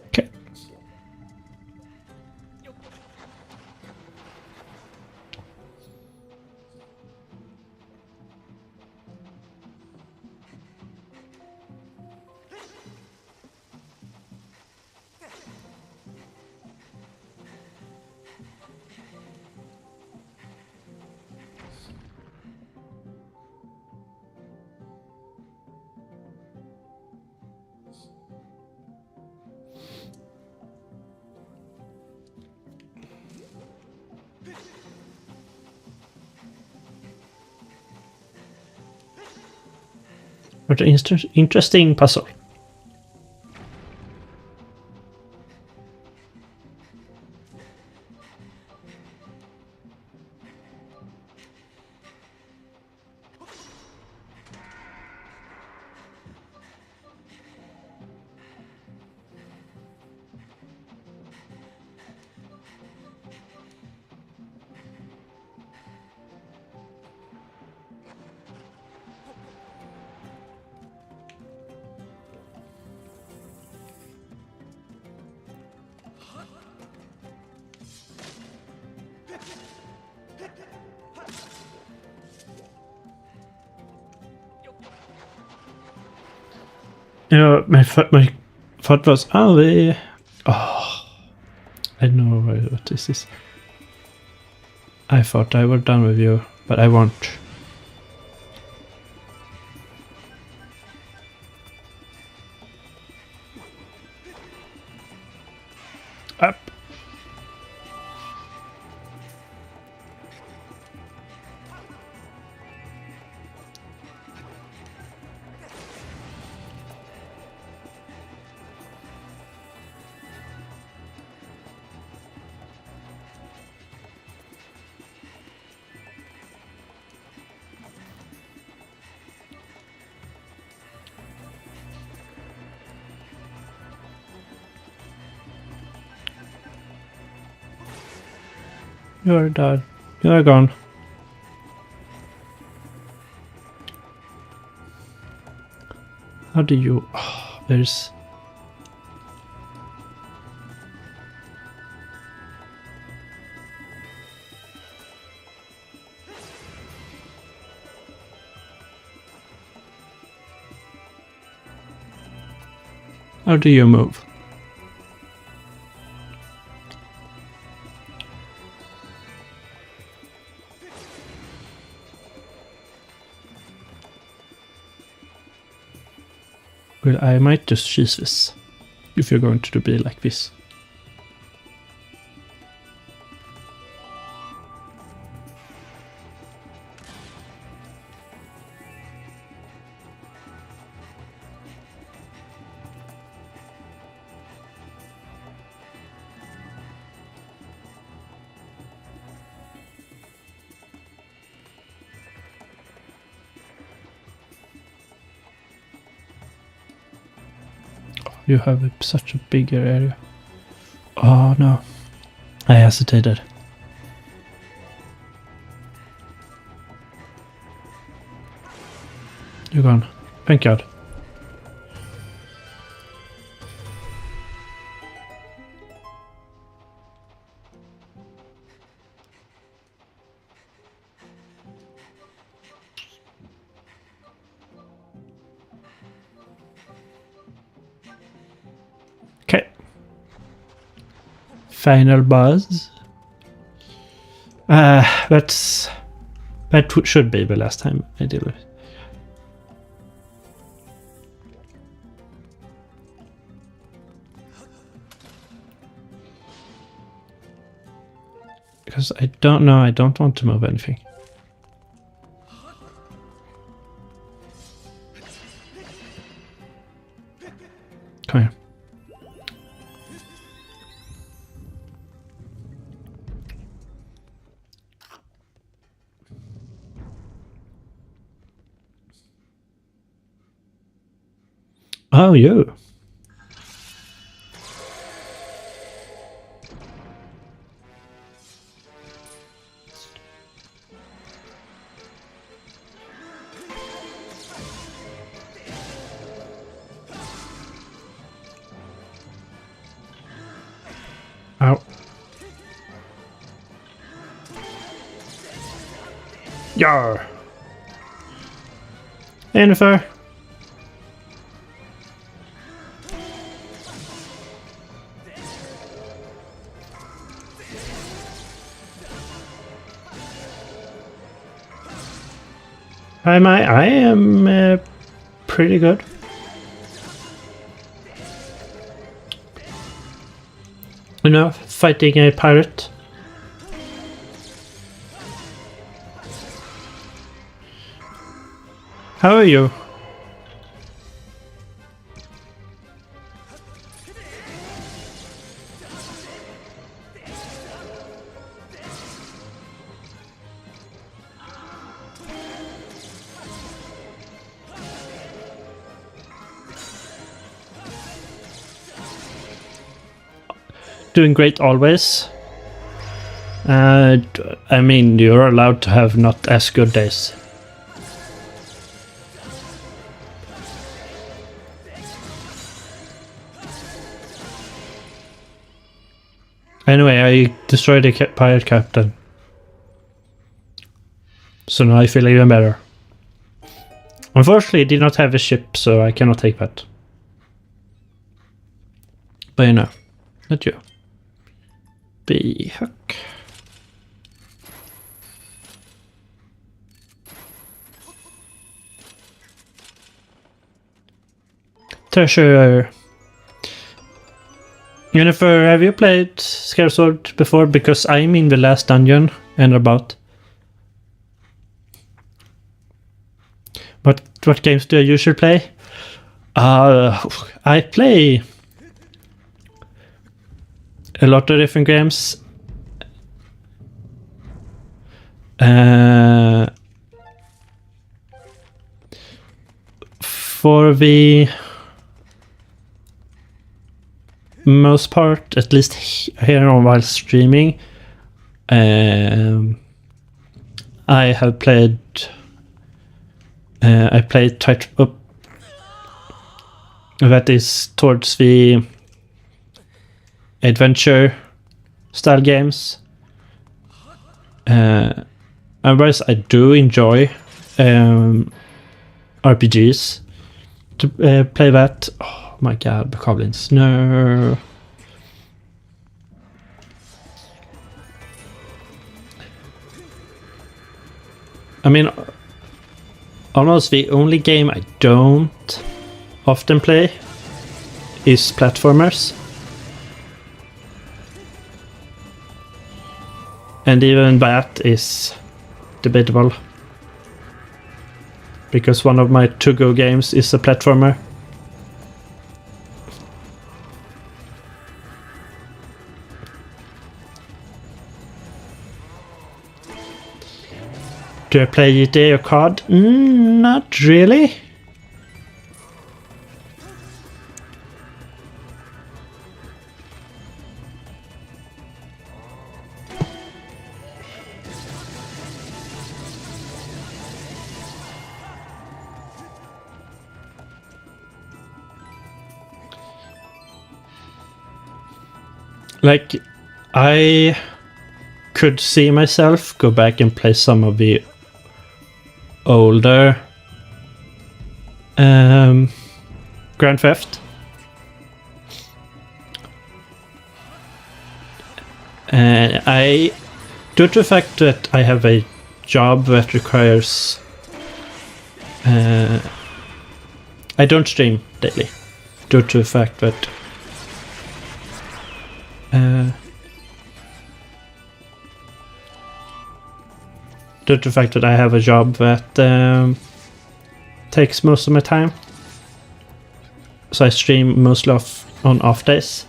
Okay. What an interesting puzzle. You know, my thought was, I don't know what this is. I thought I was done with you, but I won't. Up. You're dead. You're gone. How do you... Oh, there's... How do you move? Well, I might just choose this, if you're going to be like this. You have such a bigger area. Oh no. I hesitated. You're gone. Thank God. Okay. Final boss. That should be the last time I deal with it. Because I don't know, I don't want to move anything. Come here. Oh, you. Ow. Yar. Jennifer. I am pretty good. You know, fighting a pirate. How are you? Doing great always. I mean, you're allowed to have not as good days. Anyway, I destroyed the pirate captain. So now I feel even better. Unfortunately, I did not have a ship, so I cannot take that. But you know, not you. B-hook. Treasure. Jennifer, have you played Skyward before? Because I'm in the last dungeon and about. What games do I usually play? I play a lot of different games. For the most part, at least here on while streaming, I have played. I played that is towards the adventure style games. Otherwise, I do enjoy RPGs. To play that. Oh my god, the goblins. No. I mean, almost the only game I don't often play is platformers. And even that is debatable. Because one of my to-go games is a platformer. Do I play GTA or COD? Not really. Like, I could see myself go back and play some of the older Grand Theft. And due to the fact that I have a job that requires I don't stream daily due to the fact that due to the fact that I have a job that takes most of my time. So I stream mostly on off days.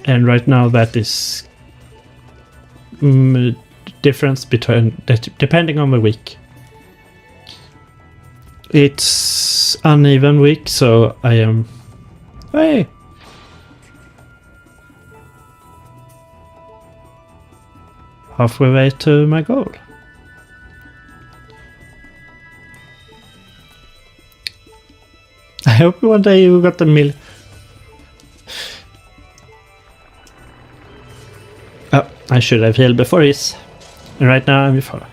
And right now that is difference between depending on the week. It's uneven week, so I am halfway way to my goal. I hope one day you got a million. Oh, I should have healed before this. And right now I'm before.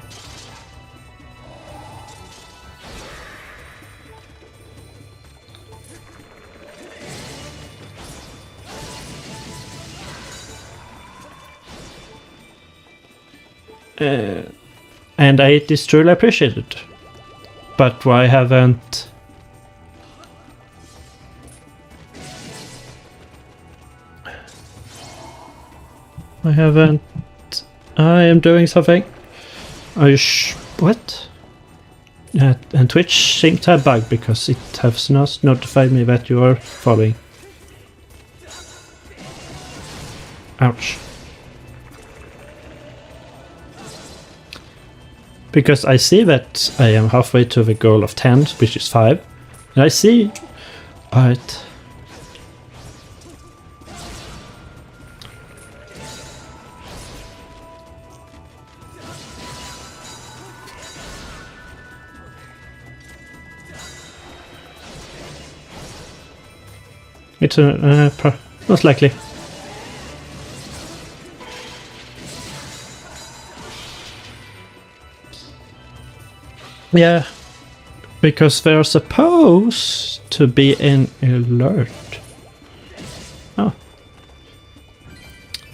And it is truly appreciated. But why haven't I am doing something. Are you what? And Twitch seems to have bugged because it has not notified me that you are following. Ouch. Because I see that I am halfway to the goal of 10, which is 5. And I see... Alright. It's most likely. Yeah, because they're supposed to be an alert. Oh.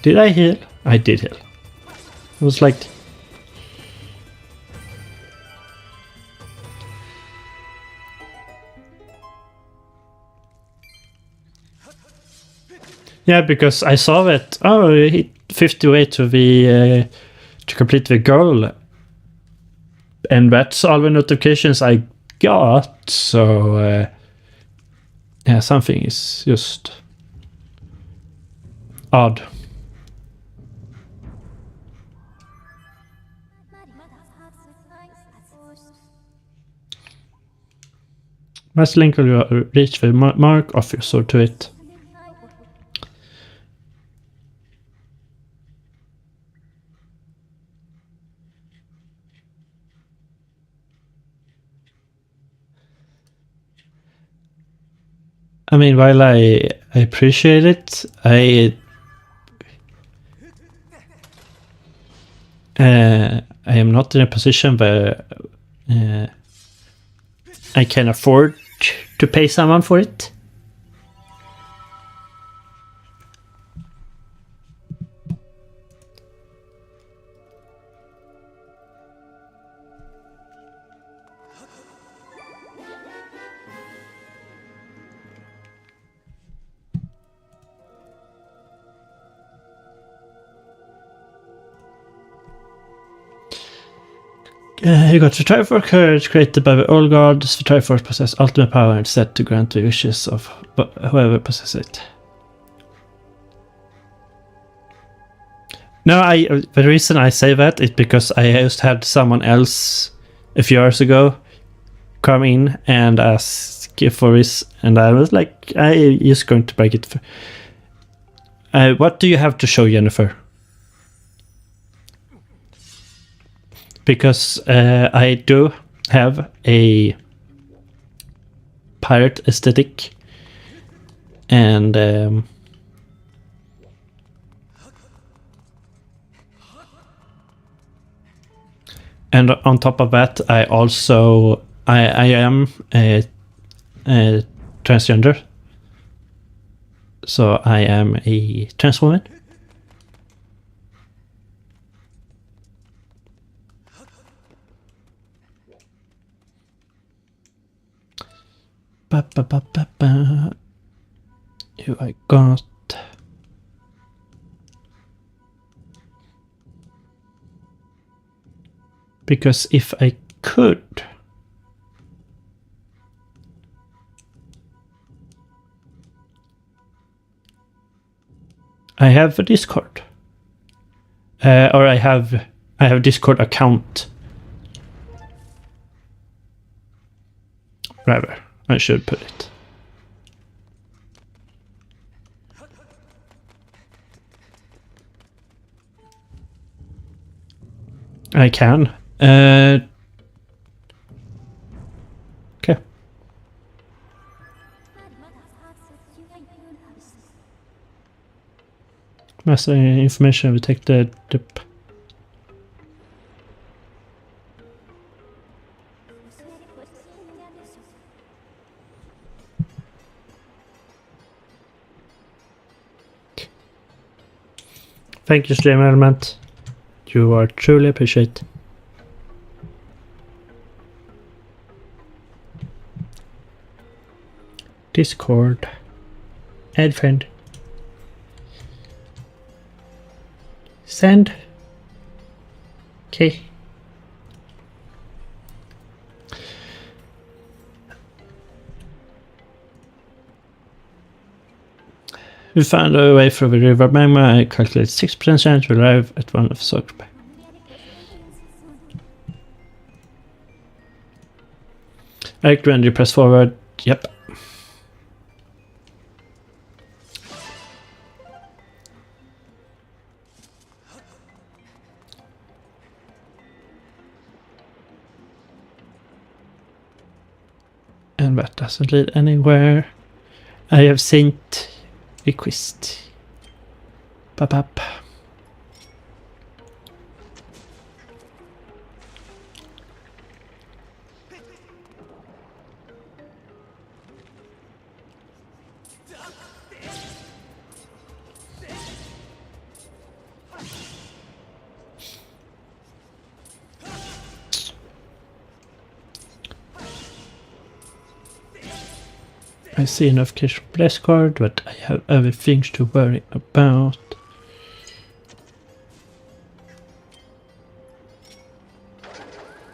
Did I heal? I did heal. It was like... Yeah, because I saw that, oh, he hit 58 to the to complete the goal. And that's all the notifications I got, so yeah, something is just odd. Must Linkle you reach the mark of your sword to it. I mean, while I appreciate it, I am not in a position where I can afford to pay someone for it. You got the Triforce Courage created by the old gods. The Triforce possess ultimate power and set to grant the wishes of whoever possesses it. No, the reason I say that is because I used to have someone else a few years ago come in and ask for this, and I was like, I just going to break it. What do you have to show, Jennifer? Because I do have a pirate aesthetic, and on top of that, I also I am a transgender, so I am a trans woman. Who I got? Because if I could, I have a Discord, or I have a Discord account. Rather, I should put it. I can. Okay. Master information. We take the Thank you, Stream Element. You are truly appreciated. Discord. Add friend. Send. Okay. We found a way through the river magma. I calculate 6% chance to arrive at one of the circles. I recommend you press forward. Yep. And that doesn't lead anywhere. I have Saint request. Bap. I see enough cash for Bless card, but I have other things to worry about.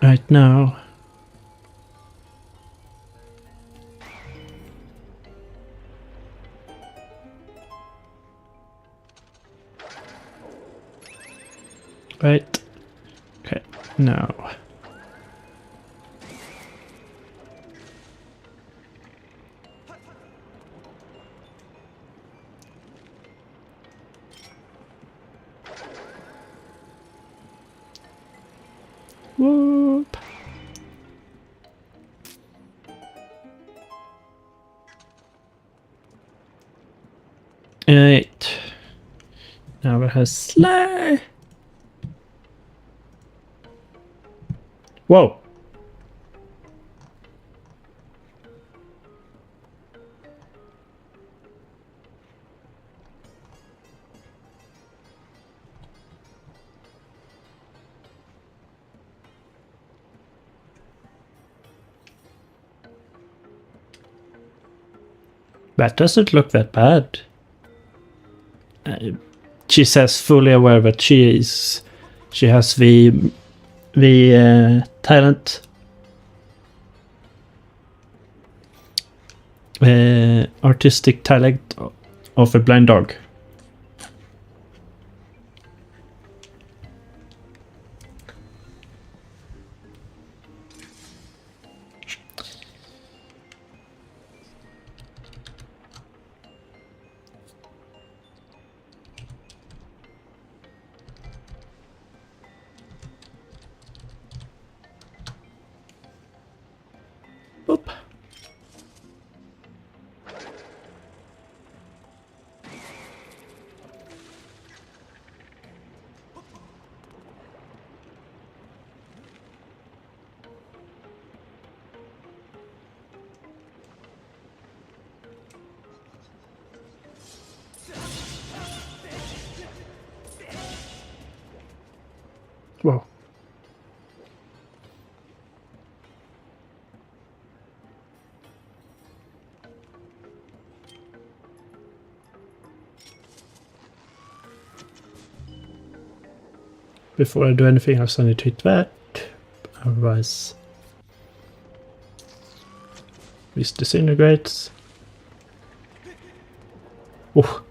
Right now. Right. Okay, now. Whoop. Alright. Now we have Slay. Whoa. That doesn't look that bad. She says fully aware that she has the talent, artistic talent of a blind dog. Oop. Whoa. Before I do anything else, I need to hit that. Otherwise, this disintegrates. Oh.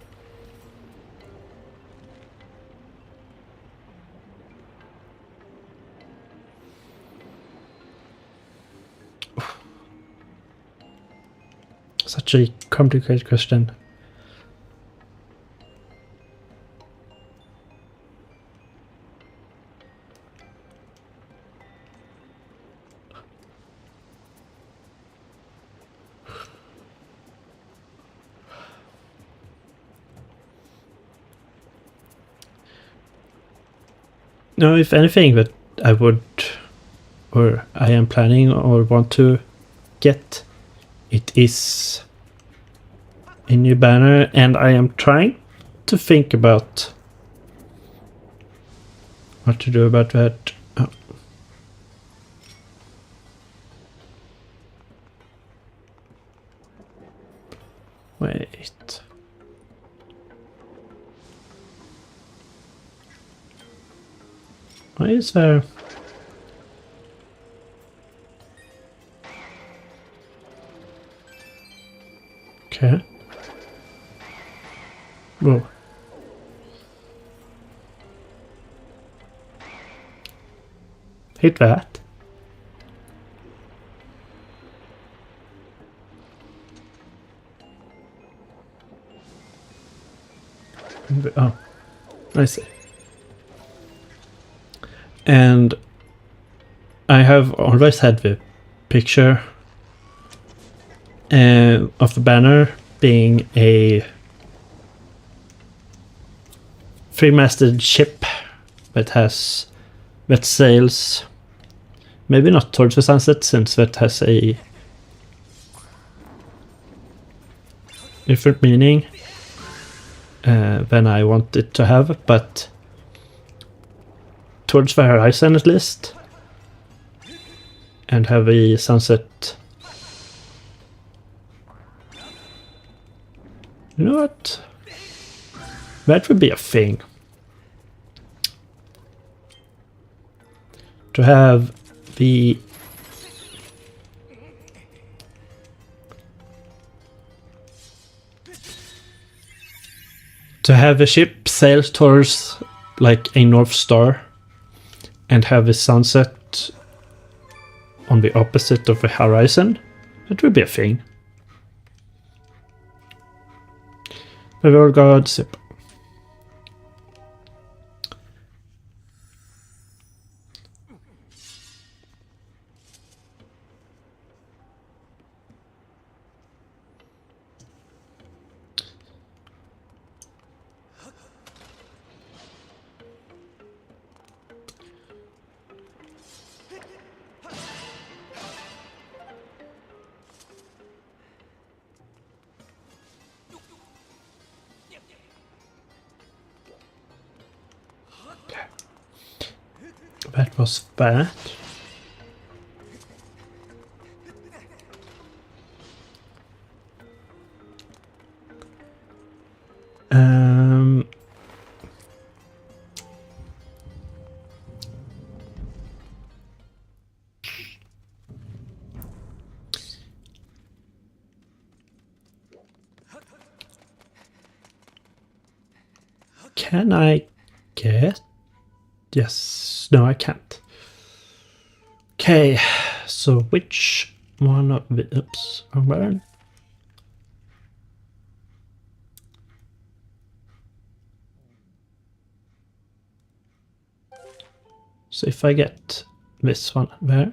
Such a complicated question. No, if anything that I would, or I am planning or want to get, it is a new banner, and I am trying to think about what to do about that. Oh. Wait. Why is there... Okay. Whoa. Hit that. Oh, I see. And I have always had the picture of the banner being a three-masted ship that sails maybe not towards the sunset, since that has a different meaning than I want it to have, but towards the horizon at least, and have a sunset. You know what? That would be a thing. To have the ship sail towards like a North Star and have a sunset on the opposite of the horizon. That would be a thing. The world god sip. That was bad. Can I get? Yes. No, I can't. Okay, so which one of the... Oops, wrong button. So if I get this one there,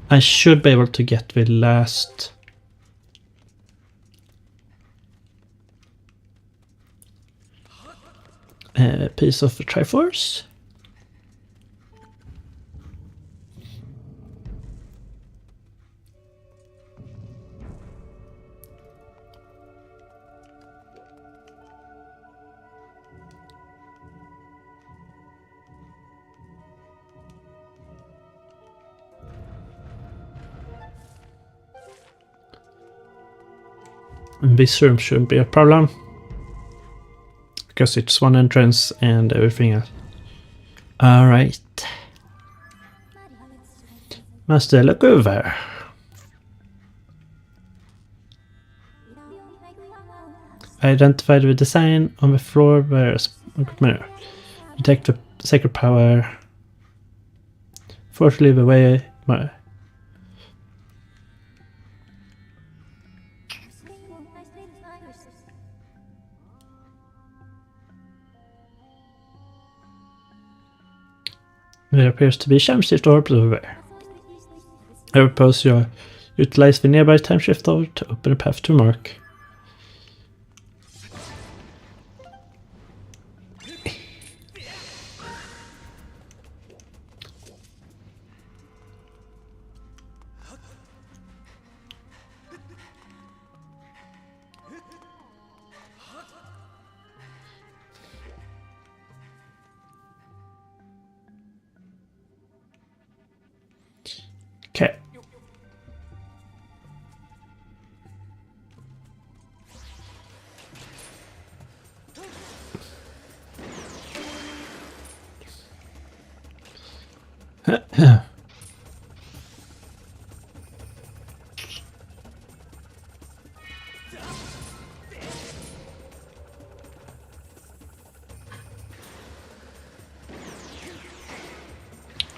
I should be able to get the last piece of the Triforce. And this room shouldn't be a problem, because it's one entrance and everything else. Alright. Must I look over? Identify the design on the floor where a mirror. Detect the sacred power. Force leave away. There appears to be timeshift orbs over there. I propose you utilize the nearby timeshift orb to open a path to mark. Okay.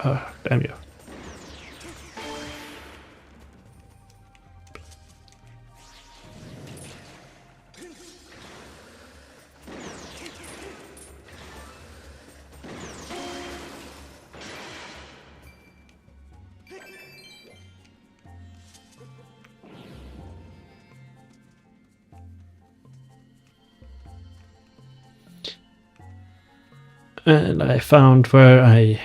Oh, damn you. And I found where I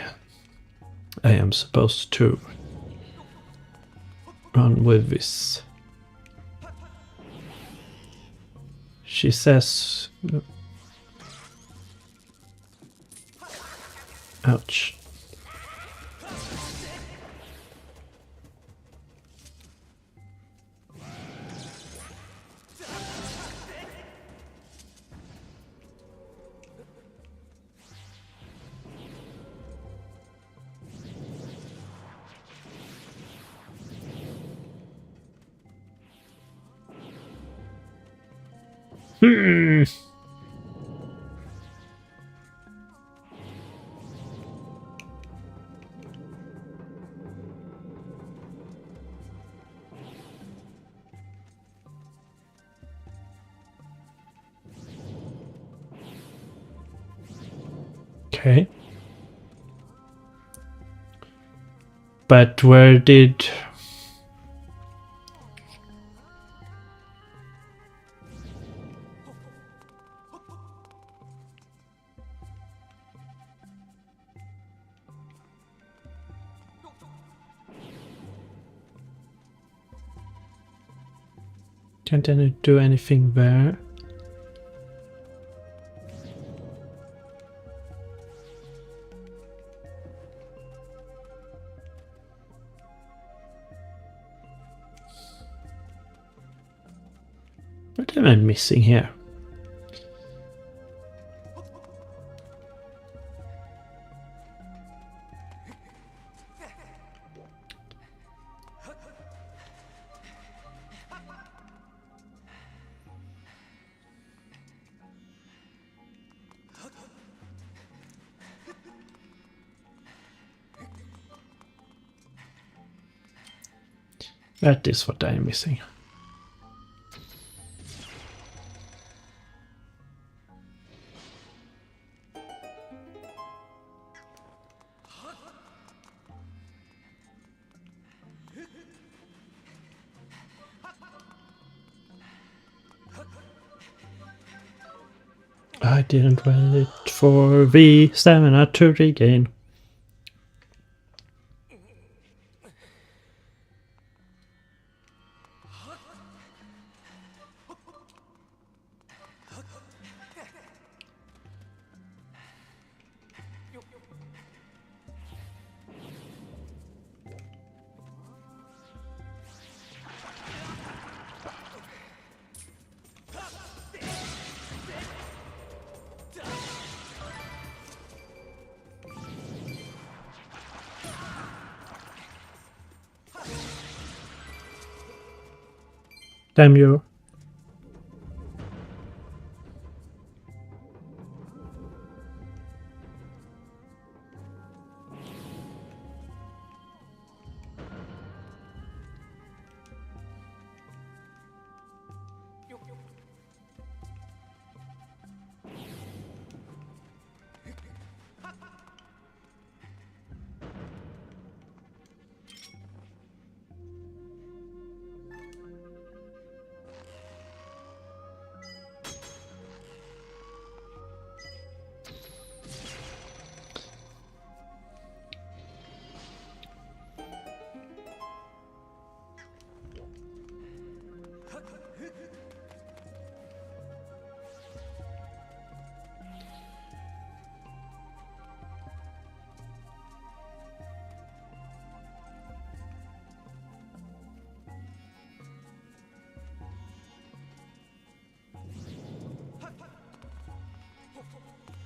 am supposed to run with this. She says... Ouch. Hmm. Okay. But where did... Can't I do anything there? What am I missing here? That is what I am missing. I didn't wait for the stamina to regain. Damn you.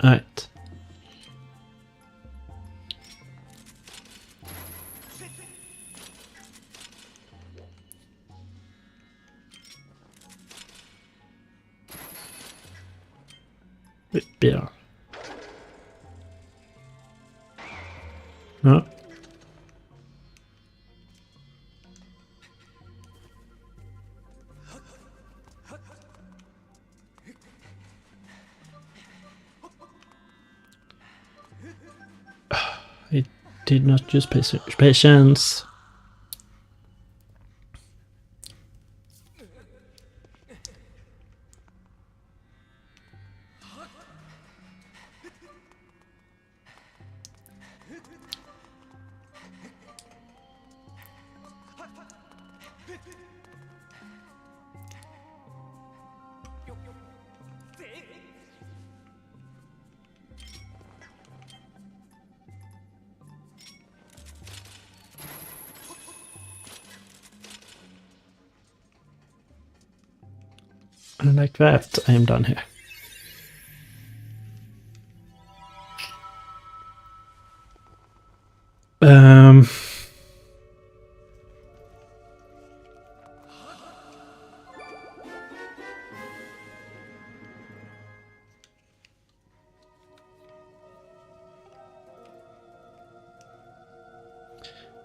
Alright. Beer. No. I did not use patience. And like that, I am done here.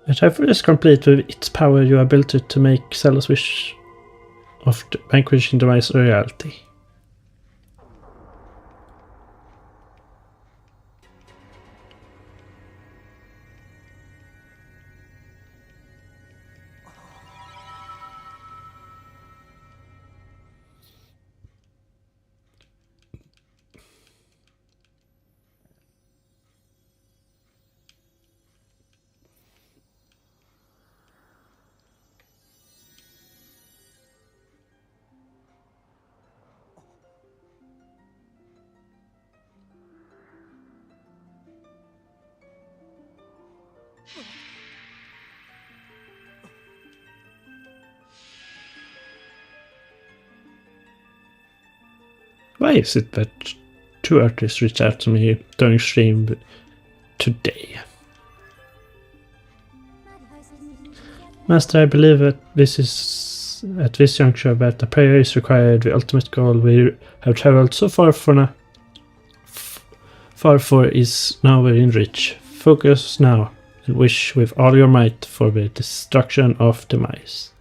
The type is complete with its power. You are built to make Zelda's wish of vanquishing device a reality. Why is it that two artists reached out to me during stream today? Master, I believe that this is at this juncture that a prayer is required. The ultimate goal we have traveled so far for is now within reach. Focus now and wish with all your might for the destruction of demise.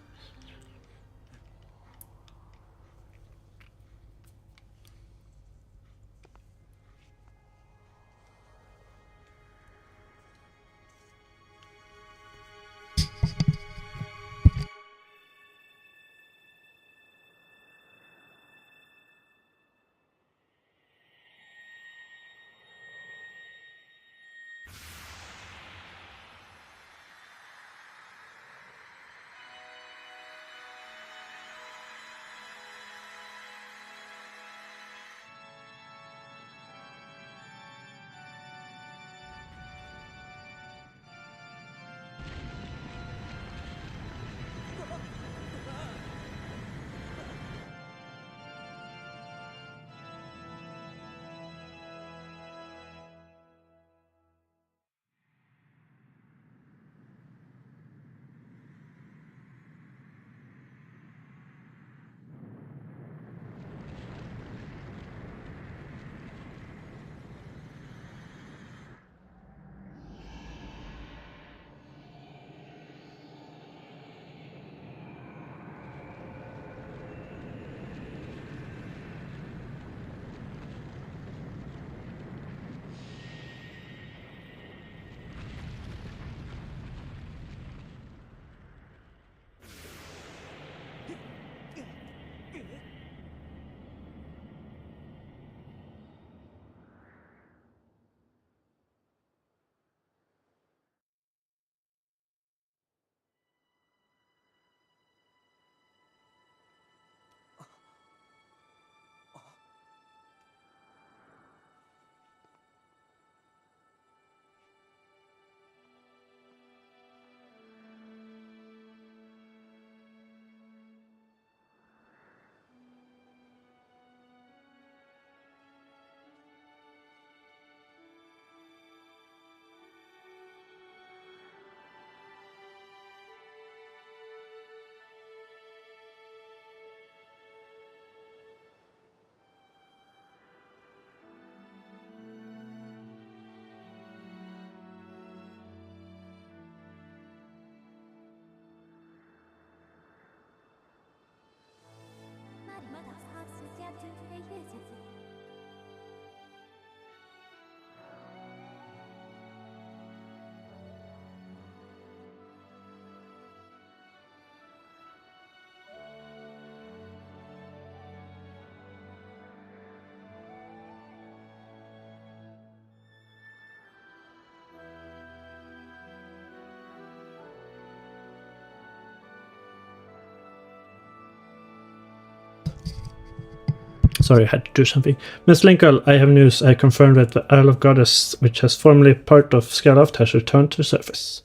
Sorry, I had to do something. Miss Linkle, I have news. I confirmed that the Isle of Goddess, which has formerly part of Skyward, has returned to the surface.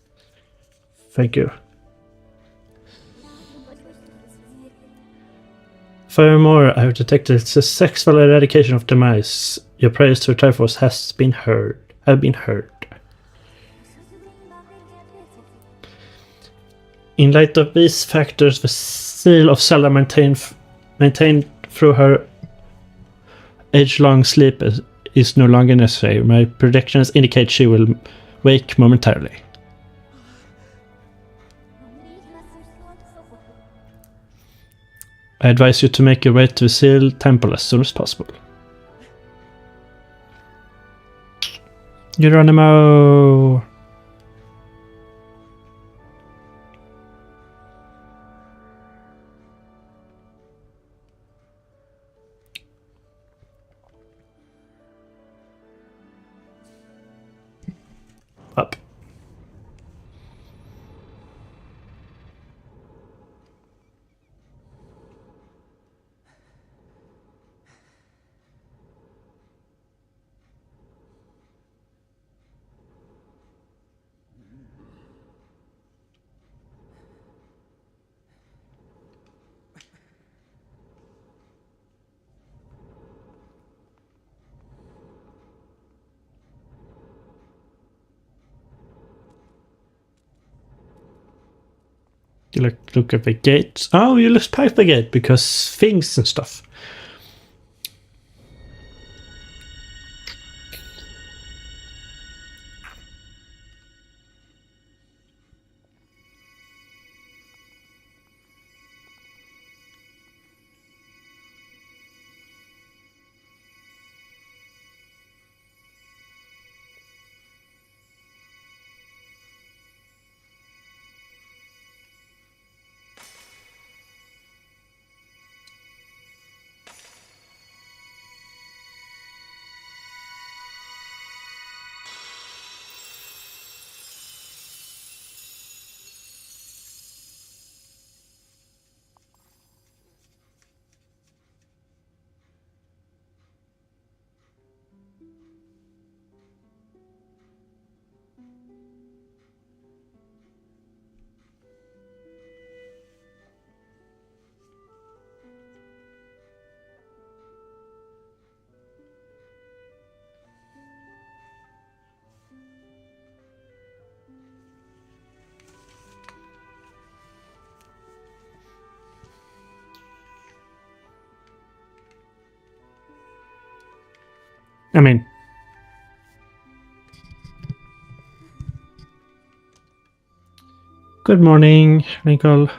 Thank you. Furthermore, I have detected the sexual eradication of demise. Your prayers to the Triforce have been heard. In light of these factors, the seal of Zelda maintained through her age-long sleep is no longer necessary. My predictions indicate she will wake momentarily. I advise you to make your way to the Seal Temple as soon as possible. Geronimo! Up. You look at the gate. Oh, you lose past the gate because things and stuff. I mean, good morning, Linkle.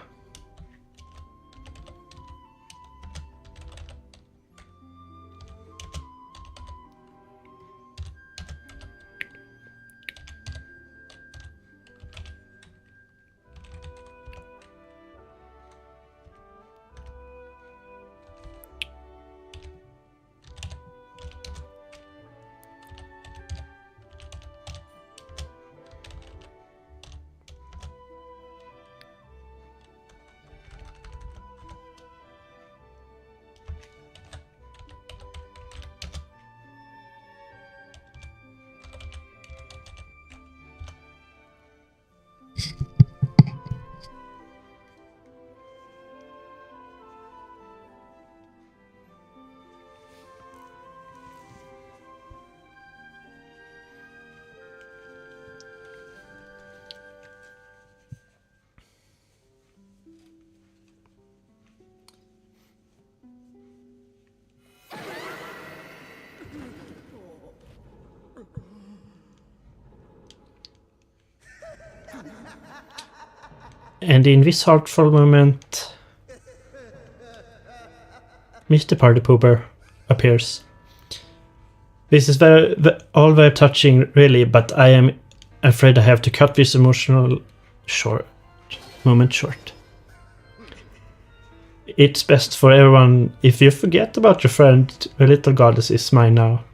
And in this heartful moment, Mr. Party Pooper appears. This is all very touching, really, but I am afraid I have to cut this emotional moment short. It's best for everyone if you forget about your friend. The little goddess is mine now.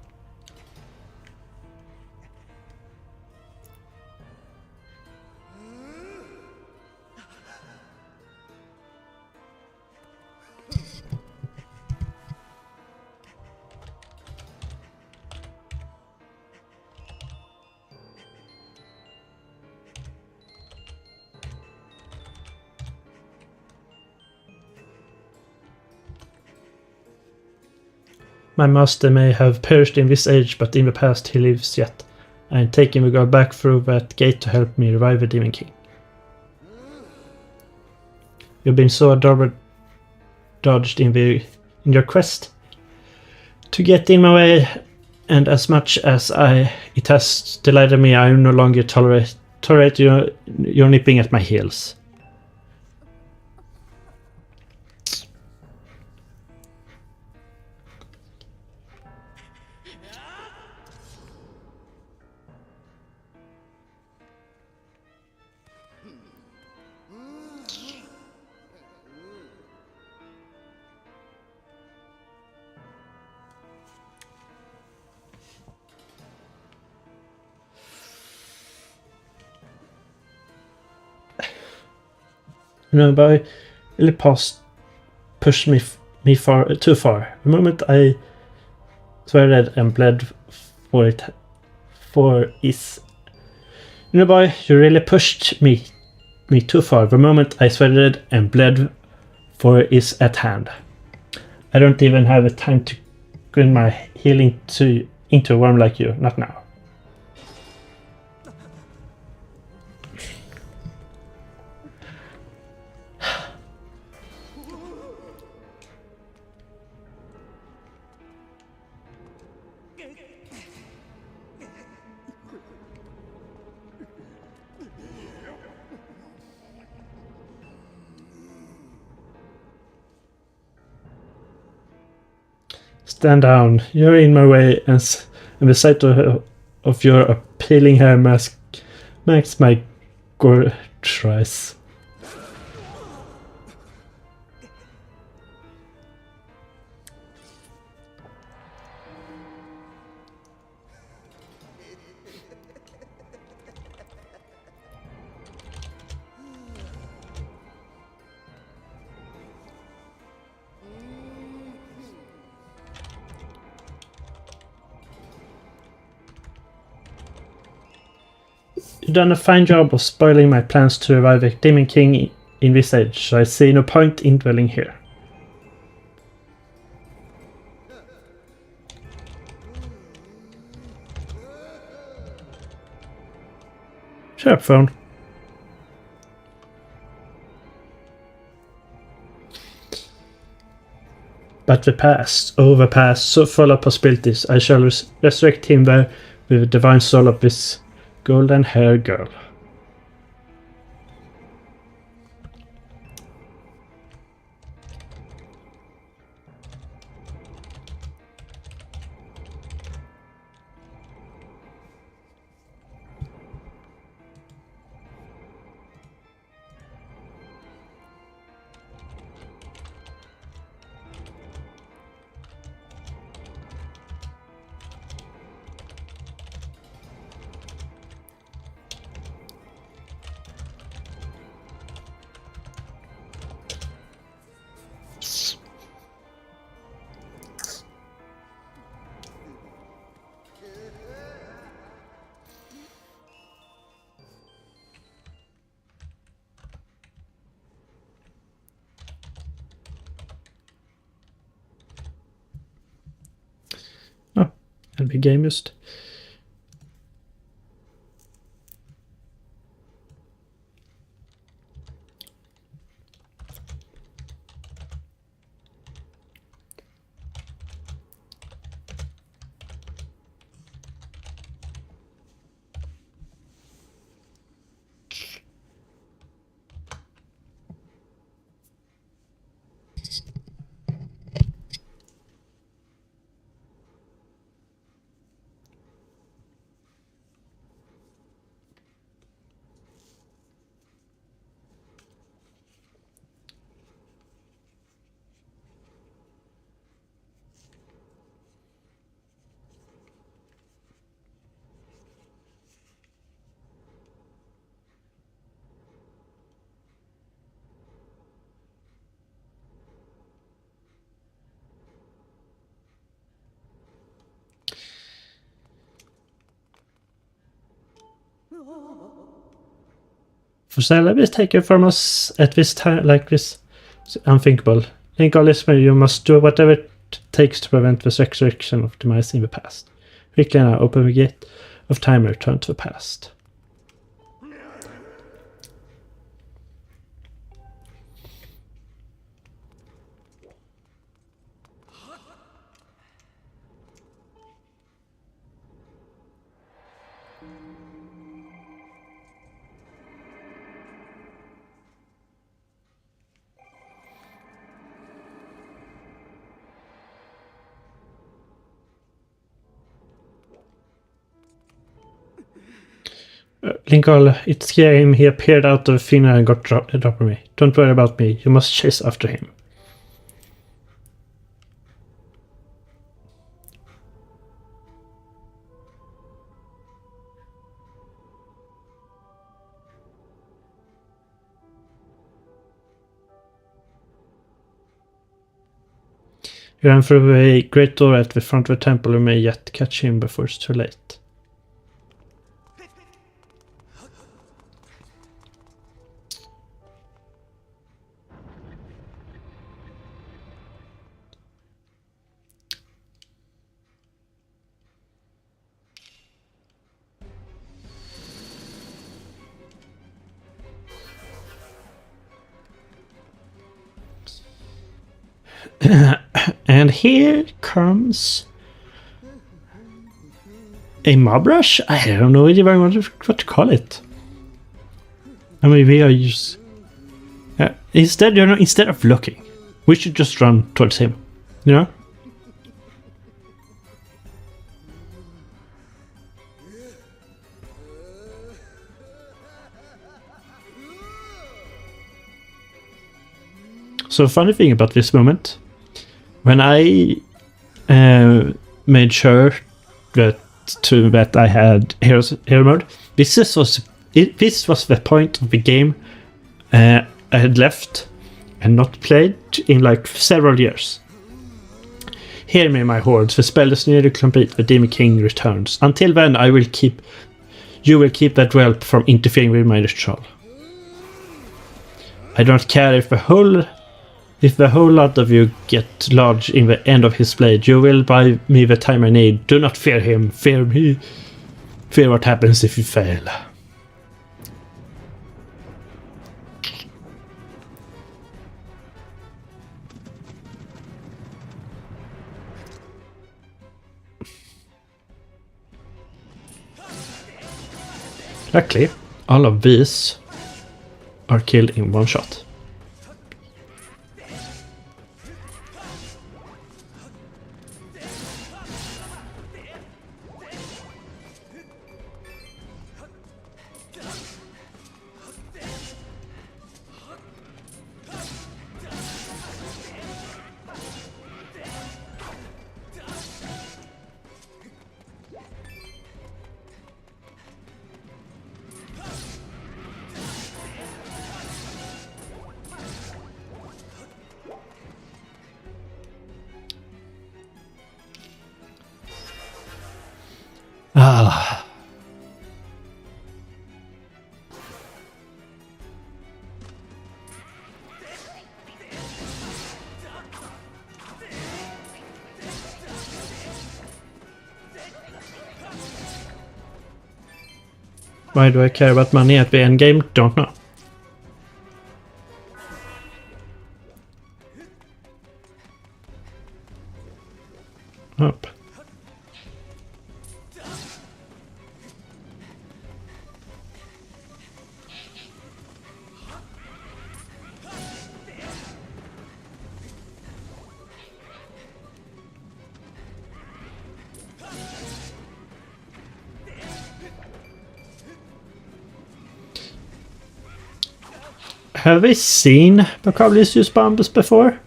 My master may have perished in this age, but in the past he lives yet. I am taking the girl back through that gate to help me revive the Demon King. You've been so adorable dodged in your quest to get in my way, and as much as it has delighted me, I no longer tolerate you nipping at my heels. No, but really pushed me too far. The moment I sweated and bled for is. You know, boy, you really pushed me too far. The moment I sweated and bled for is at hand. I don't even have a time to grind my heel into a worm like you. Not now. Stand down. You're in my way, and the sight of your appealing hair mask makes my gore rise. You've done a fine job of spoiling my plans to revive the Demon King in this age, so I see no point in dwelling here. Shut up, phone. But the past, the past, so full of possibilities, I shall resurrect him there with the divine soul of this golden hair girl. And be game just. For Zelda is taken from us at this time like this. It's unthinkable. Linkle is where you must do whatever it takes to prevent the resurrection of the mice in the past. Quickly now, open the gate of time and return to the past. Linkle, it scared him. He appeared out of thin air and got dropped on me. Don't worry about me. You must chase after him. He ran through a great door at the front of the temple and may yet catch him before it's too late. And here comes a mob rush? I don't know even what to call it. I mean, we are just... instead of looking, we should just run towards him, you know? So funny thing about this moment, when I made sure that I had hero mode, this was the point of the game I had left and not played in like several years. Hear me, my hordes. The spell is nearly complete. The Demon King returns. Until then, you will keep that whelp from interfering with my ritual. I don't care if the whole lot of you get lodged in the end of his blade. You will buy me the time I need. Do not fear him. Fear me. Fear what happens if you fail. Luckily, all of these are killed in one shot. Ah. Why do I care about money at the end game? Don't know. Up. Have we seen Bacablis use bombs before?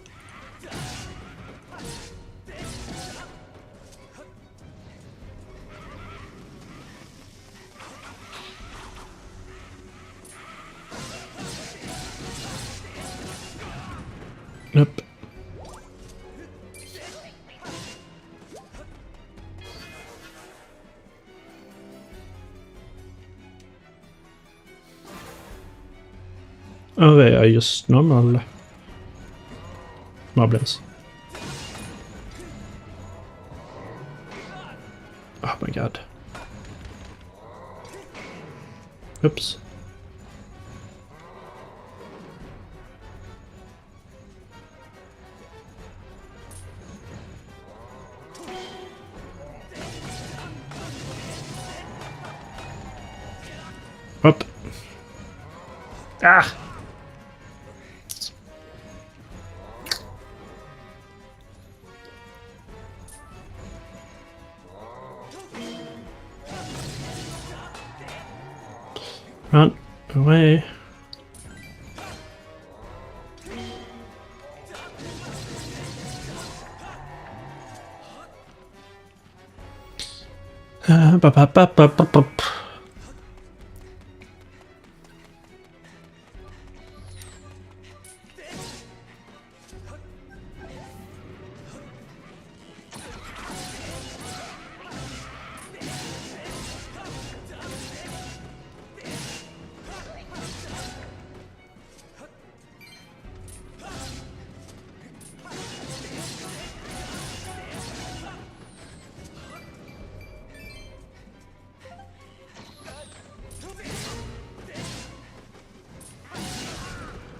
Nope. Oh, they are just normal moblins. Oh my god. Oops. Up. Ah! Run away.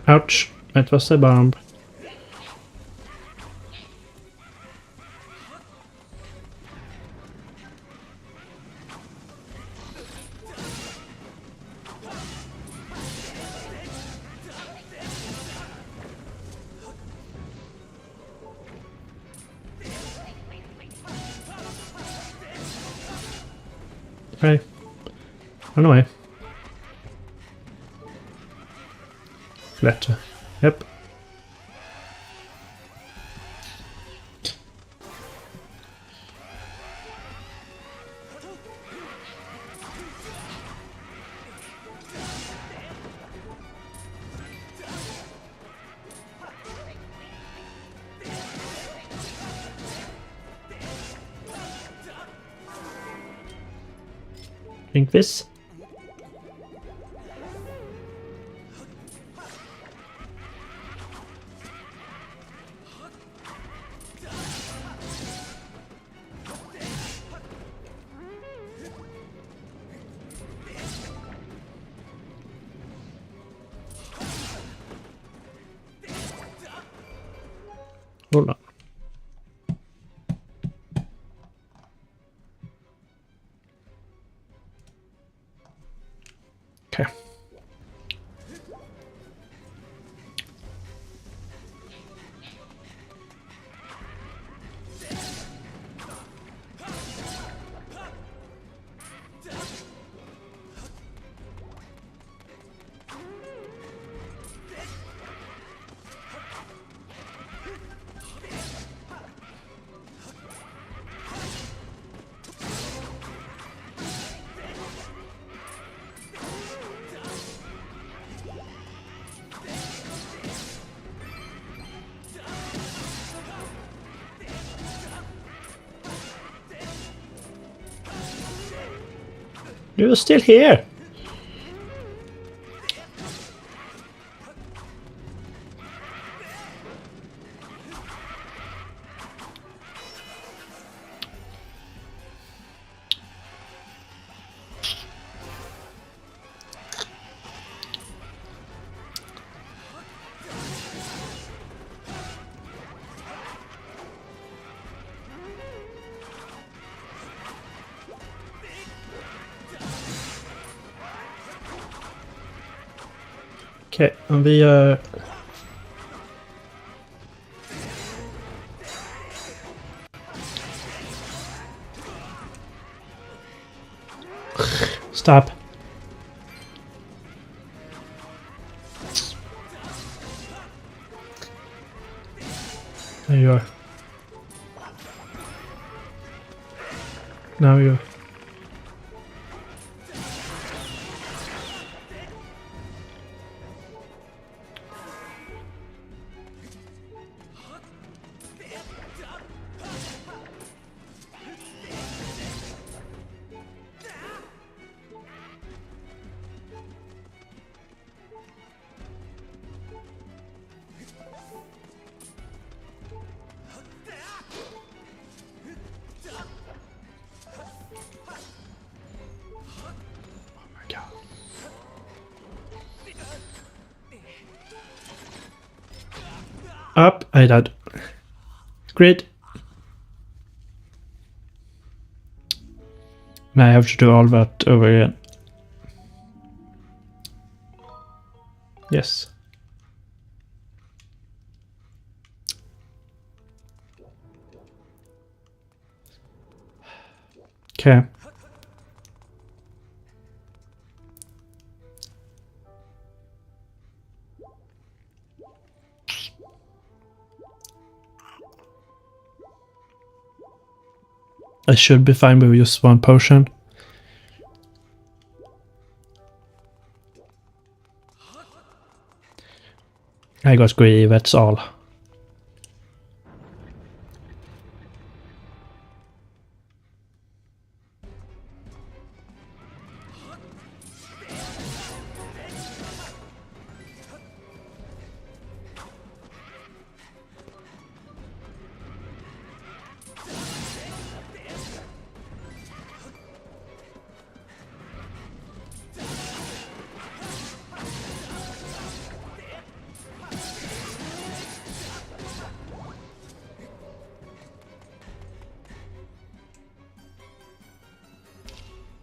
Ouch, that was a bomb. Okay, run away. Flatter. Yep. Think this. Hold on. Okay. You're still here. Okej, om vi gör... Stop. There you are. Now you. Up, I died. Great. Now I have to do all that over again. Yes. Okay. I should be fine with just one potion. I got greedy, that's all.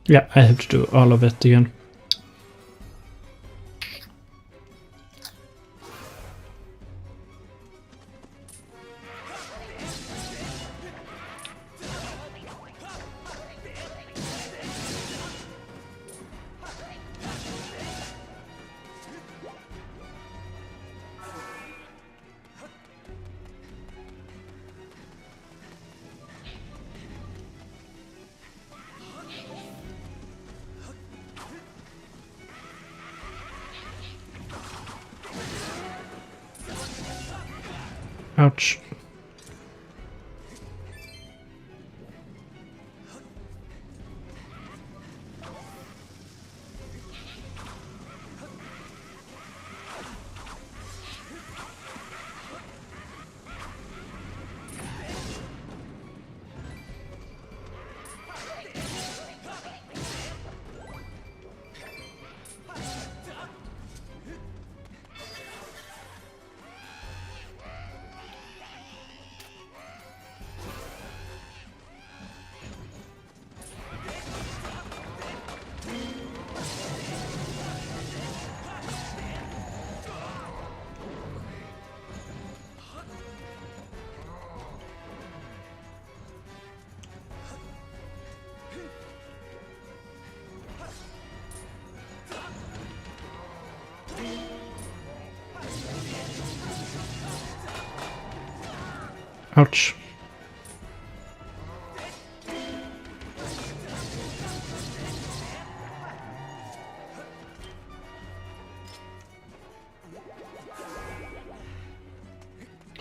Yeah, I have to do all of it again. Ouch. Ouch.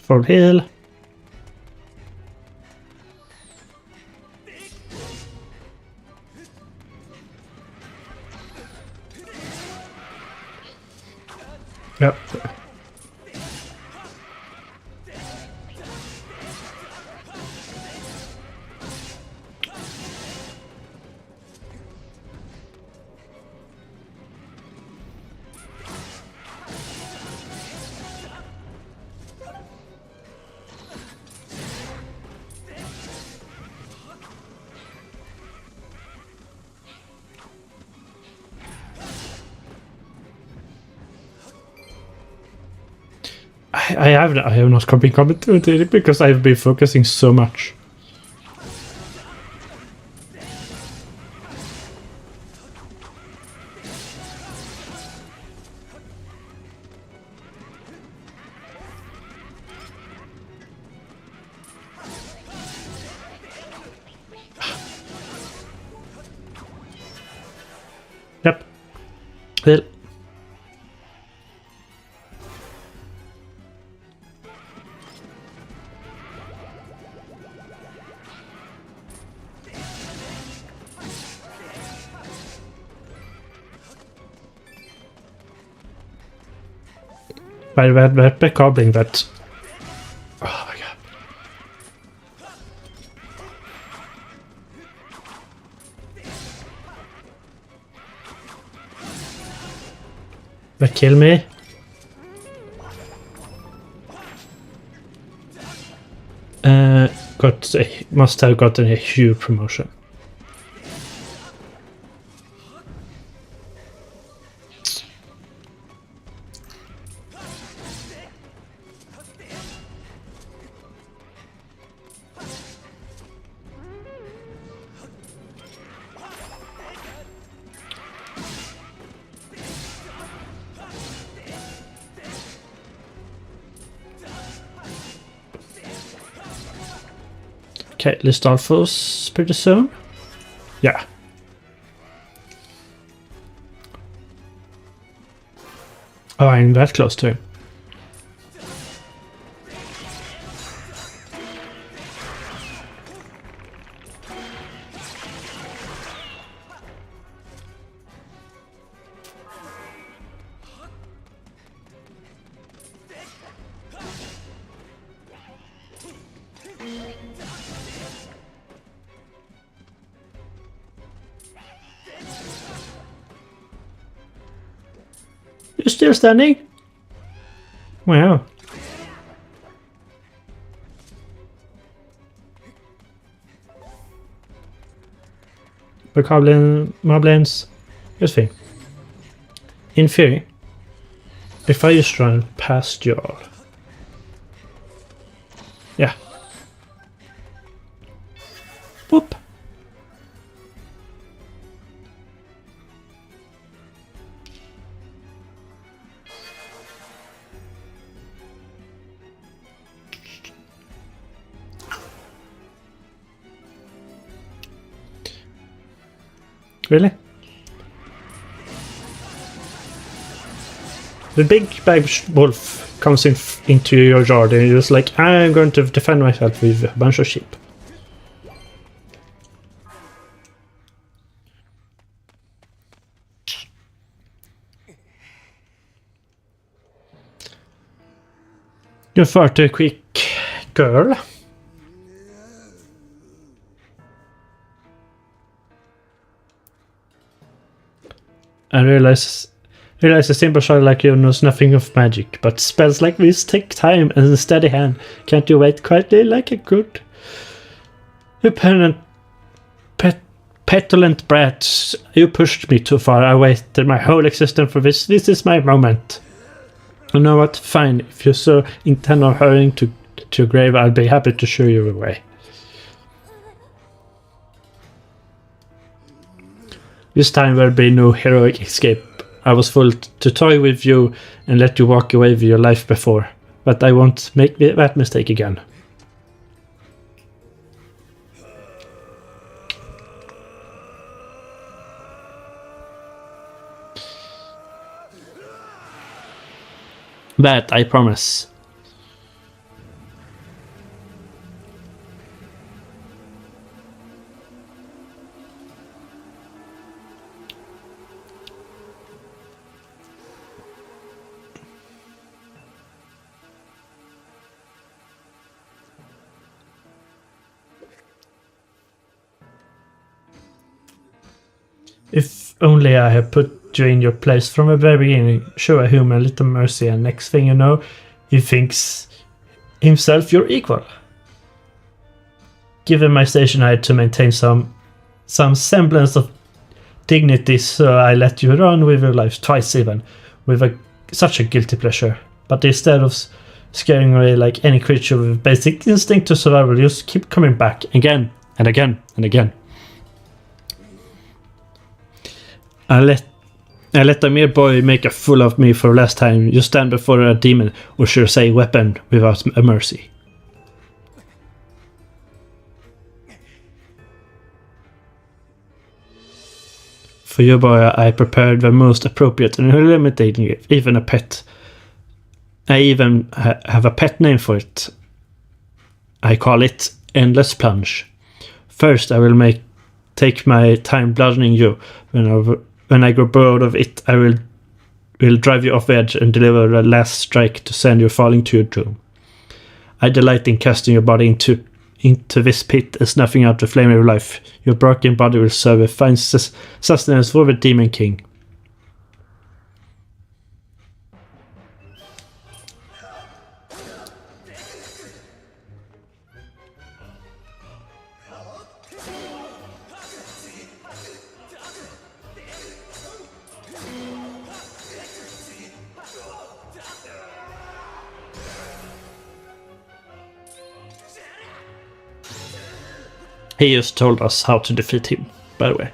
For heal. Yep. I have not been commenting it because I've been focusing so much. Yep. Well. By cobbling that. Oh my god. That kill me. Must have gotten a huge promotion. Okay, list all foes pretty soon. Yeah. Oh, I'm that close to him. You're still standing? Wow. Moblins. Just think. In theory, if I just run past y'all. Yeah. Whoop. Really? The big bad wolf comes into your yard and you're just like, I'm going to defend myself with a bunch of sheep. You're far too quick, girl. I realize a simple child like you knows nothing of magic, but spells like this take time and a steady hand. Can't you wait quietly like a good petulant brat? You pushed me too far. I waited my whole existence for this. This is my moment. You know what? Fine. If you so intend on hurrying to your grave, I'll be happy to show you the way. This time there'll be no heroic escape. I was full to toy with you and let you walk away with your life before, but I won't make that mistake again. That I promise. If only I had put you in your place from the very beginning. Show a human a little mercy, and next thing you know, he thinks himself your equal. Given my station, I had to maintain some semblance of dignity, so I let you run with your life twice even, with such a guilty pleasure. But instead of scaring away like any creature with basic instinct to survival, you just keep coming back again and again and again. I let a mere boy make a fool of me for last time. You stand before a demon, or should I say weapon, without a mercy. For your boy, I prepared the most appropriate and eliminating gift, even a pet. I even have a pet name for it. I call it Endless Plunge. First, I will take my time bludgeoning you. When I grow bored of it, I will drive you off the edge and deliver the last strike to send you falling to your doom. I delight in casting your body into this pit and snuffing out the flame of your life. Your broken body will serve a fine sustenance for the Demon King. He just told us how to defeat him, by the way.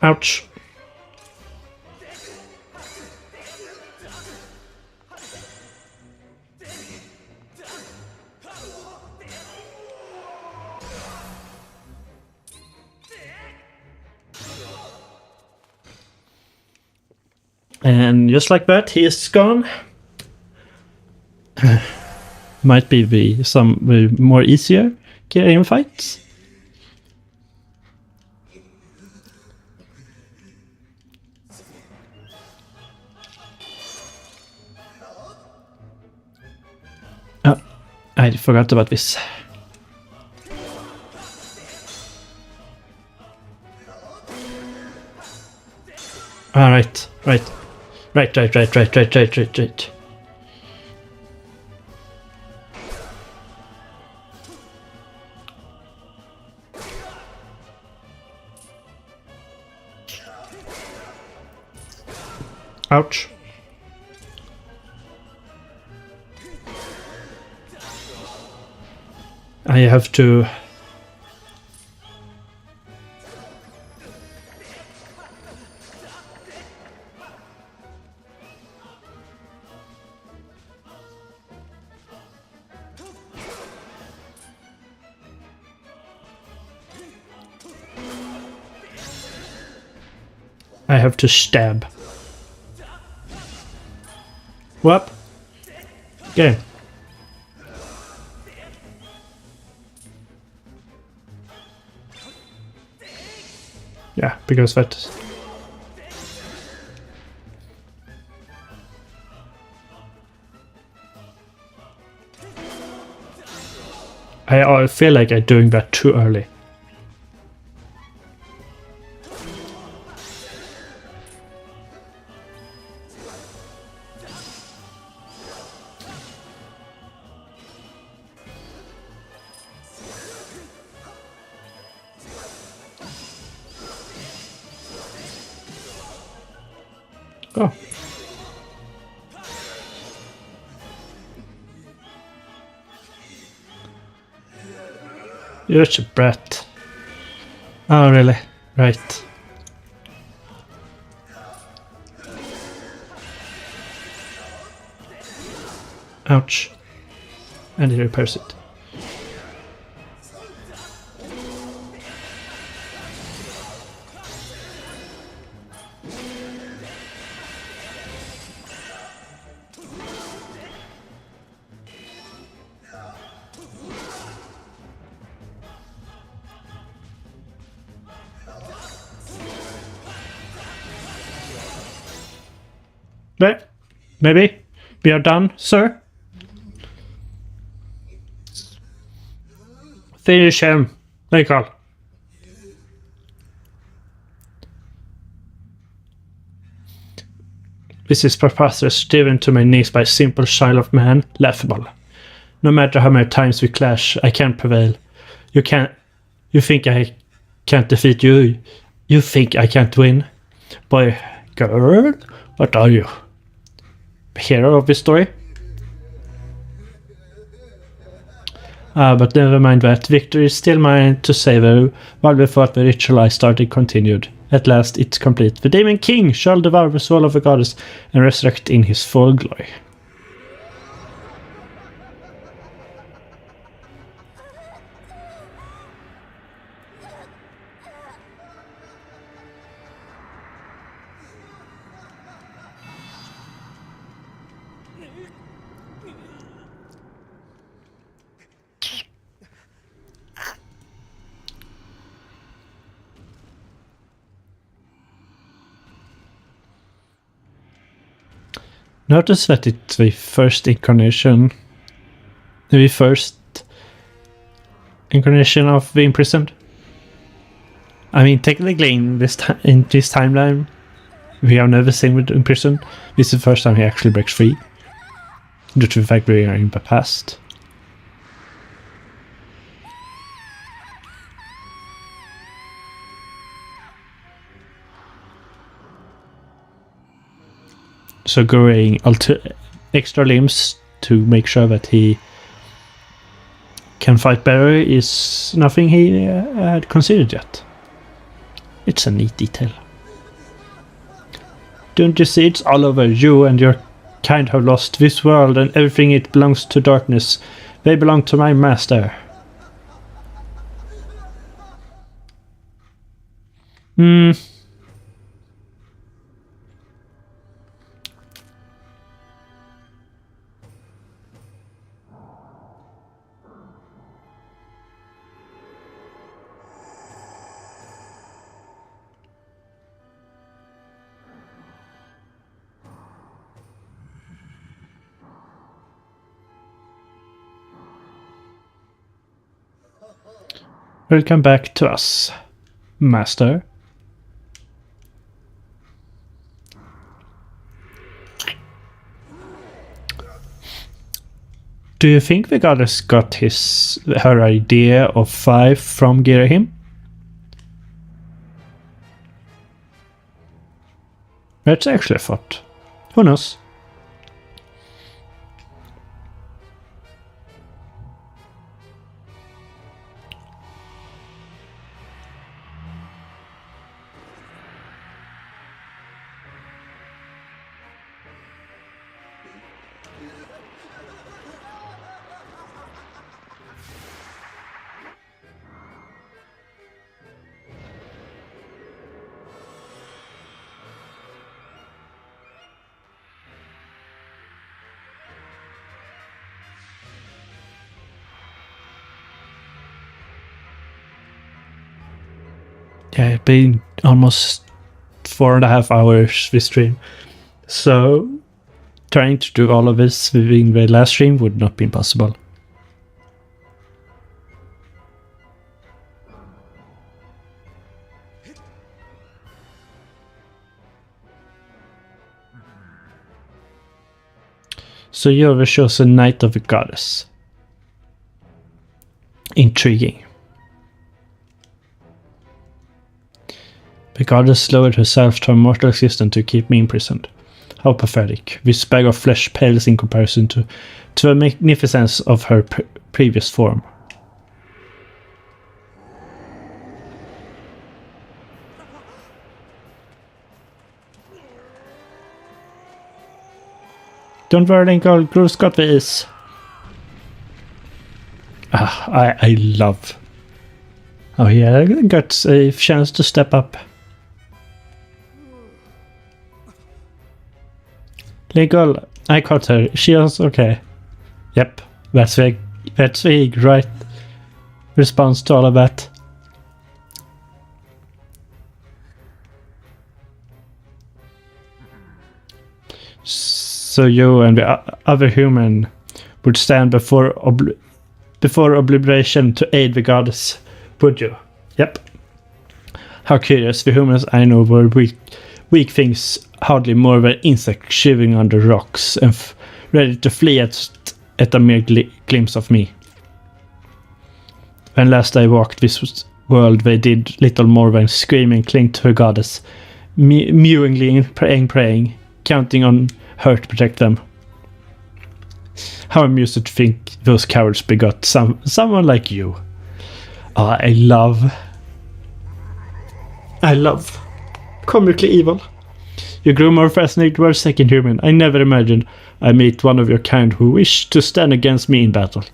Ouch. And just like that, he is gone. Might be some more easier game fights. I forgot about this. Right. Ouch. I have to... I have to stab. Whoop. Okay. Yeah, because that... I feel like I'm doing that too early. Oh. You're such a brat. Oh, really? Right. Ouch. And he repairs it. But maybe we are done, sir. Finish him, Linkle. This is preposterous, driven to my knees by a simple child of man, laughable. No matter how many times we clash, I can't prevail. You think I can't defeat you? You think I can't win? Boy, girl, what are you? Hero of this story? But never mind that. Victory is still mine to savor, while we thought the ritual I started continued. At last, it's complete. The Demon King shall devour the soul of the goddess and resurrect in his full glory. Notice that it's the first incarnation. The first incarnation of the imprisoned. I mean, technically in this timeline, we have never seen with imprisoned. This is the first time he actually breaks free, due to the fact we are in the past. So growing extra limbs to make sure that he can fight better is nothing he had considered yet. It's a neat detail. Don't you see, it's all over. You and your kind have lost this world and everything it belongs to darkness. They belong to my master. Welcome back to us, Master. Do you think the goddess got her idea of 5 from Girahim? That's actually a thought. Who knows? Yeah, it's been almost 4.5 hours this stream. So trying to do all of this within the last stream would not be possible. So you're the chosen knight of the goddess. Intriguing. The goddess lowered herself to a mortal existence to keep me imprisoned. How pathetic. This bag of flesh pales in comparison to the magnificence of her previous form. Don't worry, Linkle. Gro's got this. I love how he got a chance to step up. Linkle, I caught her. She was okay. Yep, that's the right response to all of that. So you and the other human would stand before obliteration to aid the goddess, would you? Yep. How curious. The humans I know were weak things, hardly more than insects shivering under rocks and ready to flee at a mere glimpse of me. When last I walked this world, they did little more than scream and cling to her goddess, mewingly and praying, counting on her to protect them. How amused to think those cowards begot someone like you. I love comically evil. You grew more fascinated by a second human. I never imagined I meet one of your kind who wished to stand against me in battle.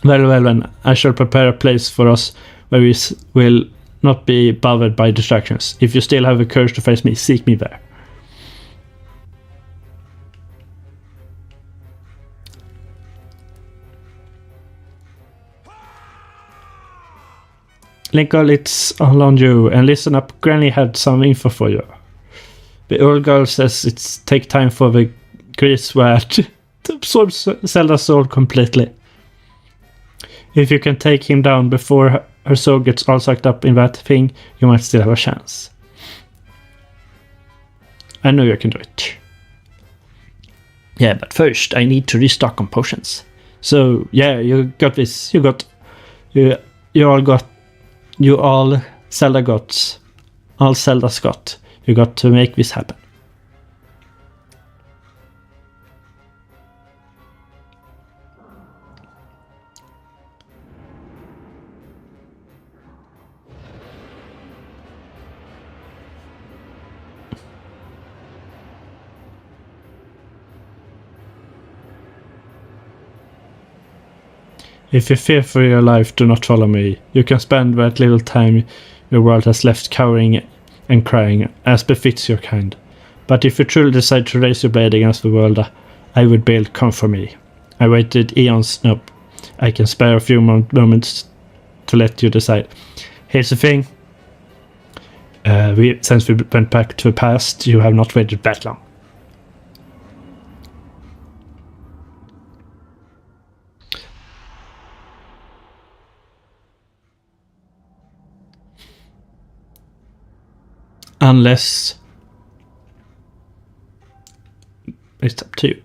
Very well then, I shall prepare a place for us where we will not be bothered by distractions. If you still have the courage to face me, seek me there. Linkle, it's all on you, and listen up, Granny had some info for you. The old girl says it's take time for the grease sword to absorb Zelda's soul completely. If you can take him down before her soul gets all sucked up in that thing, you might still have a chance. I know you can do it. Yeah, but first I need to restock on potions. So yeah, you got this. You all Zelda's got. You got to make this happen. If you fear for your life, do not follow me. You can spend that little time your world has left cowering and crying, as befits your kind. But if you truly decide to raise your blade against the world I would build, come for me. I waited eons. Nope. I can spare a few moments to let you decide. Here's the thing. Since we went back to the past, you have not waited that long. Unless it's up to you.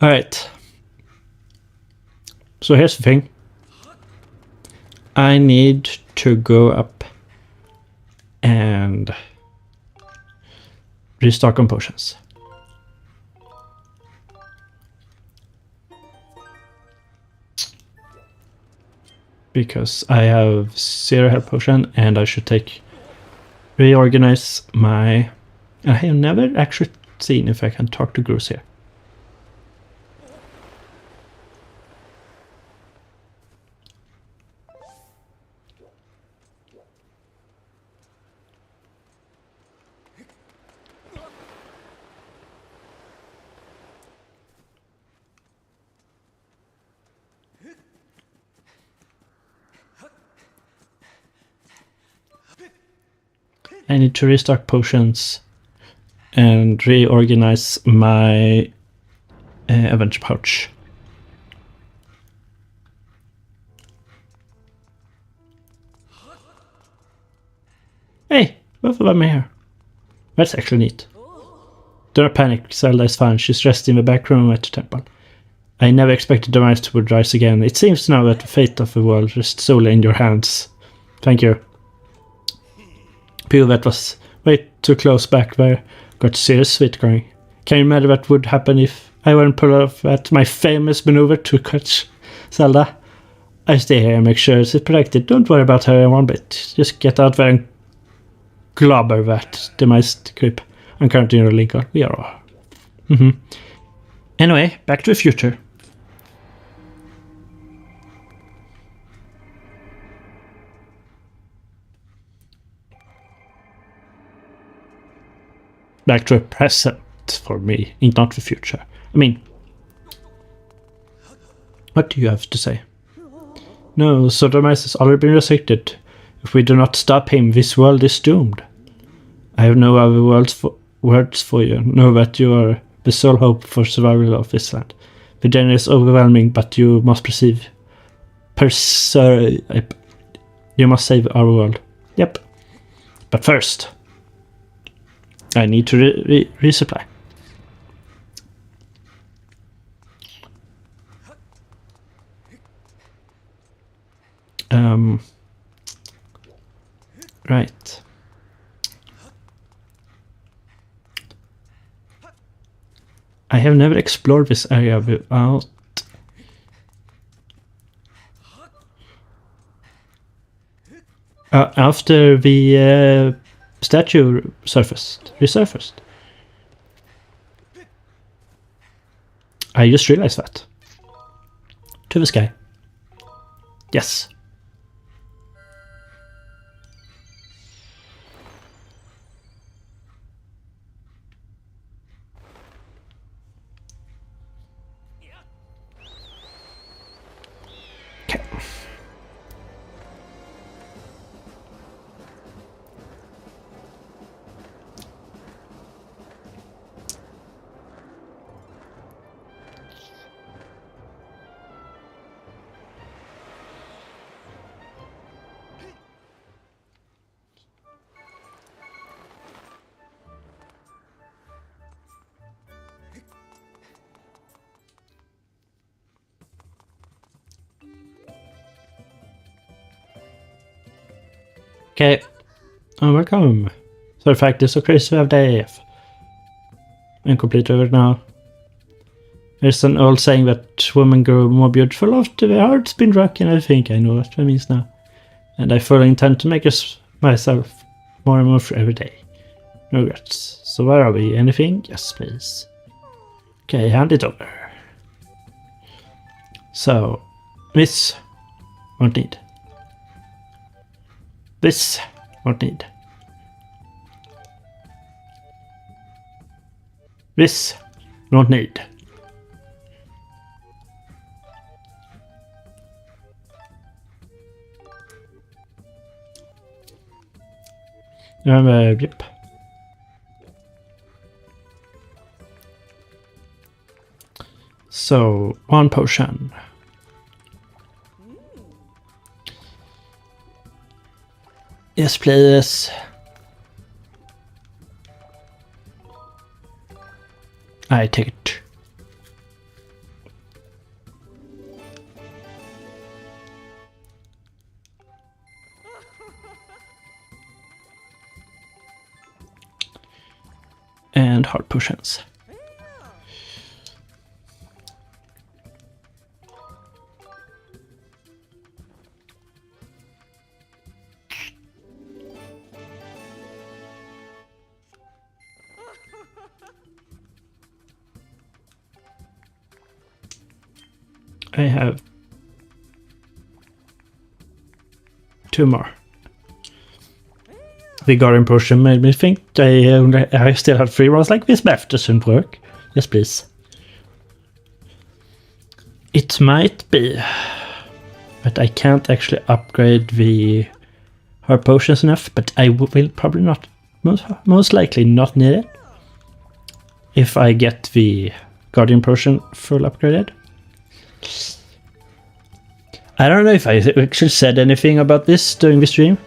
Alright. So here's the thing. I need to go up and restock on potions. Because I have 0 health potion and I should reorganize my... I have never actually seen if I can talk to Groose here. I need to restock potions and reorganize my adventure pouch. Hey, both of them are here. That's actually neat. Do not panic, Zelda is fine. She's resting in the back room at the temple. I never expected the mice would rise again. It seems now that the fate of the world rests solely in your hands. Thank you. Phew, that was way too close back there. Got serious sweat going. Can you imagine what would happen if I were to pull off at my famous maneuver to catch Zelda? I stay here and make sure she's protected. Don't worry about her one bit. Just get out there and globber that demised creep. I'm currently in Linkle. We are all. Anyway, back to the future. Back to the present for me, not the future. I mean, what do you have to say? No, Sodomice has already been resurrected. If we do not stop him, this world is doomed. I have no other words for you. Know that you are the sole hope for survival of this land. The journey is overwhelming, but you must you must save our world. Yep. But first, I need to resupply. Right. I have never explored this area without... after the statue resurfaced. I just realized that. To the sky. Yes. Okay. Okay. Oh, welcome. So the fact is so crazy to have DF. Incomplete over now. There's an old saying that women grow more beautiful after their heart's been broken. I think I know what that means now. And I fully intend to make myself more and more free every day. No regrets. So where are we? Anything? Yes, please. Okay, hand it over. So, this won't need. This won't need. This won't need. Yep. So, 1 potion. Yes, please. I take it. And hard potions. I have 2 more. The Guardian potion made me think I still had 3 ones like this. Math doesn't work. Yes, please. It might be, but I can't actually upgrade the hard potions enough. But I will probably not, most likely not need it if I get the Guardian potion full upgraded. I don't know if I actually said anything about this during the stream.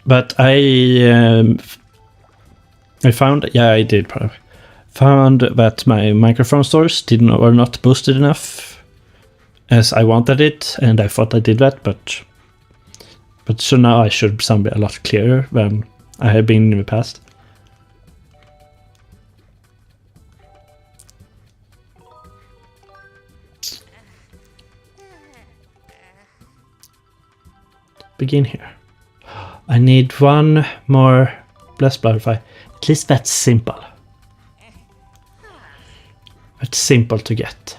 But I found, yeah, I did probably found that my microphone source were not boosted enough as I wanted it, and I thought I did that, but so now I should sound a lot clearer than I have been in the past. begin here. I need one more blessed butterfly. At least that's simple. It's simple to get.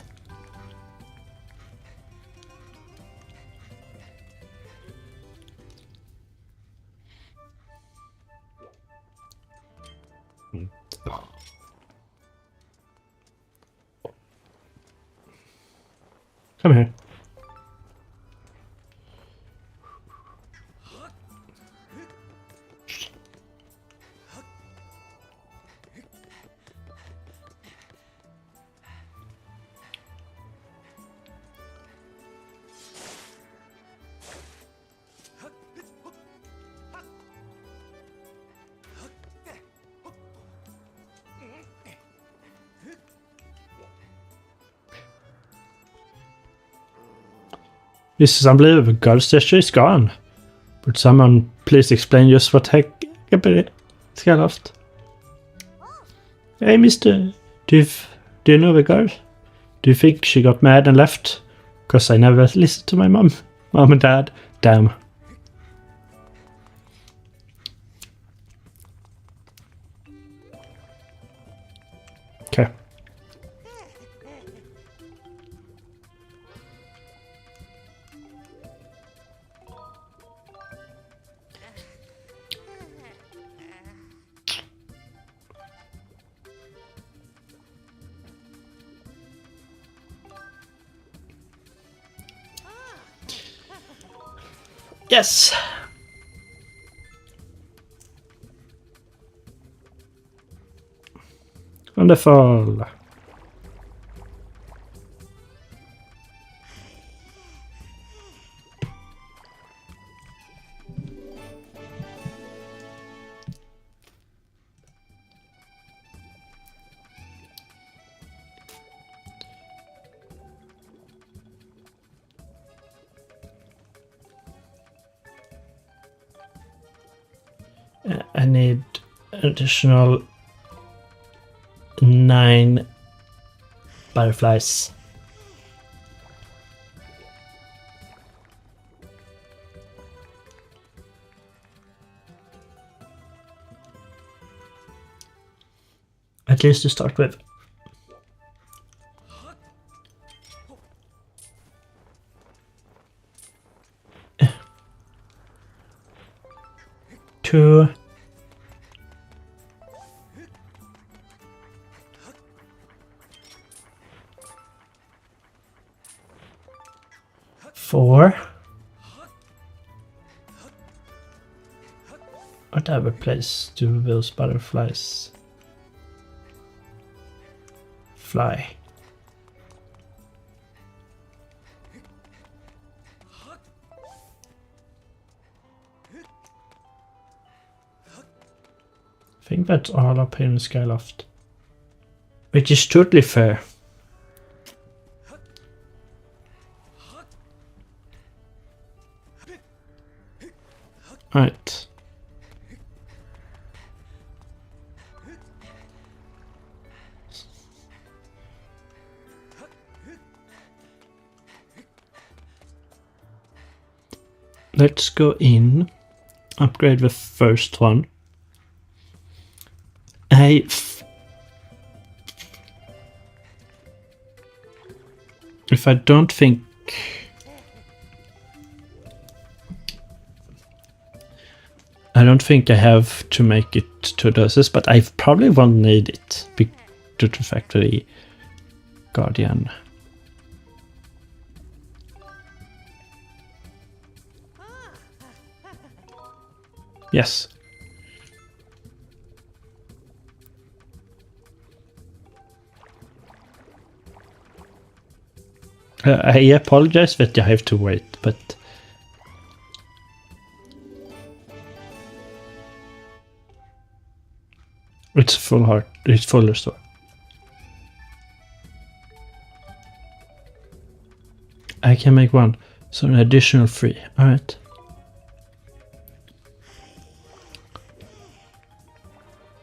Come here. This is unbelievable. God's statue is gone. Would someone please explain just what heck happened? Skyloft. Hey, mister. Do you know the girl? Do you think she got mad and left? Because I never listened to my mom and dad. Damn. Okay. Yes. Wonderful. I need additional 9 butterflies. At least to start with. Two. 4. Whatever place do those butterflies fly? I think that's all up here in the Skyloft. Which is totally fair. Right. Let's go in, upgrade the first one. If I don't think I have to make it 2 doses, but I probably won't need it due to the factory guardian. Yes. I apologize that you have to wait, but it's full restore. I can make 1, so an additional 3. Alright.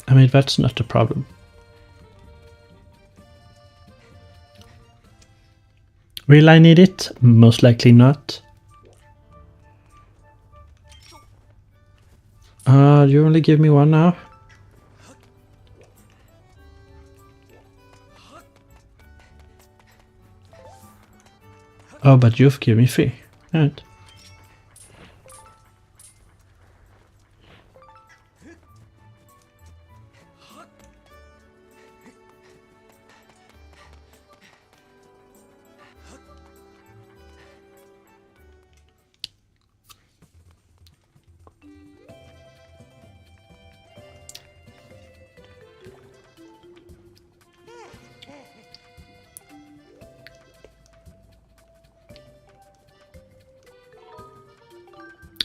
I mean, that's not a problem. Will I need it? Most likely not. You only give me one now? Oh, but you've given me 3. Right.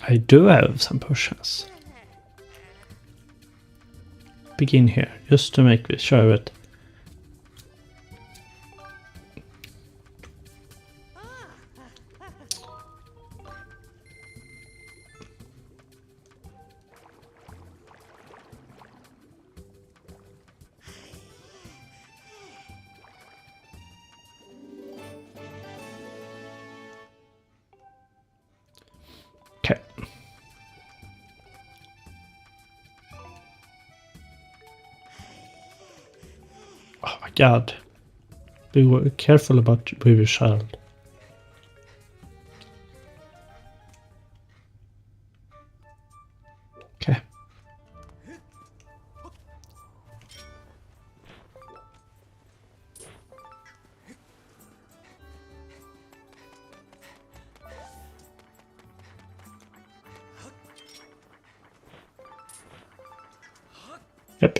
I do have some potions. Begin here, just to make sure of it. Okay. Oh my god. Be careful with your child. Okay. Yep.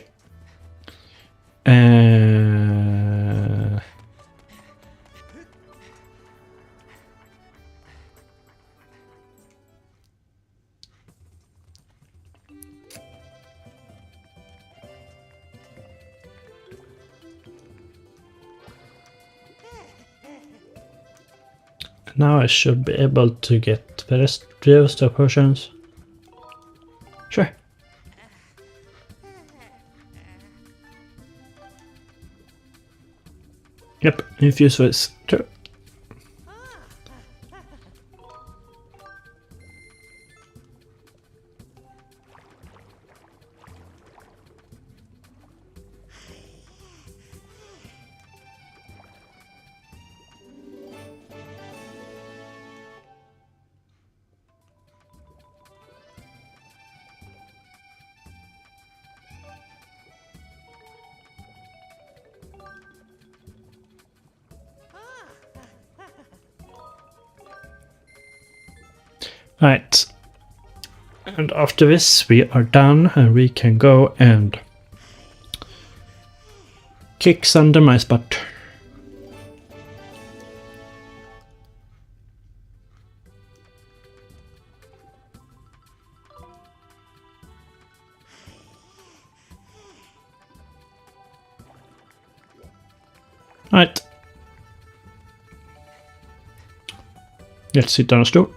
Now I should be able to get the rest of the potions. Sure. Yep, infuse with two. Right. And after this we are done and we can go and kick Thunder Mice butt. Right. Let's sit down a stool.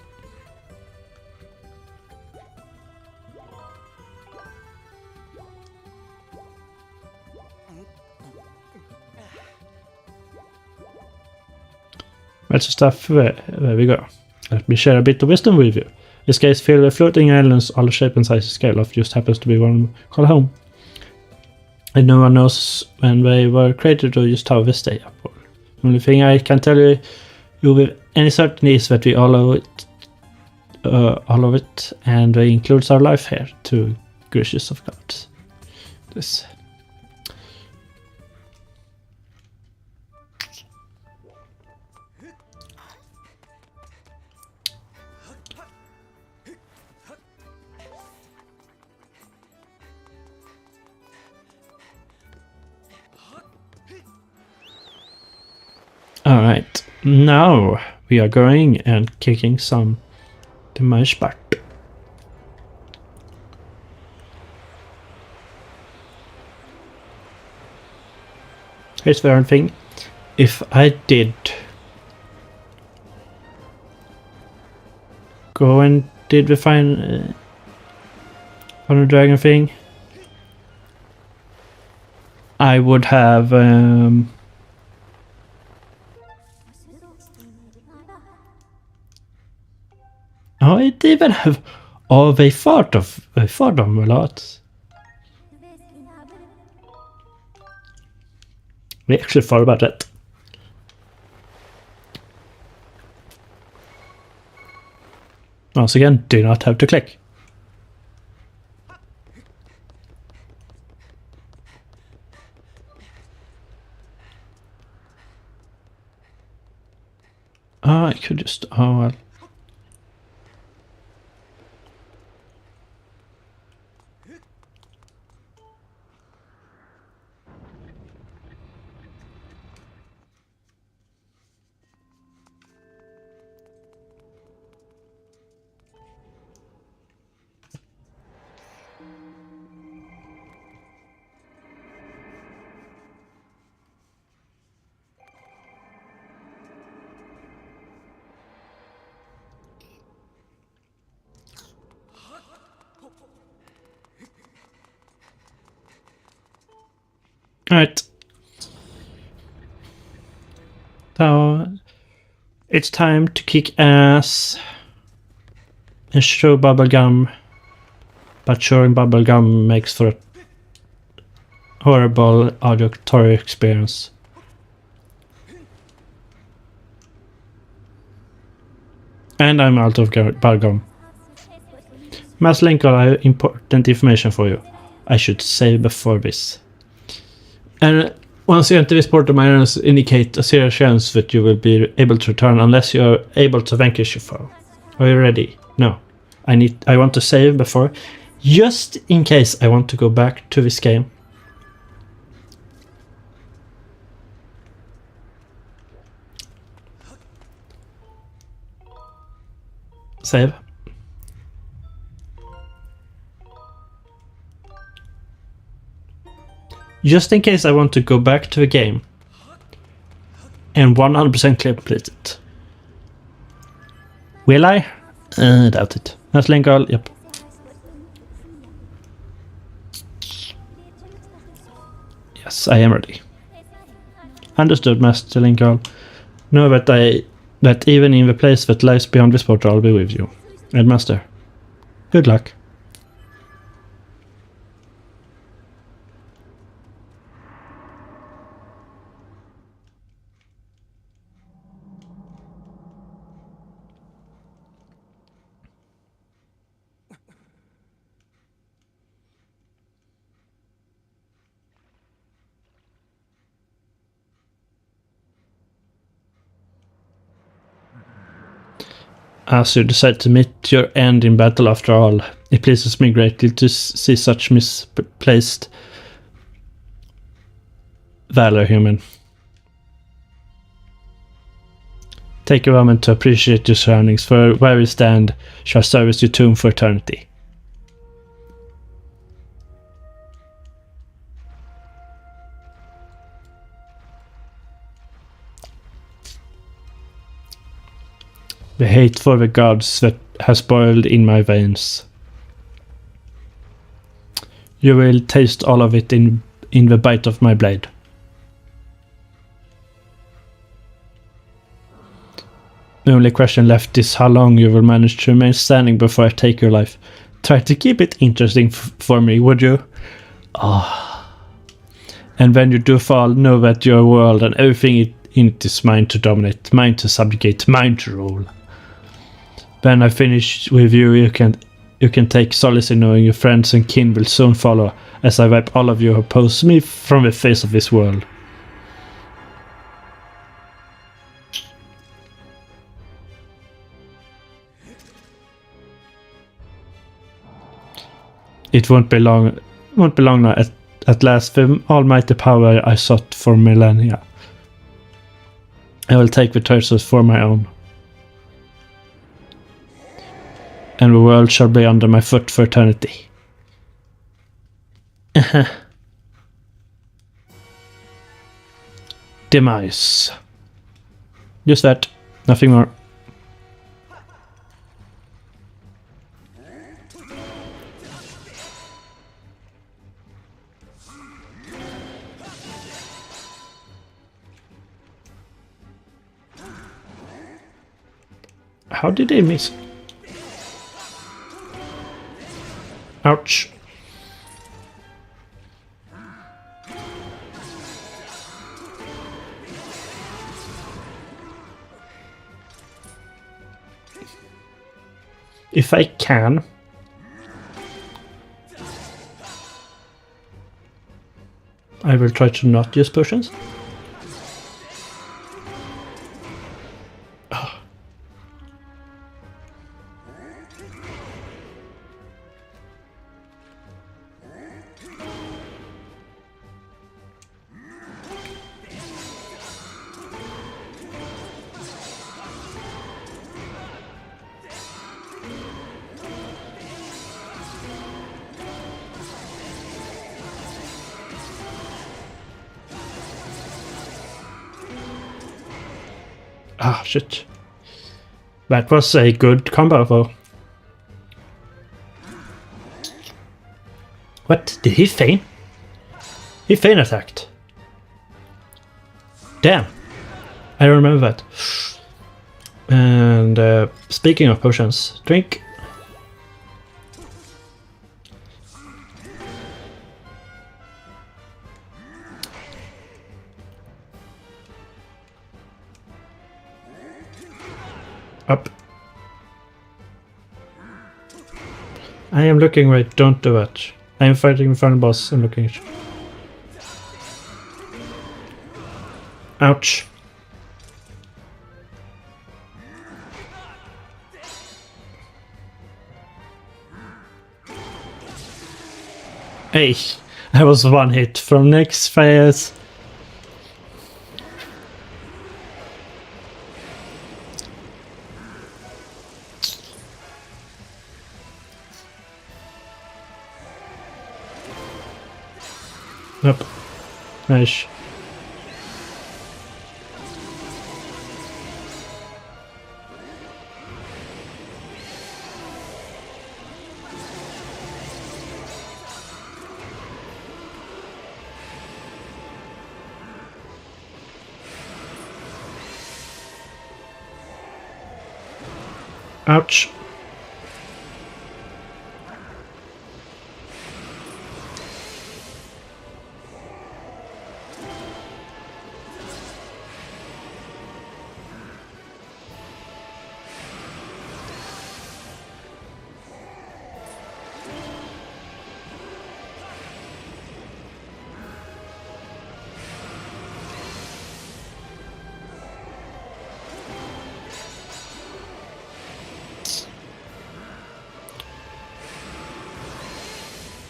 That's the stuff where we go. Let me share a bit of wisdom with you. This case filled with floating islands, all shape and size scale of just happens to be one called home. And no one knows when they were created or just how they stay up. The only thing I can tell you with any certainty is that we all of it, and it includes our life here, to gracious of God. This. Alright, now we are going and kicking some to my spot. Here's the other thing. If I did go and did we find on a dragon thing, I would have oh, it even have Ja, vi får dem väl att. Vi actually far about rätt. Once again, do not have to click. I could just... Oh, well. Alright. So, it's time to kick ass and show bubblegum. But showing bubblegum makes for a horrible auditory experience. And I'm out of bubblegum. Mass Linkle, I have important information for you. I should save before this. And once you enter this portal, my errands indicate a serious chance that you will be able to return unless you are able to vanquish your foe. Are you ready? No. I want to save before, just in case I want to go back to this game. Save. Just in case I want to go back to the game and 100% complete it. Will I? Doubt it. That's Linkle, yep. Yes, I am ready. Understood, Master Linkle. Know that even in the place that lies beyond this portal, I'll be with you. Headmaster, good luck. As you decide to meet your end in battle after all, it pleases me greatly to see such misplaced valor, human. Take a moment to appreciate your surroundings, for where we stand shall serve as your tomb for eternity. The hate for the gods that has boiled in my veins. You will taste all of it in the bite of my blade. The only question left is how long you will manage to remain standing before I take your life. Try to keep it interesting for me, would you? Ah. And when you do fall, know that your world and everything in it is mine to dominate, mine to subjugate, mine to rule. When I finish with you, you can take solace in knowing your friends and kin will soon follow, as I wipe all of you who oppose me from the face of this world. It won't be long now. At last, the almighty power I sought for millennia. I will take the torsos for my own. And the world shall be under my foot for eternity. Demise. Just that. Nothing more. How did they miss? Ouch. If I can. I will try to not use potions. Oh. Ah, shit. That was a good combo though. What? Did he feign? He feign attacked. Damn. I remember that. And speaking of potions, drink. Up. I am looking right, don't do it. I am fighting the final boss and looking at you. Ouch. Hey, I was one hit from next phase. Nope. Nice. Ouch.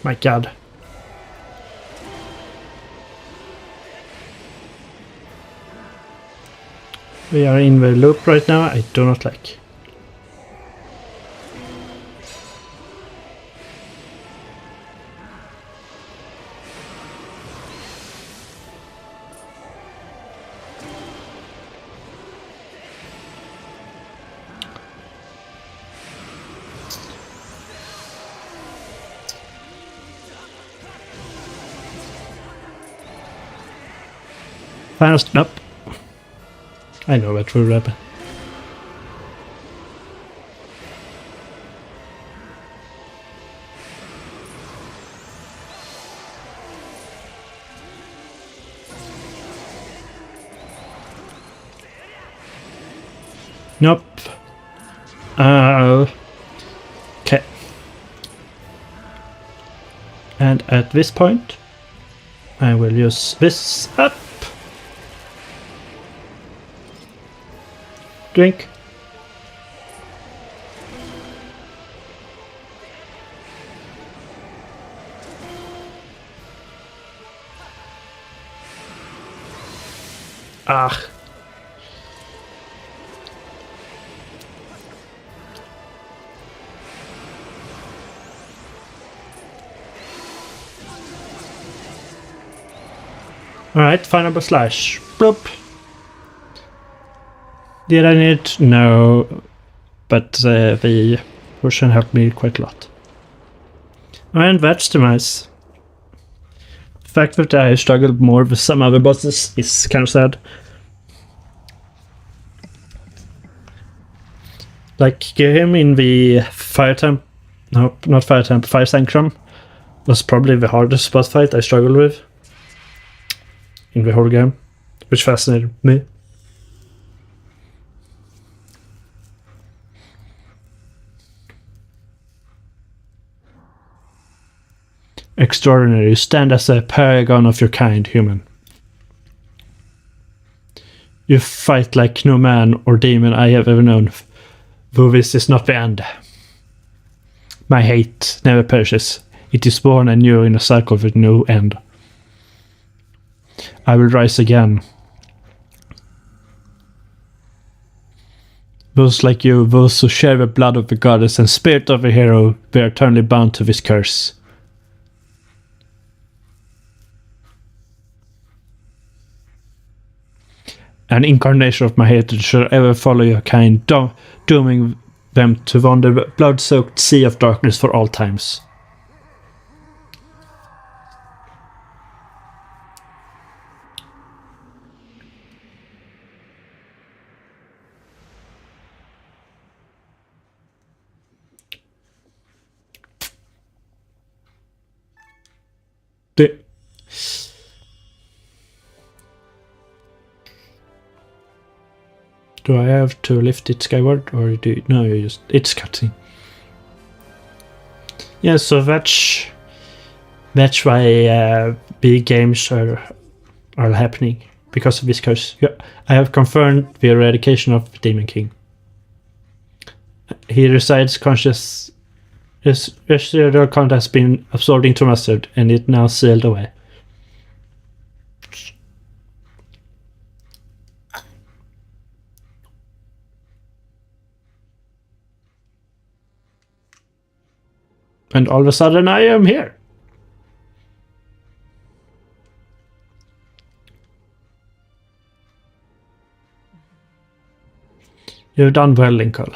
My god. We are in the loop right now, I do not like. Fast up. I know that will happen. Nope. Okay. And at this point, I will use this up. Drink. Ah. Alright, final boss slash. Bloop. Did I need? No, but the version helped me quite a lot. And that's the nice. The fact that I struggled more with some other bosses is kind of sad. Like him in the Nope, not Fire Temple. Fire Sanctum was probably the hardest boss fight I struggled with in the whole game, which fascinated me. Extraordinary. You stand as a paragon of your kind, human. You fight like no man or demon I have ever known, though this is not the end. My hate never perishes. It is born anew in a cycle with no end. I will rise again. Those like you, those who share the blood of the goddess and spirit of the hero, they are eternally bound to this curse. An incarnation of my hatred shall ever follow your kind, dooming them to wander the blood-soaked sea of darkness for all times. Do I have to lift it skyward, or do you, no? You just it's cutting. Yeah, so that's why big games are happening because of this curse. Yeah, I have confirmed the eradication of the Demon King. He resides conscious. His residual content has been absorbed into mustard, and it now sealed away. And all of a sudden I am here. You've done well, Linkle.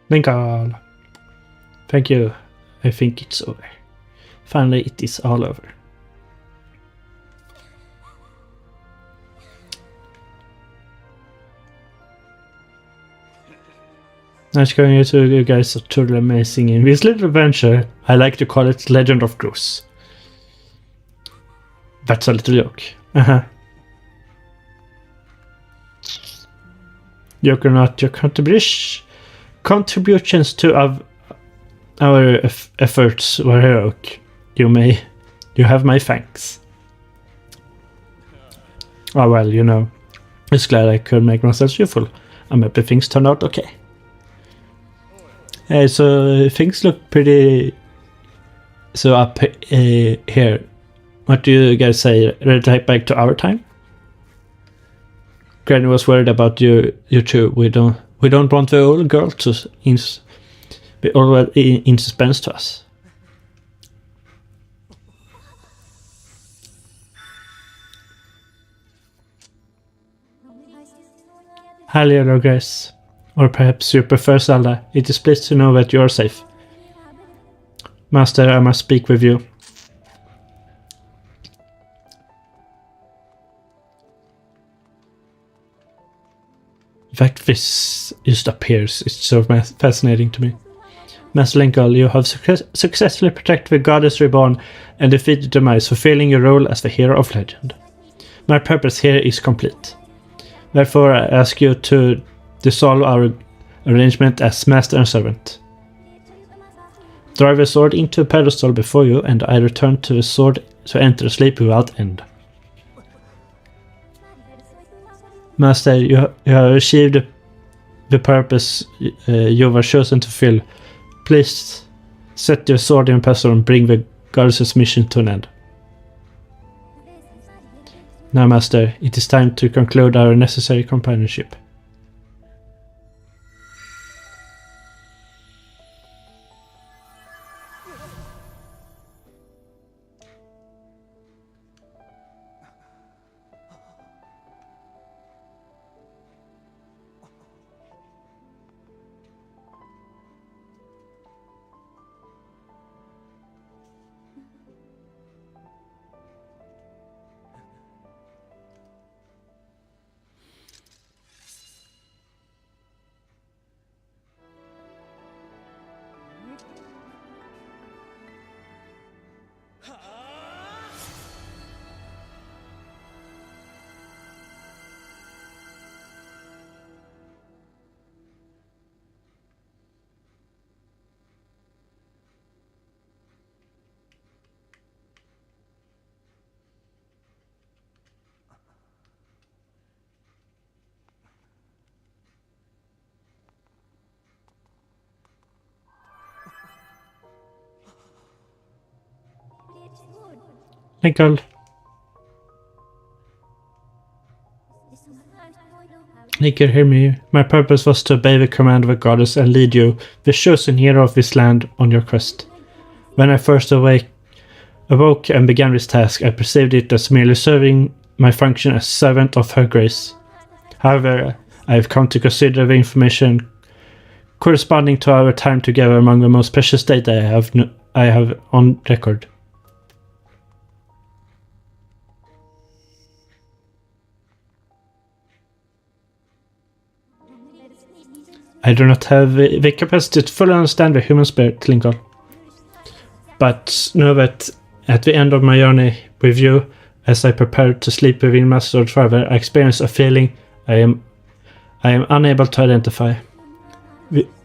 Linkle. Thank you. I think it's over. Finally, it is all over. Nice going to you guys are totally amazing in this little adventure. I like to call it Legend of Goose. That's a little joke. Joke or not, your contributions to our efforts were heroic. You have my thanks. Oh well, you know, just glad I could make myself useful. I'm happy things turned out okay. So things look pretty. So up here, what do you guys say? Ready back to our time? Granny was worried about you two. We don't want the old girl to be already in suspense to us. Hello, Grace. Or perhaps you prefer Zelda. It is pleased to know that you are safe. Master, I must speak with you. In fact, this just appears. It's so fascinating to me. Master Linkle, you have successfully protected the Goddess Reborn and defeated Demise, fulfilling your role as the hero of legend. My purpose here is complete. Therefore, I ask you to dissolve our arrangement as master and servant. Drive the sword into a pedestal before you, and I return to the sword to enter sleep without end. Master, you have achieved the purpose you were chosen to fill. Please set your sword in pedestal and bring the goddess's mission to an end. Now, Master, it is time to conclude our necessary companionship. Linkle. Linkle, hear me. My purpose was to obey the command of a goddess and lead you, the chosen hero of this land, on your quest. When I first awoke and began this task, I perceived it as merely serving my function as servant of her grace. However, I have come to consider the information corresponding to our time together among the most precious data I have on record. I do not have the capacity to fully understand the human spirit, Linkle. But know that at the end of my journey with you, as I prepared to sleep within Master Forever, I experienced a feeling I am unable to identify.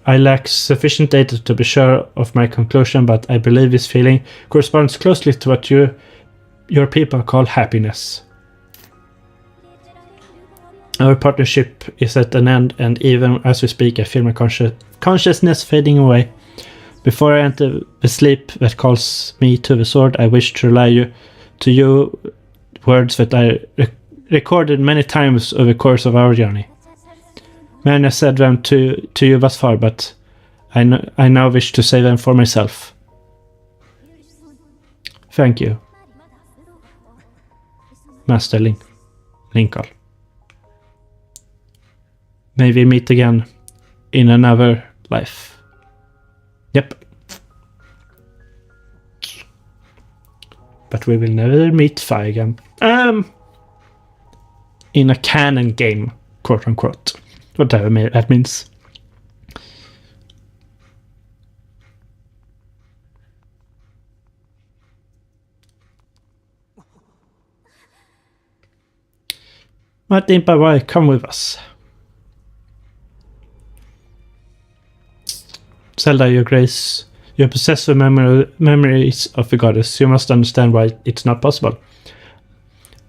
I lack sufficient data to be sure of my conclusion, but I believe this feeling corresponds closely to what your people call happiness. Our partnership is at an end, and even as we speak, I feel my consciousness fading away. Before I enter the sleep that calls me to the sword, I wish to relay to you words that I recorded many times over the course of our journey. Many have said them to you thus far, but I now wish to say them for myself. Thank you, Master Linkle. May we meet again in another life. Yep. But we will never meet Fi again. In a canon game, quote unquote. Whatever that means. Martin Pawai, come with us. Zelda, your grace, you possess the memories of the goddess. You must understand why it's not possible.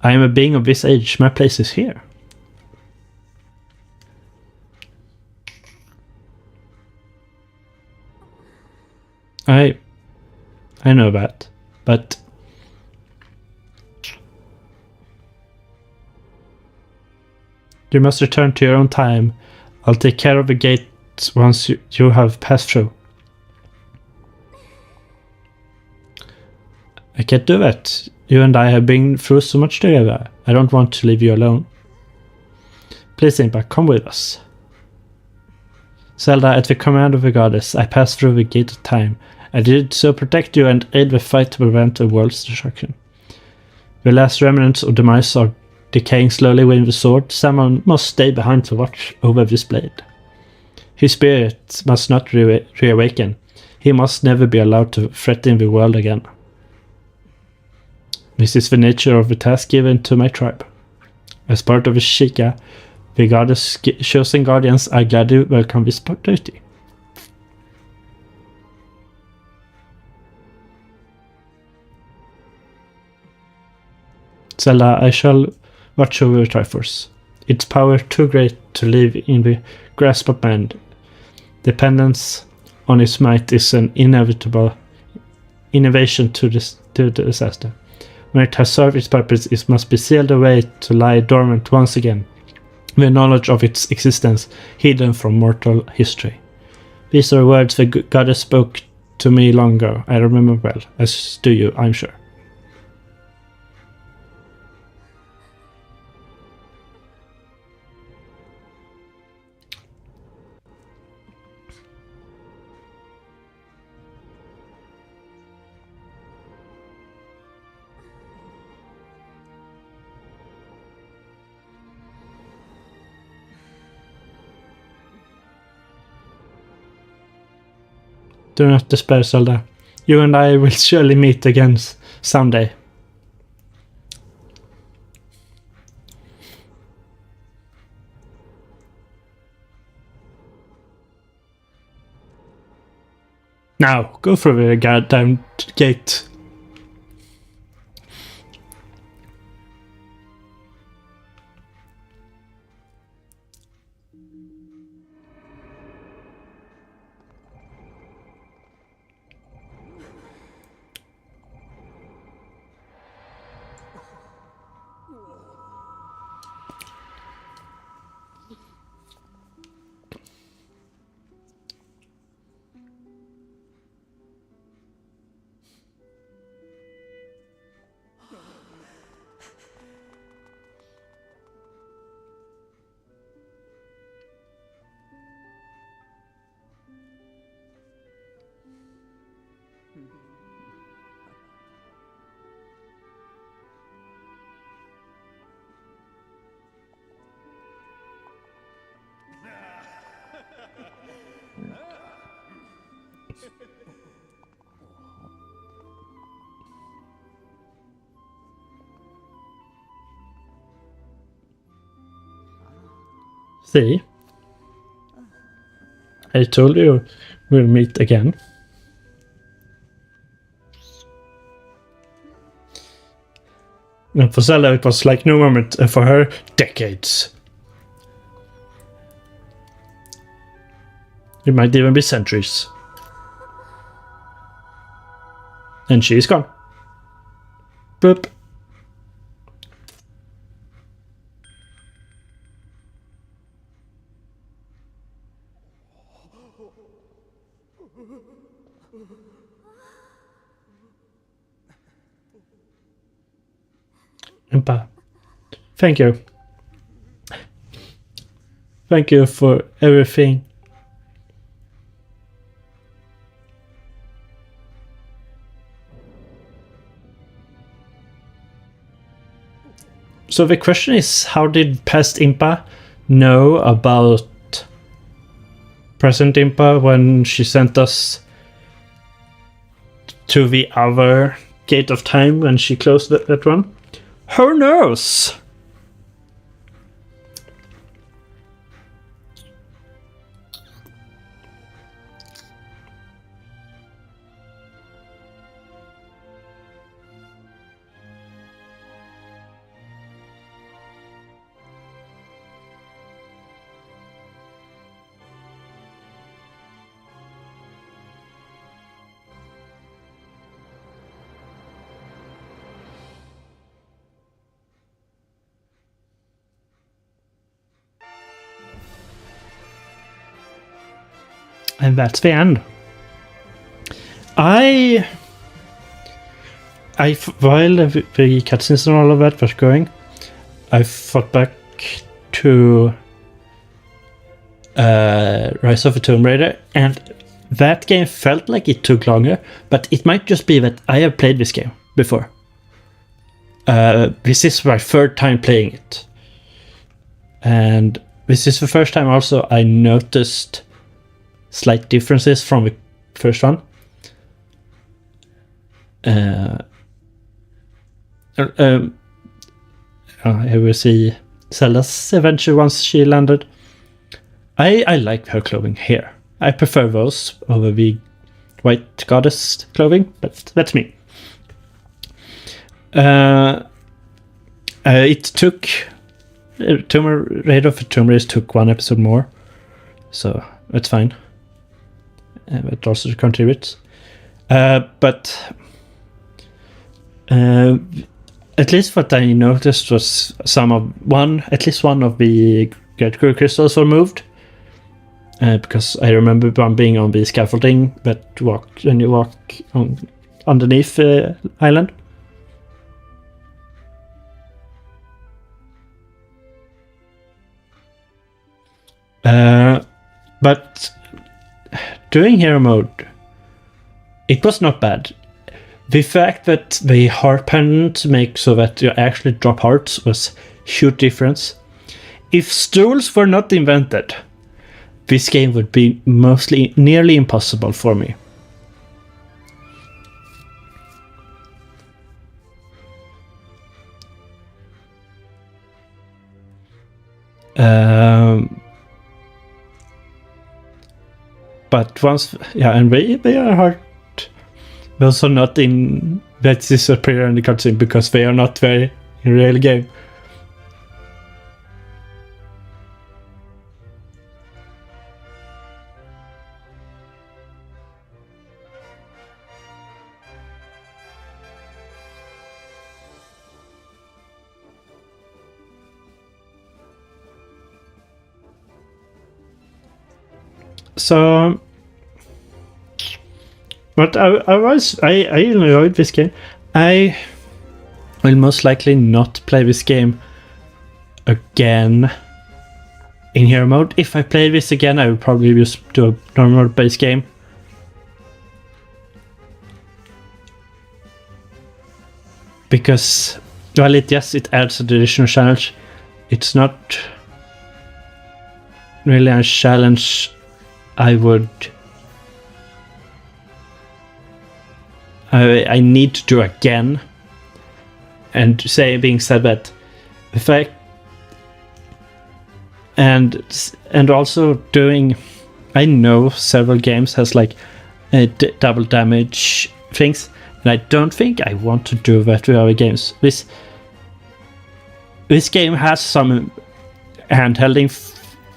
I am a being of this age. My place is here. I know that, but you must return to your own time. I'll take care of the gate once you have passed through. I can't do that. You and I have been through so much together. I don't want to leave you alone. Please, Impa, come with us. Zelda, at the command of the goddess, I passed through the gate of time. I did so protect you and aid the fight to prevent the world's destruction. The last remnants of demise are decaying slowly with the sword. Someone must stay behind to watch over this blade. His spirit must not reawaken. He must never be allowed to threaten the world again. This is the nature of the task given to my tribe. As part of the Sheikah, the goddess chosen guardians, I gladly welcome this duty. Zelda, I shall watch over the Triforce. Its power too great to live in the grasp of man. Dependence on its might is an inevitable innovation to the disaster. When it has served its purpose, it must be sealed away to lie dormant once again, the knowledge of its existence hidden from mortal history. These are words the goddess spoke to me long ago. I remember well, as do you, I'm sure. Do not despair, Zelda. You and I will surely meet again someday. Now, go through the goddamn gate. See? I told you we'll meet again. And for Zelda, it was like no moment. For her, decades. It might even be centuries. And she's gone. Boop. Impa. Thank you. Thank you for everything. So the question is, how did past Impa know about present Impa when she sent us to the other gate of time when she closed that one? Who knows? And that's the end. While the cutscenes and all of that was going, I thought back to Rise of the Tomb Raider, and that game felt like it took longer, but it might just be that I have played this game before. This is my third time playing it. And this is the first time also I noticed slight differences from the first one. I will see Zelda's adventure once she landed. I like her clothing here. I prefer those over the white goddess clothing, but that's me. It took Tomb Raider for Tomb Raider took one episode more, so that's fine. It also contributes. But at least what I noticed was at least one of the Great crystals were moved. Because I remember one being on the scaffolding when you walk underneath the island. But doing hero mode, it was not bad. The fact that the heart pendant makes so that you actually drop hearts was a huge difference. If stools were not invented, this game would be nearly impossible for me. But once, and they are hard. Those are not in that disappear in the cutscene because they are not very in real game. So, but I enjoyed this game. I will most likely not play this game again in hero mode. If I play this again, I will probably just do a normal base game. because, well, it adds an additional challenge. It's not really a challenge I need to do again. And being said that, if I and also doing, I know several games has like double damage things, and I don't think I want to do that with other games. This game has some handholding.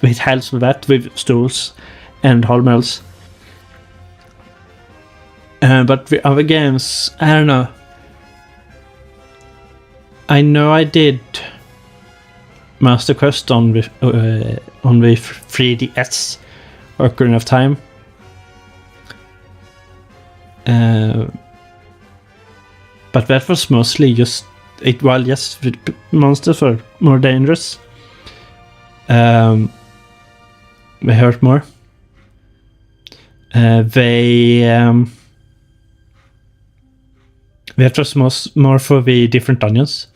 It helps with that, with stools and holmels. But with other games, I don't know. I know I did Master Quest on the 3DS Ocarina of Time. But that was mostly just yes, monsters were more dangerous. They hurt more. That was more for the different dungeons.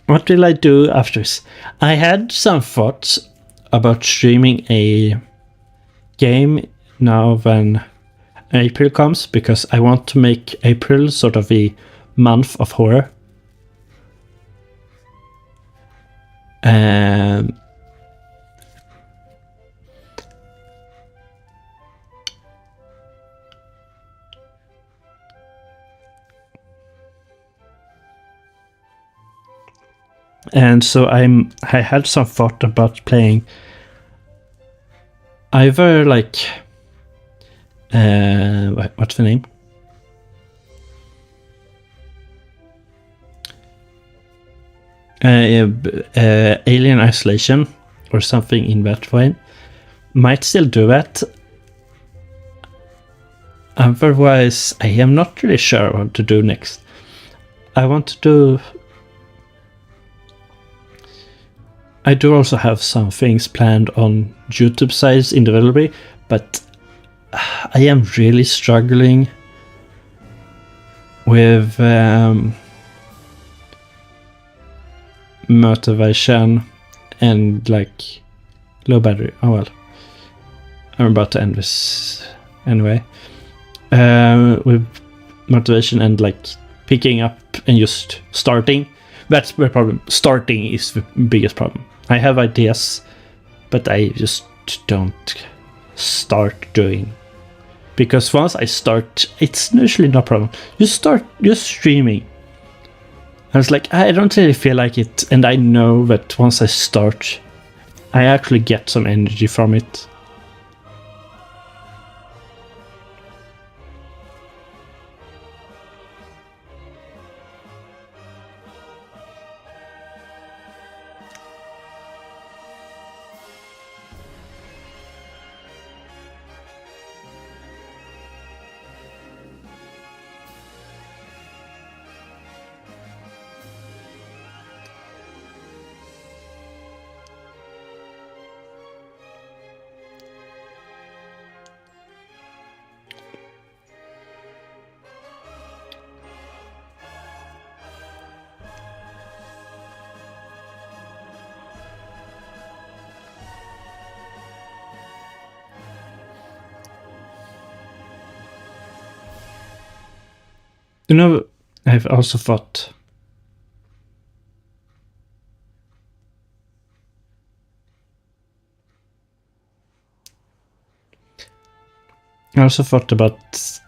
What will I do after this? I had some thoughts about streaming a game now when April comes, because I want to make April sort of the month of horror. And so I had some thought about playing either like what's the name? Alien Isolation or something in that way. Might still do that. Otherwise, I am not really sure what to do next. I do also have some things planned on YouTube sides individually, but I am really struggling with motivation and like low battery. Oh well, I'm about to end this anyway. With motivation and like picking up and just starting. That's the problem. Starting is the biggest problem. I have ideas, but I just don't start doing. Because once I start, it's usually no problem. You start just streaming. I was like, I don't really feel like it, and I know that once I start, I actually get some energy from it. You know, I've also thought about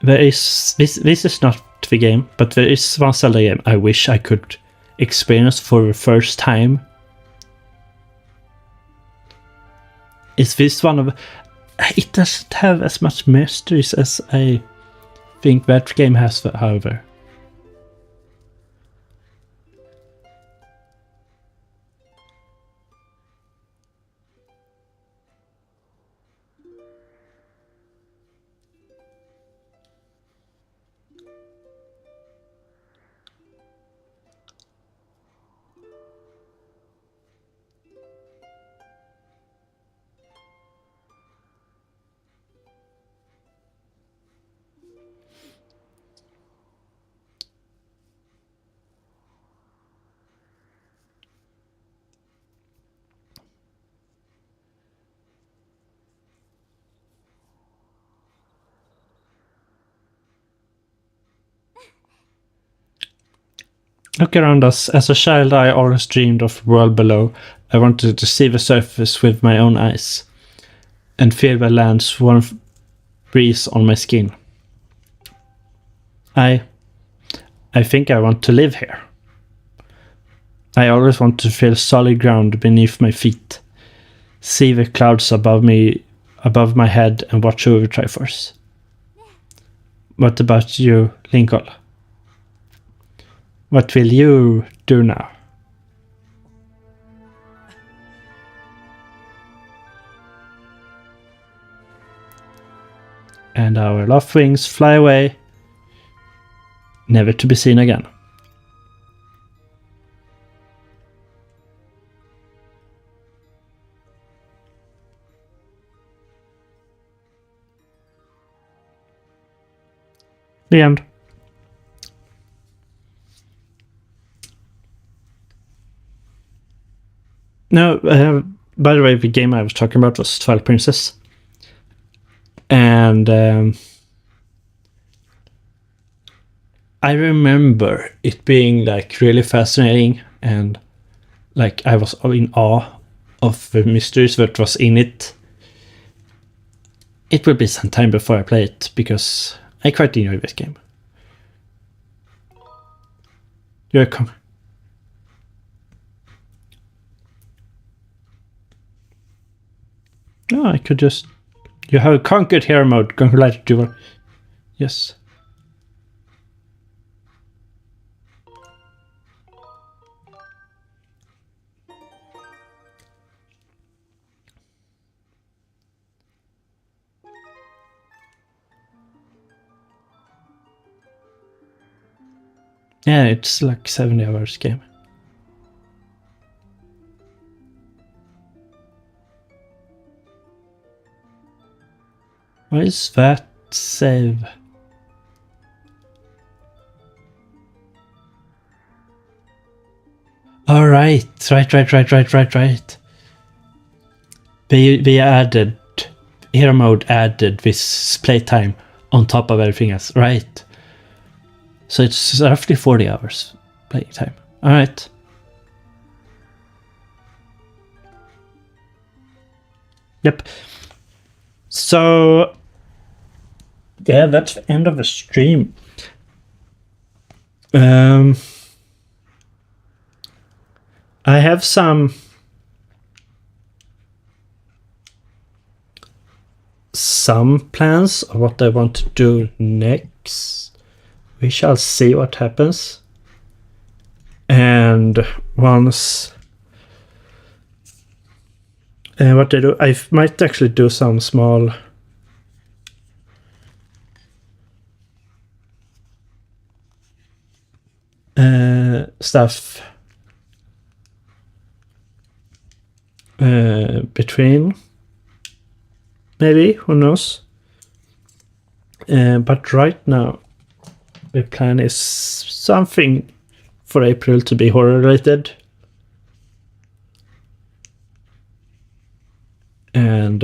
there is this is not the game, but there is one Zelda game I wish I could experience for the first time. Is this one of it doesn't have as much mysteries as I think that game has, however. Look around us. As a child, I always dreamed of the world below. I wanted to see the surface with my own eyes and feel the land's warm breeze on my skin. I think I want to live here. I always want to feel solid ground beneath my feet, see the clouds above me, above my head, and watch over Triforce. What about you, Linkle? What will you do now? And our love wings fly away, never to be seen again. The end. No, by the way, the game I was talking about was Twilight Princess. And I remember it being like really fascinating, and like I was in awe of the mysteries that was in it. It will be some time before I play it, because I quite enjoy this game. You're welcome. No, I could just... You have conquered hero mode. Congratulations. Yes. Yeah, it's like 70 hours game. Why is that save? All right. They added hero mode, added this playtime on top of everything else, right? So it's roughly 40 hours playing time. All right. Yep. So yeah, that's the end of the stream. I have some plans of what I want to do next. We shall see what happens. And once what I do, I might actually do some small stuff between, maybe, who knows. But right now the plan is something for April to be horror related, and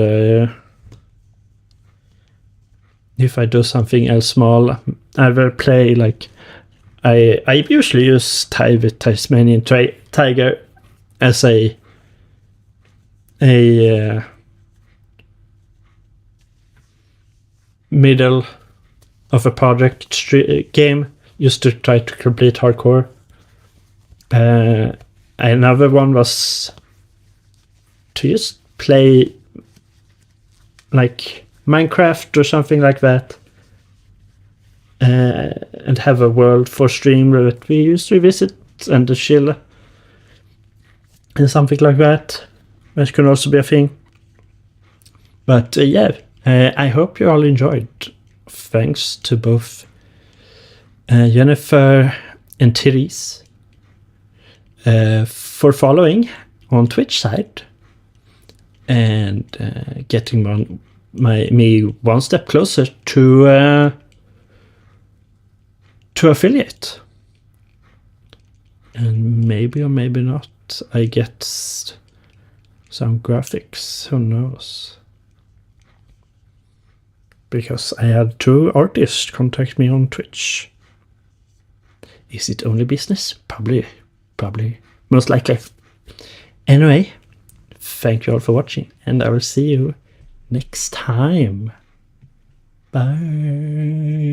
if I do something else small, I will play like I usually use Tasmanian Tiger as a middle of a project game, just to try to complete hardcore. Another one was to just play like Minecraft or something like that, and have a world for stream that we used to visit and to chill, and something like that. That can also be a thing. But yeah, I hope you all enjoyed. Thanks to both Jennifer and Therese for following on Twitch side and getting me one step closer to affiliate. And maybe or maybe not I get some graphics, who knows? Because I had 2 artists contact me on Twitch. Is it only business? Probably. Most likely. Anyway, thank you all for watching, and I will see you next time. Bye.